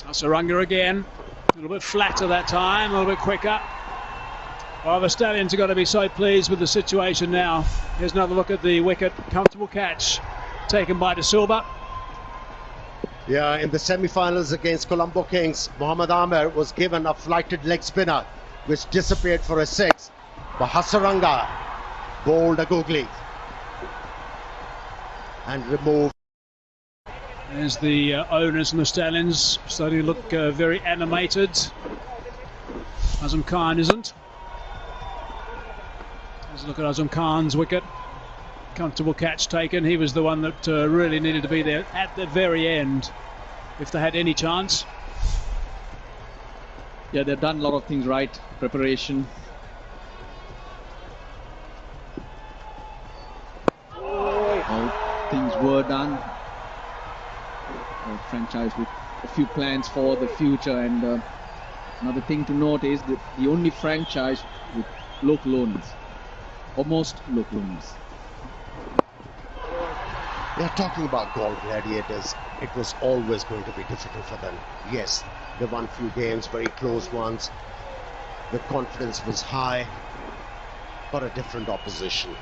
Hasaranga again, a little bit flatter that time, a little bit quicker. Oh, the Stallions have got to be so pleased with the situation now. Here's another look at the wicket. Comfortable catch taken by De Silva. Yeah, in the semi-finals against Colombo Kings, Mohammad Amir was given a flighted leg spinner which disappeared for a 6. But Hasaranga bowled a googly and removed. There's the owners and the Stallions starting to look very animated. Azam Khan isn't. Let's look at Azam Khan's wicket. Comfortable catch taken. He was the one that really needed to be there at the very end if they had any chance. Yeah, they've done a lot of things right. Preparation. How things were done. A franchise with a few plans for the future, and another thing to note is that the only franchise with local owners, or most local owners. They're talking about GALLE Gladiators. It was always going to be difficult for them. Yes, they won few games, very close ones. The confidence was high, but a different opposition.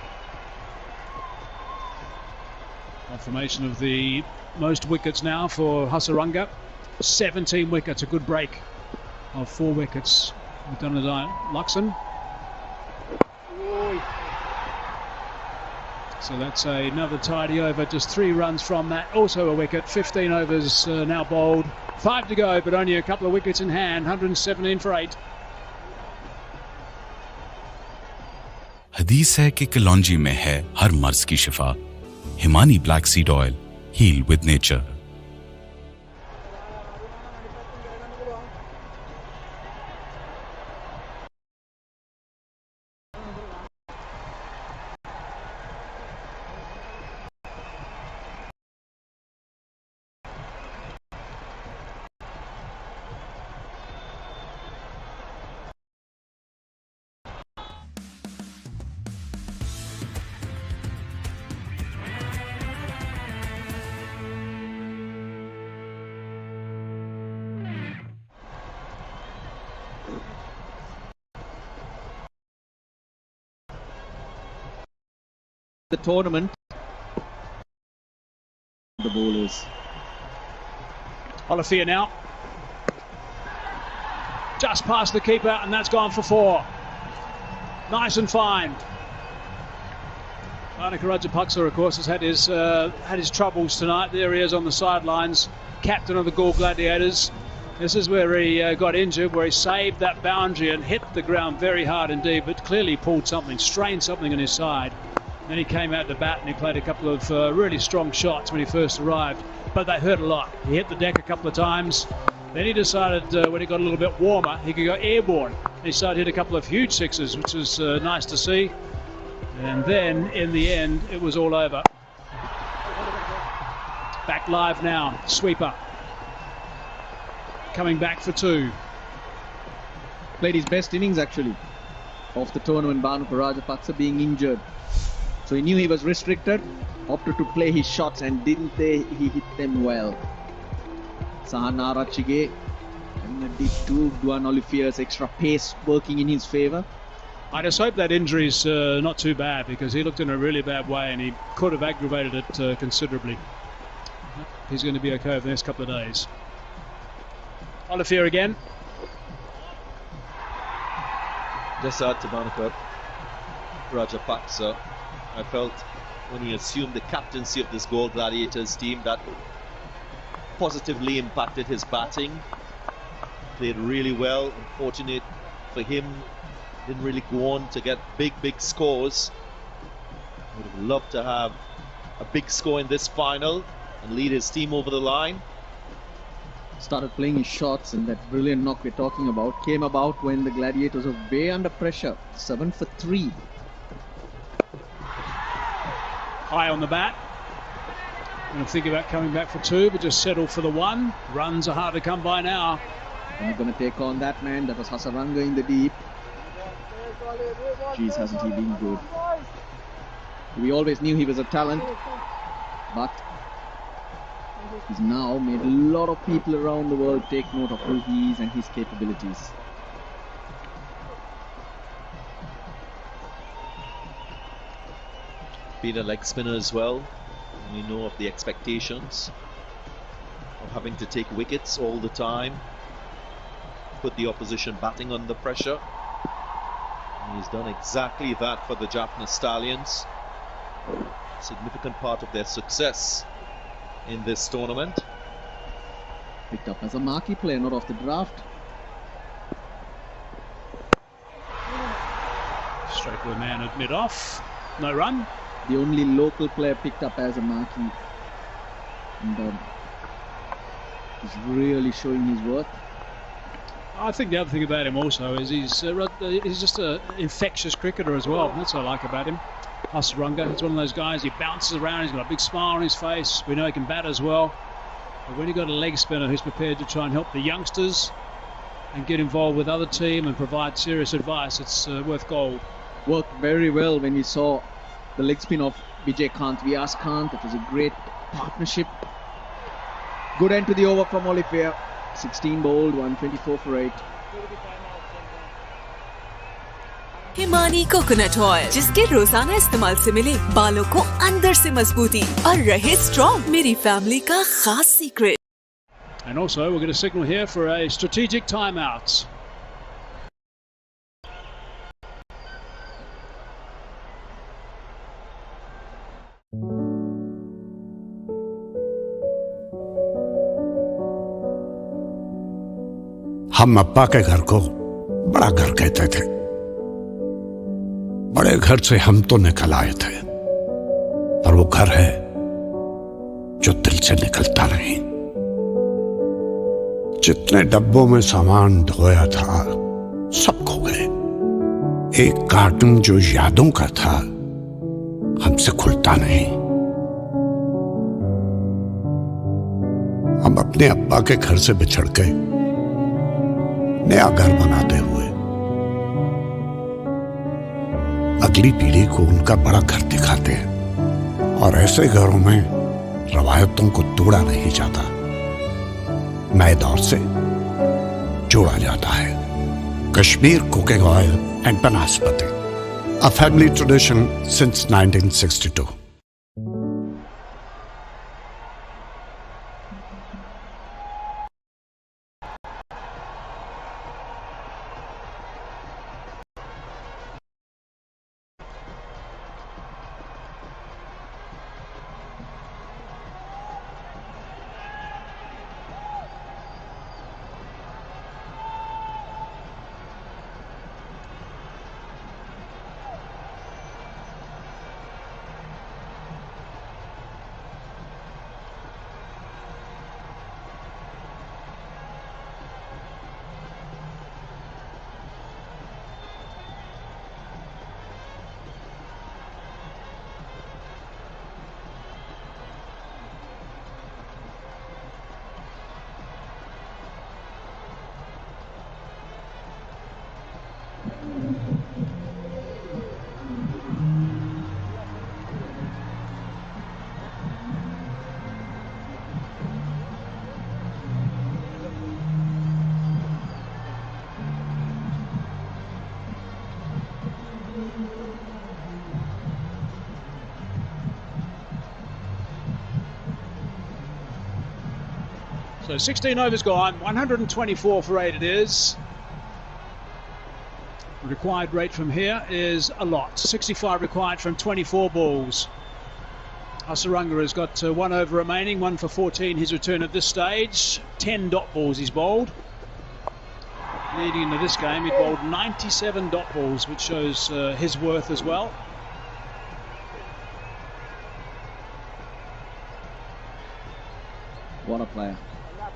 Confirmation of the most wickets now for Hasaranga. 17 wickets, a good break of 4 wickets. We've done it Luxon. So that's another tidy over, just 3 runs from that. Also a wicket, 15 overs now bowled. 5 to go, but only a couple of wickets in hand, 117 for 8. हदीस है कि कलौंजी में है हर मर्ज की शिफा. Himani black seed oil, heal with nature. The tournament, the bowlers. Olafia now. Just past the keeper, and that's gone for 4. Nice and fine. Arnika Rajapaksa, of course, has had his troubles tonight. There he is on the sidelines, captain of the GALLE Gladiators. This is where he got injured, where he saved that boundary and hit the ground very hard indeed, but clearly pulled something, strained something in his side. Then he came out to bat and he played a couple of really strong shots when he first arrived, but they hurt a lot. He hit the deck a couple of times. Then he decided when he got a little bit warmer, he could go airborne. He started to hit a couple of huge 6s, which was nice to see. And then in the end, it was all over. Back live now, sweeper. Coming back for 2. Played his best innings actually of the tournament, Bhanuka Rajapaksa being injured. So he knew he was restricted, opted to play his shots, and he hit them well. Sahan Arachige And a deep to Duan Olivier's extra pace working in his favour. I just hope that injury's not too bad, because he looked in a really bad way and he could have aggravated it considerably. He's going to be okay over the next couple of days. Olivier again. Just add to Monica Rajapaksa. I felt when he assumed the captaincy of this Goal Gladiators team that positively impacted his batting. Played really well. Unfortunate for him, didn't really go on to get big scores. Would have loved to have a big score in this final and lead his team over the line. Started playing his shots, and that brilliant knock we're talking about came about when the Gladiators were way under pressure. 7 for 3. High on the bat. Going to think about coming back for 2, but just settle for the 1. Runs are hard to come by now. I'm going to take on that man. That was Hasaranga in the deep. Jeez, hasn't he been good? We always knew he was a talent, but he's now made a lot of people around the world take note of who he is and his capabilities. Being a leg spinner as well, we know of the expectations of having to take wickets all the time, put the opposition batting under pressure. And he's done exactly that for the JAFFNA Stallions. A significant part of their success in this tournament. Picked up as a marquee player, not off the draft. Straight to the man at mid-off. No run. The only local player picked up as a marquee. And he's really showing his worth. I think the other thing about him also is he's just an infectious cricketer as well. That's what I like about him. Hasaranga, he's one of those guys, he bounces around, he's got a big smile on his face. We know he can bat as well. But when you've got a leg spinner who's prepared to try and help the youngsters and get involved with other team and provide serious advice, it's worth gold. Worked very well when we saw the leg spin of Vijay Kant, Vyas Kant. It was a great partnership. Good end to the over from Olivier. 16 bowled, 124 for 8. Himani coconut oil, जिसके रोजाना इस्तेमाल से मिले बालों को अंदर से मजबूती और रहे स्ट्रॉन्ग, मेरी फैमिली का खास secret. And also we're going to signal here for a strategic timeout. हम अप्पा के घर को बड़ा घर कहते थे. बड़े घर से हम तो निकल आए थे, और वो घर है जो दिल से निकलता नहीं. जितने डब्बों में सामान ढोया था सब खो गए. एक कार्टून जो यादों का था हमसे खुलता नहीं. हम अपने अब्बा के घर से बिछड़ के नया घर बनाते हुए अगली पीढ़ी को उनका बड़ा घर दिखाते हैं. और ऐसे घरों में रवायतों को तोड़ा नहीं जाता, नए दौर से जोड़ा जाता है. Kashmir cooking oil and vanaspati, a family tradition since 1962. So 16 overs gone, 124 for 8 it is. The required rate from here is a lot. 65 required from 24 balls. Hasaranga has got 1 over remaining, 1 for 14 his return at this stage. 10 dot balls he's bowled. Leading into this game, he bowled 97 dot balls, which shows his worth as well. What a player.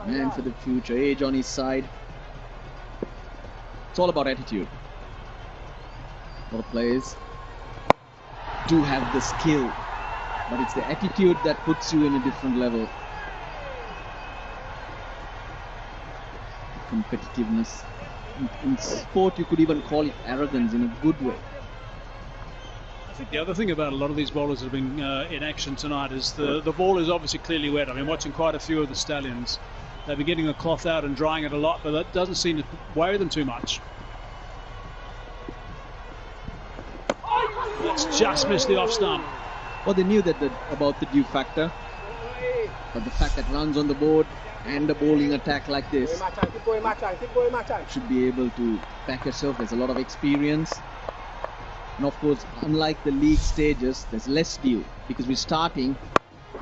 Man for the future, age on his side. It's all about attitude. A lot of players do have the skill, but it's the attitude that puts you in a different level. Competitiveness. In sport, you could even call it arrogance in a good way. I think the other thing about a lot of these bowlers that have been in action tonight is the ball is obviously clearly wet. I mean, watching quite a few of the Stallions, they've been getting the cloth out and drying it a lot, but that doesn't seem to worry them too much. That's just missed the off stump. Well, they knew that about the due factor, but the fact that runs on the board and a bowling attack like this should be able to back yourself. There's a lot of experience. And of course, unlike the league stages, there's less due because we're starting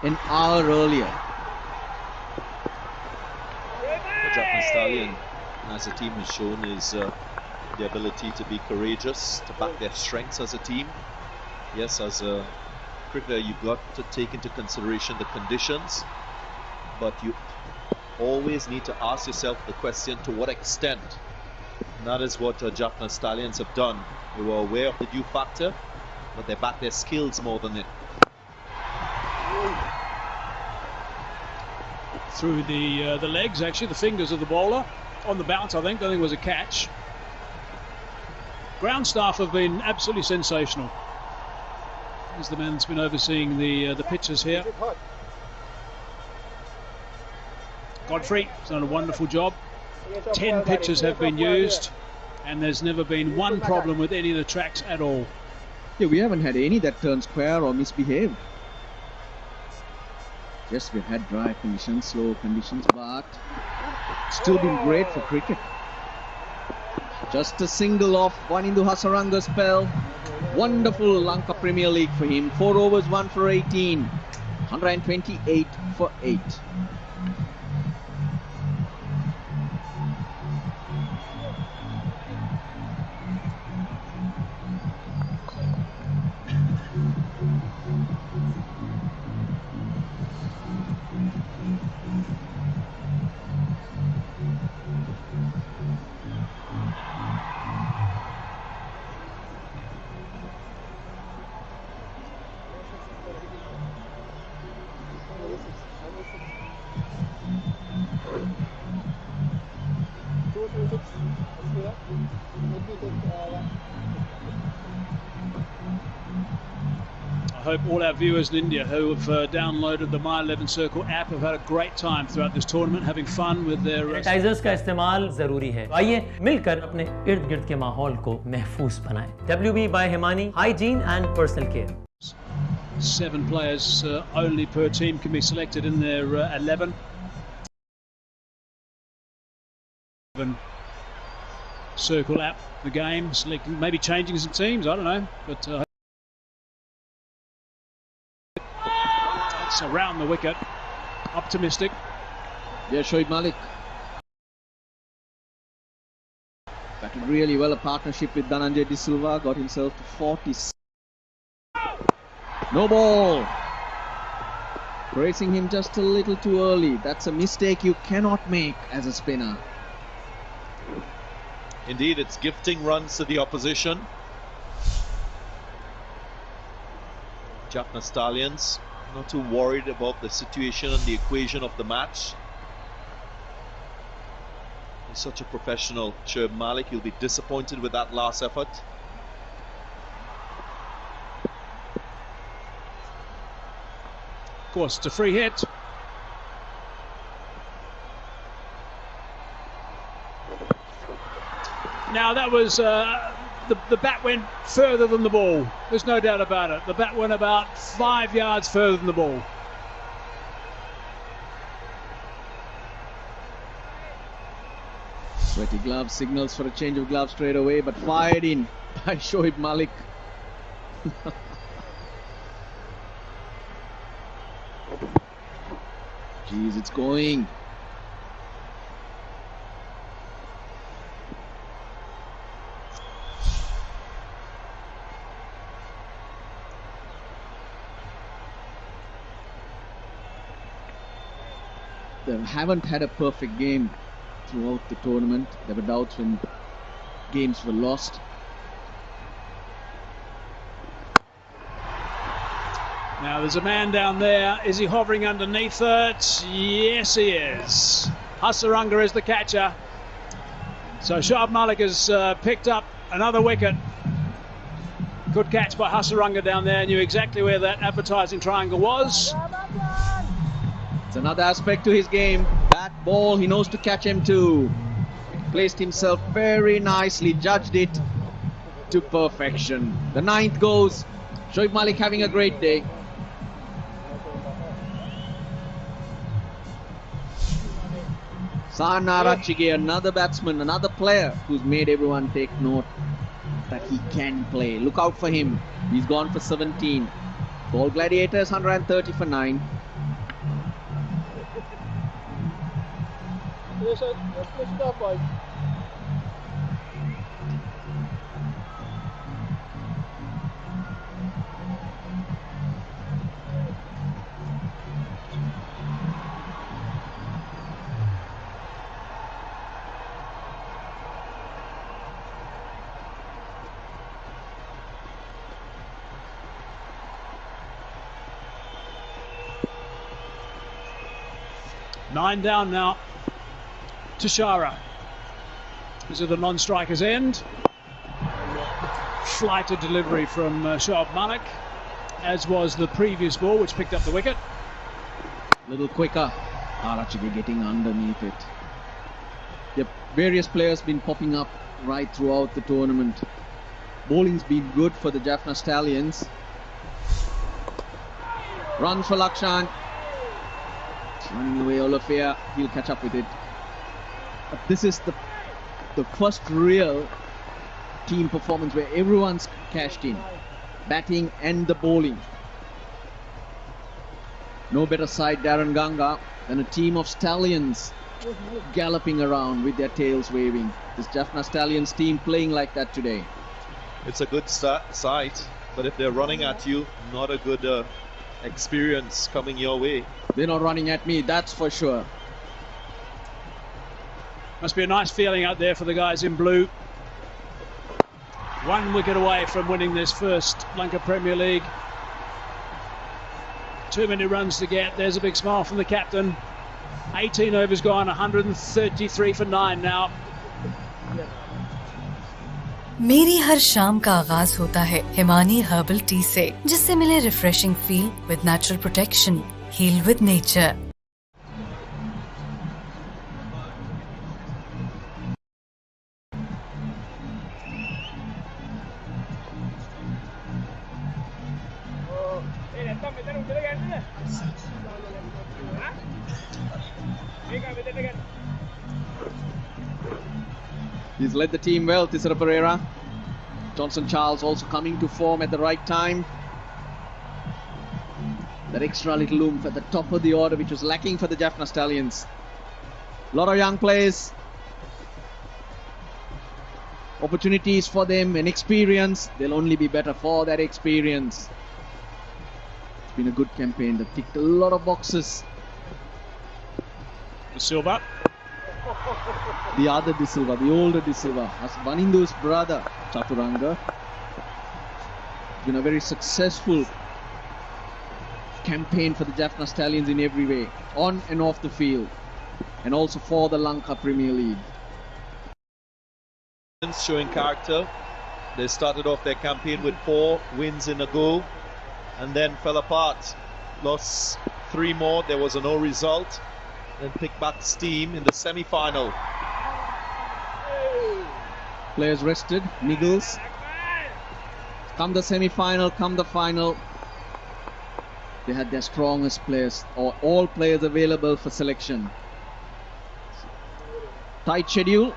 an hour earlier. The JAFFNA Stallion as a team has shown is the ability to be courageous, to back their strengths as a team. Yes, as a cricketer, you've got to take into consideration the conditions, but you always need to ask yourself the question, to what extent? And that is what JAFFNA Stallions have done. They were aware of the due factor, but they back their skills more than it. Through the legs, actually, the fingers of the bowler. On the bounce, I think it was a catch. Ground staff have been absolutely sensational. He's the man that's been overseeing the pitches here. Godfrey has done a wonderful job. 10 pitches have been used, and there's never been one problem with any of the tracks at all. Yeah, we haven't had any that turned square or misbehaved. Yes, we've had dry conditions, slow conditions, but still been great for cricket. Just a single off one into Hasaranga's spell. Wonderful Lanka Premier League for him. 4 overs, 1 for 18. 128 for 8. I hope all our viewers in India who have downloaded the My 11 Circle app have had a great time throughout this tournament, having fun with their sanitizers का इस्तेमाल जरूरी है। आइए मिलकर अपने इर्द गिर्द के माहौल को महफूज बनाएं। WB by Himani, hygiene and personal care. 7 players only per team can be selected in their 11. Circle app, the game, selecting, maybe changing some teams, I don't know, but it's around the wicket, optimistic. Yeah, Shoaib Malik batted really well, a partnership with Dhananjay De Silva, got himself to 40. No ball. Racing him just a little too early. That's a mistake you cannot make as a spinner. Indeed, it's gifting runs to the opposition. JAFFNA Stallions not too worried about the situation and the equation of the match. He's such a professional, Shoaib Malik. He'll be disappointed with that last effort. Of course, it's a free hit. Now that was the bat went further than the ball. There's no doubt about it. The bat went about 5 yards further than the ball. Sweaty gloves signals for a change of gloves straight away, but fired in by Shoaib Malik. Jeez, it's going. They haven't had a perfect game throughout the tournament. There were doubts when games were lost. Now there's a man down there. Is he hovering underneath it? Yes, he is. Hasaranga is the catcher. So Shoaib Malik has picked up another wicket. Good catch by Hasaranga down there. Knew exactly where that advertising triangle was. It's another aspect to his game. That ball, he knows to catch him too. Placed himself very nicely, judged it to perfection. The 9th goes. Shoaib Malik having a great day. Sahanara Chige, another batsman, another player who's made everyone take note that he can play. Look out for him. He's gone for 17. Galle Gladiators 130 for 9. Push it up, boy. Nine down now. Tushara. This is the non-striker's end. Flighted delivery from Shoaib Malik, as was the previous ball, which picked up the wicket. Little quicker. Arachige getting underneath it. Yep, various players been popping up right throughout the tournament. Bowling's been good for the JAFFNA Stallions. Runs for Lakshan. Running away Olafia. He'll catch up with it. But this is the first real team performance where everyone's cashed in. Batting and the bowling. No better side, Darren Ganga, than a team of Stallions galloping around with their tails waving. This JAFFNA Stallions team playing like that today. It's a good sight, but if they're running at you, not a good experience coming your way. They're not running at me, that's for sure. Must be a nice feeling out there for the guys in blue. 1 wicket away from winning this first Lanka Premier League. Too many runs to get. There's a big smile from the captain. 18 overs gone, 133 for 9 now. मेरी हर शाम का आगाज होता है Himani herbal tea से, जिससे मिले refreshing feel with natural protection, heal with nature. He's led the team well, Thisara Pereira. Johnson Charles also coming to form at the right time. That extra little oomph at the top of the order which was lacking for the JAFFNA Stallions. A lot of young players. Opportunities for them and experience. They'll only be better for that experience. It's been a good campaign. They've ticked a lot of boxes. Silva. The other De Silva, the older De Silva, Banindu's brother, Chaturanga. It's been a very successful campaign for the JAFFNA Stallions in every way, on and off the field, and also for the Lanka Premier League. Showing character. They started off their campaign with 4 wins in a go and then fell apart. Lost 3 more, there was a no result. Then picked back steam in the semi-final. Players rested, niggles. Come the semi-final, come the final. They had their strongest players, or all players available for selection. Tight schedule,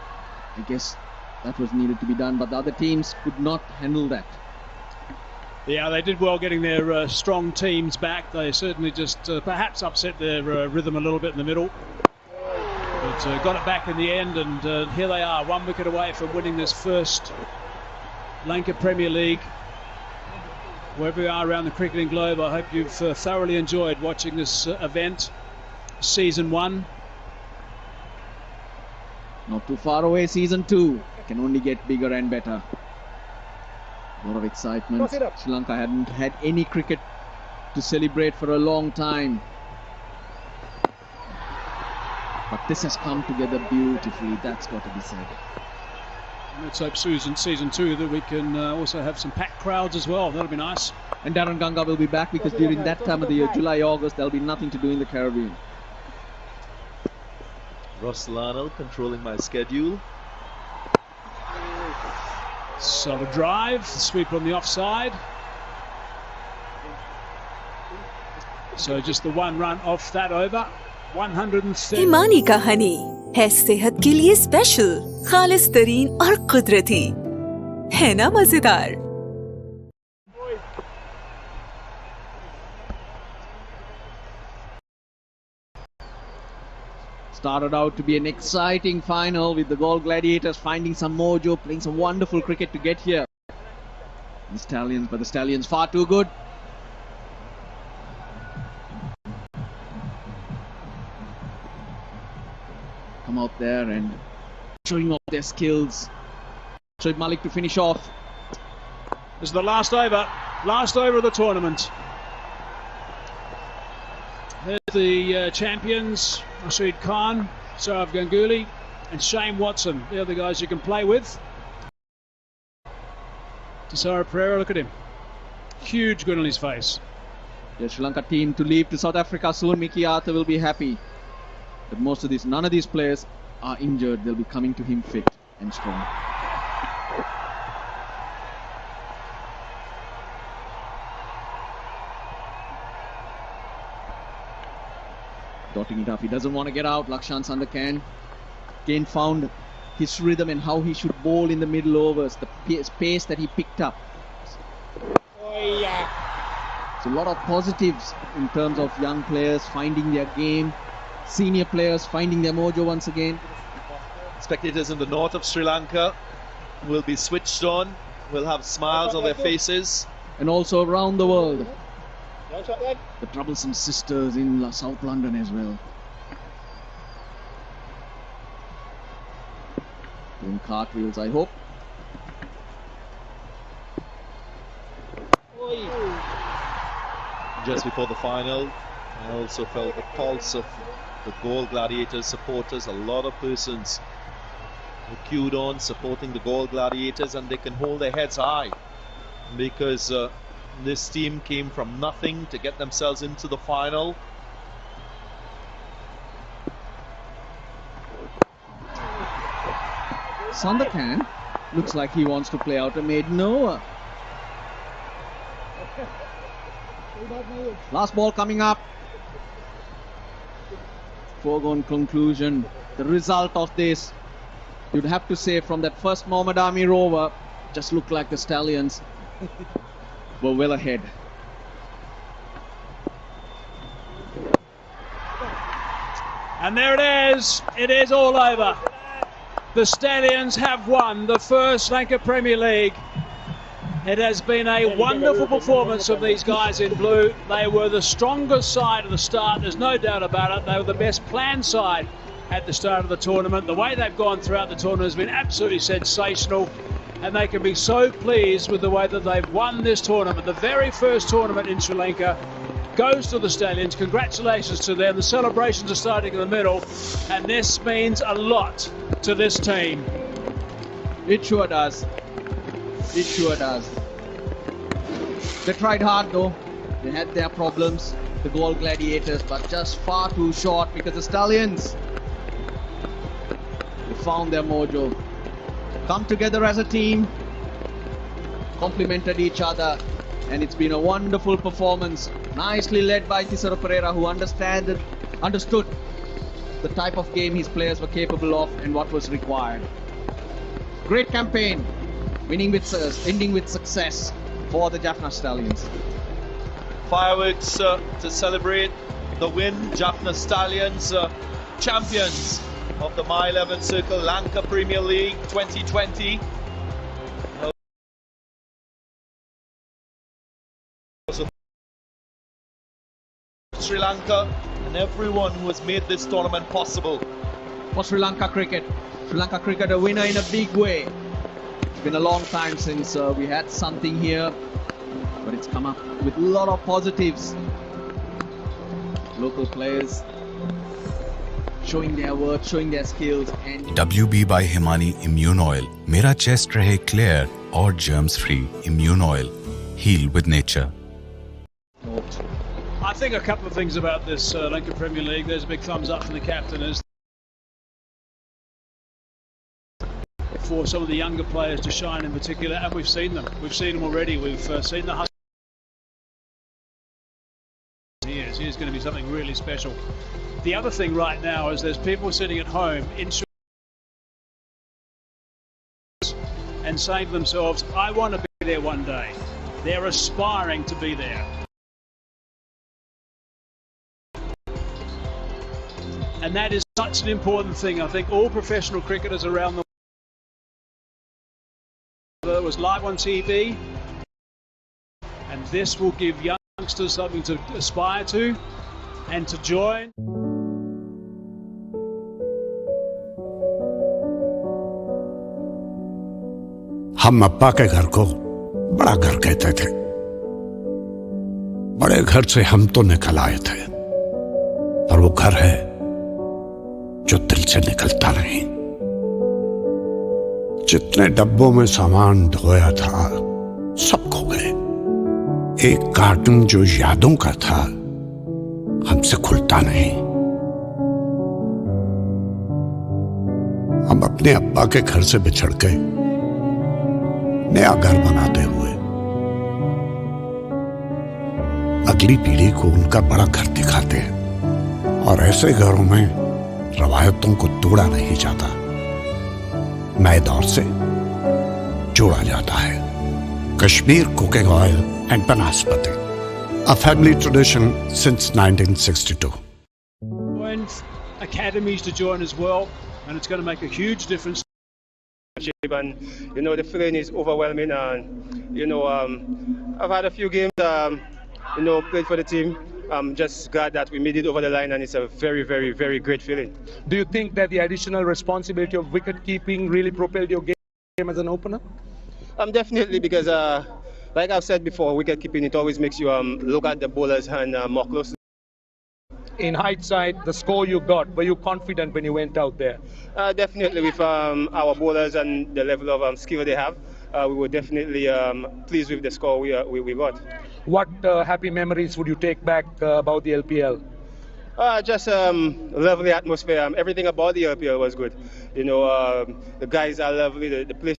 I guess that was needed to be done, but the other teams could not handle that. Yeah, they did well getting their strong teams back. They certainly just perhaps upset their rhythm a little bit in the middle. But got it back in the end, and here they are, 1 wicket away from winning this first Lanka Premier League. Wherever you are around the cricketing globe, I hope you've thoroughly enjoyed watching this event, Season 1. Not too far away, Season 2. Can only get bigger and better. A lot of excitement. Sri Lanka hadn't had any cricket to celebrate for a long time. But this has come together beautifully, that's got to be said. Let's hope Season 2 that we can also have some packed crowds as well. That'll be nice. And Darren Ganga will be back because during that time of the year, July, August, there'll be nothing to do in the Caribbean. Ross Lionel controlling my schedule. Solid drive, sweep on the offside. So just the 1 run off that over. 130. Himani का हनी है सेहत के लिए special, खालिस तरीन और कुदरती, है ना मजेदार। Started out to be an exciting final with the Galle Gladiators finding some mojo, playing some wonderful cricket to get here. The Stallions, but the Stallions far too good. Come out there and showing off their skills. Shoaib Malik to finish off. This is the last over of the tournament. There's the champions, Rashid Khan, Sourav Ganguly and Shane Watson. They're the guys you can play with. Tisara Pereira, look at him. Huge grin on his face. The Sri Lanka team to leave to South Africa soon. Mickey Arthur will be happy. But none of these players are injured. They'll be coming to him fit and strong. Dotting it up, he doesn't want to get out. Lakshan Sandakan again found his rhythm and how he should bowl in the middle overs, the pace that he picked up. So a lot of positives in terms of young players finding their game, senior players finding their mojo once again. Spectators in the north of Sri Lanka will be switched on, will have smiles on their faces. And also around the world. The troublesome sisters in South London as well. Doing cartwheels, I hope. Just before the final, I also felt the pulse of the Galle Gladiators supporters. A lot of persons who queued on supporting the Galle Gladiators, and they can hold their heads high because this team came from nothing to get themselves into the final. Sandakan looks like he wants to play out a maiden over. Last ball coming up. Foregone conclusion. The result of this, you'd have to say from that first Mohammad Amir over, just looked like the Stallions were well ahead. And there it is. It is all over. The Stallions have won the first Lanka Premier League. It has been a wonderful performance of these guys in blue. They were the strongest side at the start, there's no doubt about it. They were the best planned side at the start of the tournament. The way they've gone throughout the tournament has been absolutely sensational, and they can be so pleased with the way that they've won this tournament. The very first tournament in Sri Lanka goes to the Stallions. Congratulations to them. The celebrations are starting in the middle, and this means a lot to this team. It sure does. It sure does. They tried hard though. They had their problems, the Galle Gladiators, but just far too short because the Stallions, they found their mojo. Come together as a team, complemented each other, and it's been a wonderful performance. Nicely led by Tisara Pereira, who understood the type of game his players were capable of and what was required. Great campaign, ending with success for the JAFFNA Stallions. Fireworks to celebrate the win. JAFFNA Stallions, champions of the My 11 Circle Lanka Premier League 2020. Sri Lanka and everyone who has made this tournament possible. For Sri Lanka cricket a winner in a big way. It's been a long time since we had something here, but it's come up with a lot of positives. Local players showing their worth, showing their skills, and WB by Himani Immune Oil. मेरा chest रहे clear और germs free. Immune Oil. Heal with nature. I think a couple of things about this Lanka Premier League. There's a big thumbs up from the captain is for some of the younger players to shine in particular, and we've seen them. We've seen them already. We've seen the hustle. Here's going to be something really special. The other thing right now is there's people sitting at home in and saying to themselves, I want to be there one day. They're aspiring to be there. And that is such an important thing. I think all professional cricketers around the world, whether it was live on TV, and this will give youngsters something to aspire to and to join. हम अप्पा के घर को बड़ा घर कहते थे। बड़े घर से हम तो निकल आए थे, और वो घर है जो दिल से निकलता नहीं। जितने डब्बों में सामान ढोया था सब खो गए। एक कार्टून जो यादों का था हमसे खुलता नहीं। हम अपने अब्बा के घर से बिछड़ के नया घर बनाते हुए अगली पीढ़ी को उनका बड़ा घर दिखाते हैं, और ऐसे घरों में रवायतों को तोड़ा नहीं जाता, नए दौर से जोड़ा जाता है। Kashmir cooking oil and vanaspati, a family tradition since 1962. Academies to join as well, and it's going to make a huge difference. And you know, the feeling is overwhelming, and you know, I've had a few games, you know, played for the team. I'm just glad that we made it over the line, and it's a very, very, very great feeling. Do you think that the additional responsibility of wicket keeping really propelled your game as an opener? Definitely, because like I've said before, wicket keeping, it always makes you look at the bowler's hand more closely. In hindsight, the score you got, were you confident when you went out there? Definitely, with our bowlers and the level of skill they have, we were definitely pleased with the score we got. What happy memories would you take back about the LPL? Just lovely atmosphere. Everything about the LPL was good. You know, the guys are lovely, the place.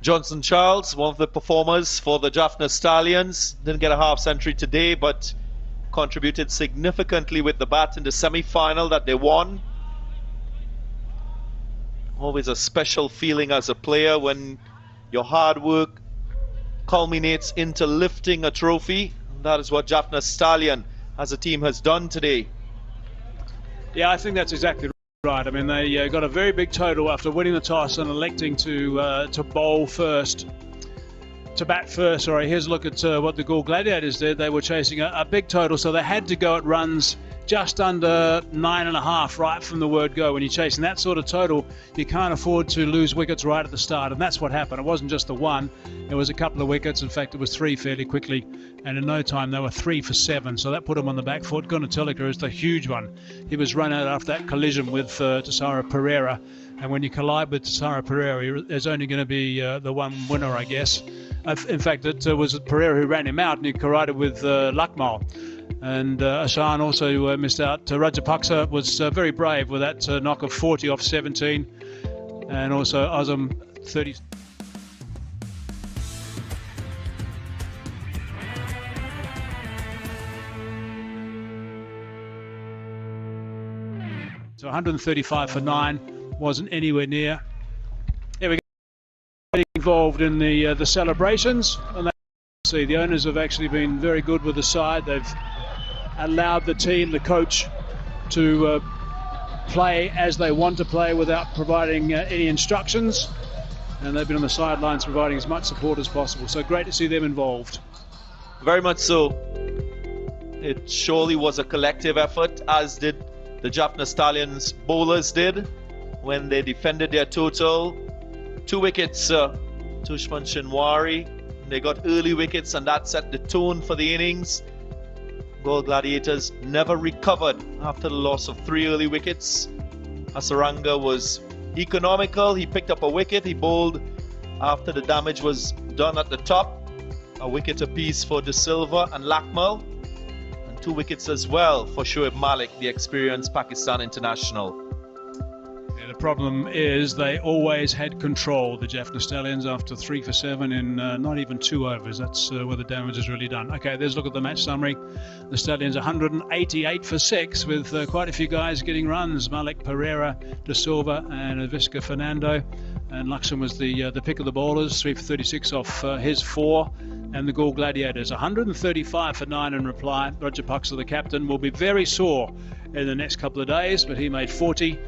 Johnson Charles, one of the performers for the JAFFNA Stallions, didn't get a half century today, but contributed significantly with the bat in the semi-final that they won. Always a special feeling as a player when your hard work culminates into lifting a trophy. That is what JAFFNA Stallion as a team has done today. Yeah, I think that's exactly right. I mean, they got a very big total after winning the toss and electing to bowl first, to bat first. Sorry, here's a look at what the GALLE Gladiators did. They were chasing a big total, so they had to go at runs just under 9.5 right from the word go. When you're chasing that sort of total, you can't afford to lose wickets right at the start, and that's what happened. It wasn't just the one, it was a couple of wickets. In fact, it was 3 fairly quickly, and in no time they were 3 for 7, so that put them on the back foot. Gunatilaka is the huge one. He was run out after that collision with Tissara Pereira, and when you collide with Tissara Pereira, there's only going to be the one winner, I guess. In fact, it was Pereira who ran him out, and he collided with Lakmal. And Ashan also missed out. Rajapaksa was very brave with that knock of 40 off 17, and also Azam 30. So 135 for 9 wasn't anywhere near. Here we go. Getting involved in the celebrations, and they see the owners have actually been very good with the side. They've allowed the team, the coach, to play as they want to play without providing any instructions, and they've been on the sidelines providing as much support as possible. So great to see them involved. Very much so. It surely was a collective effort, as did the JAFFNA Stallions bowlers did when they defended their total. 2 wickets, Tushman Shinwari. They got early wickets, and that set the tone for the innings. Galle Gladiators never recovered after the loss of 3 early wickets. Hasaranga was economical. He picked up a wicket. He bowled after the damage was done at the top. A wicket apiece for De Silva and Lakmal. And 2 wickets as well for Shoaib Malik, the experienced Pakistan international. The problem is they always had control, the JAFFNA Stallions, after 3 for 7 in not even 2 overs. That's where the damage is really done. Okay, there's a look at the match summary. The Stallions 188 for 6 with quite a few guys getting runs. Malik Pereira, De Silva and Avisca Fernando. And Luxon was the pick of the bowlers, 3 for 36 off his 4. And the Galle Gladiators 135 for 9 in reply. Roger Puxler, the captain, will be very sore in the next couple of days, but he made 40.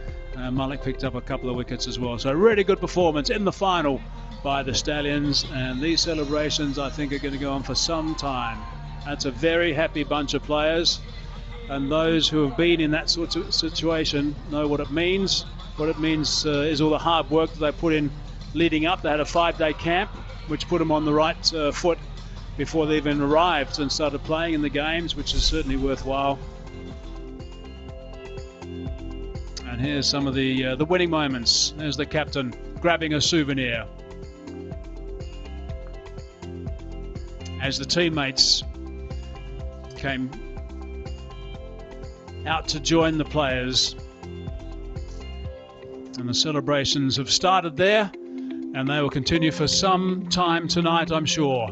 Malik picked up a couple of wickets as well. So really good performance in the final by the Stallions, and these celebrations I think are going to go on for some time. That's a very happy bunch of players, and those who have been in that sort of situation know what it means. What it means is all the hard work that they put in leading up. They had a 5-day camp which put them on the right foot before they even arrived and started playing in the games, which is certainly worthwhile. And here's some of the winning moments. There's the captain grabbing a souvenir as the teammates came out to join the players. And the celebrations have started there, and they will continue for some time tonight, I'm sure.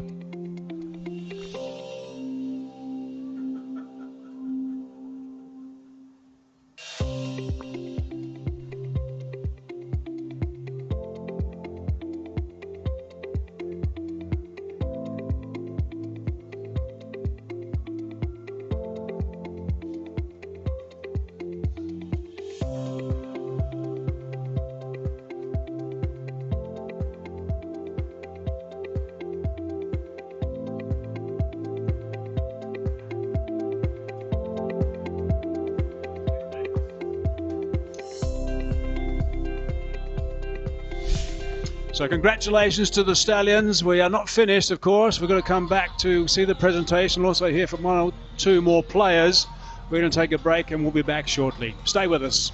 So congratulations to the Stallions. We are not finished, of course. We're going to come back to see the presentation, also hear from 1 or 2 more players. We're going to take a break and we'll be back shortly. Stay with us.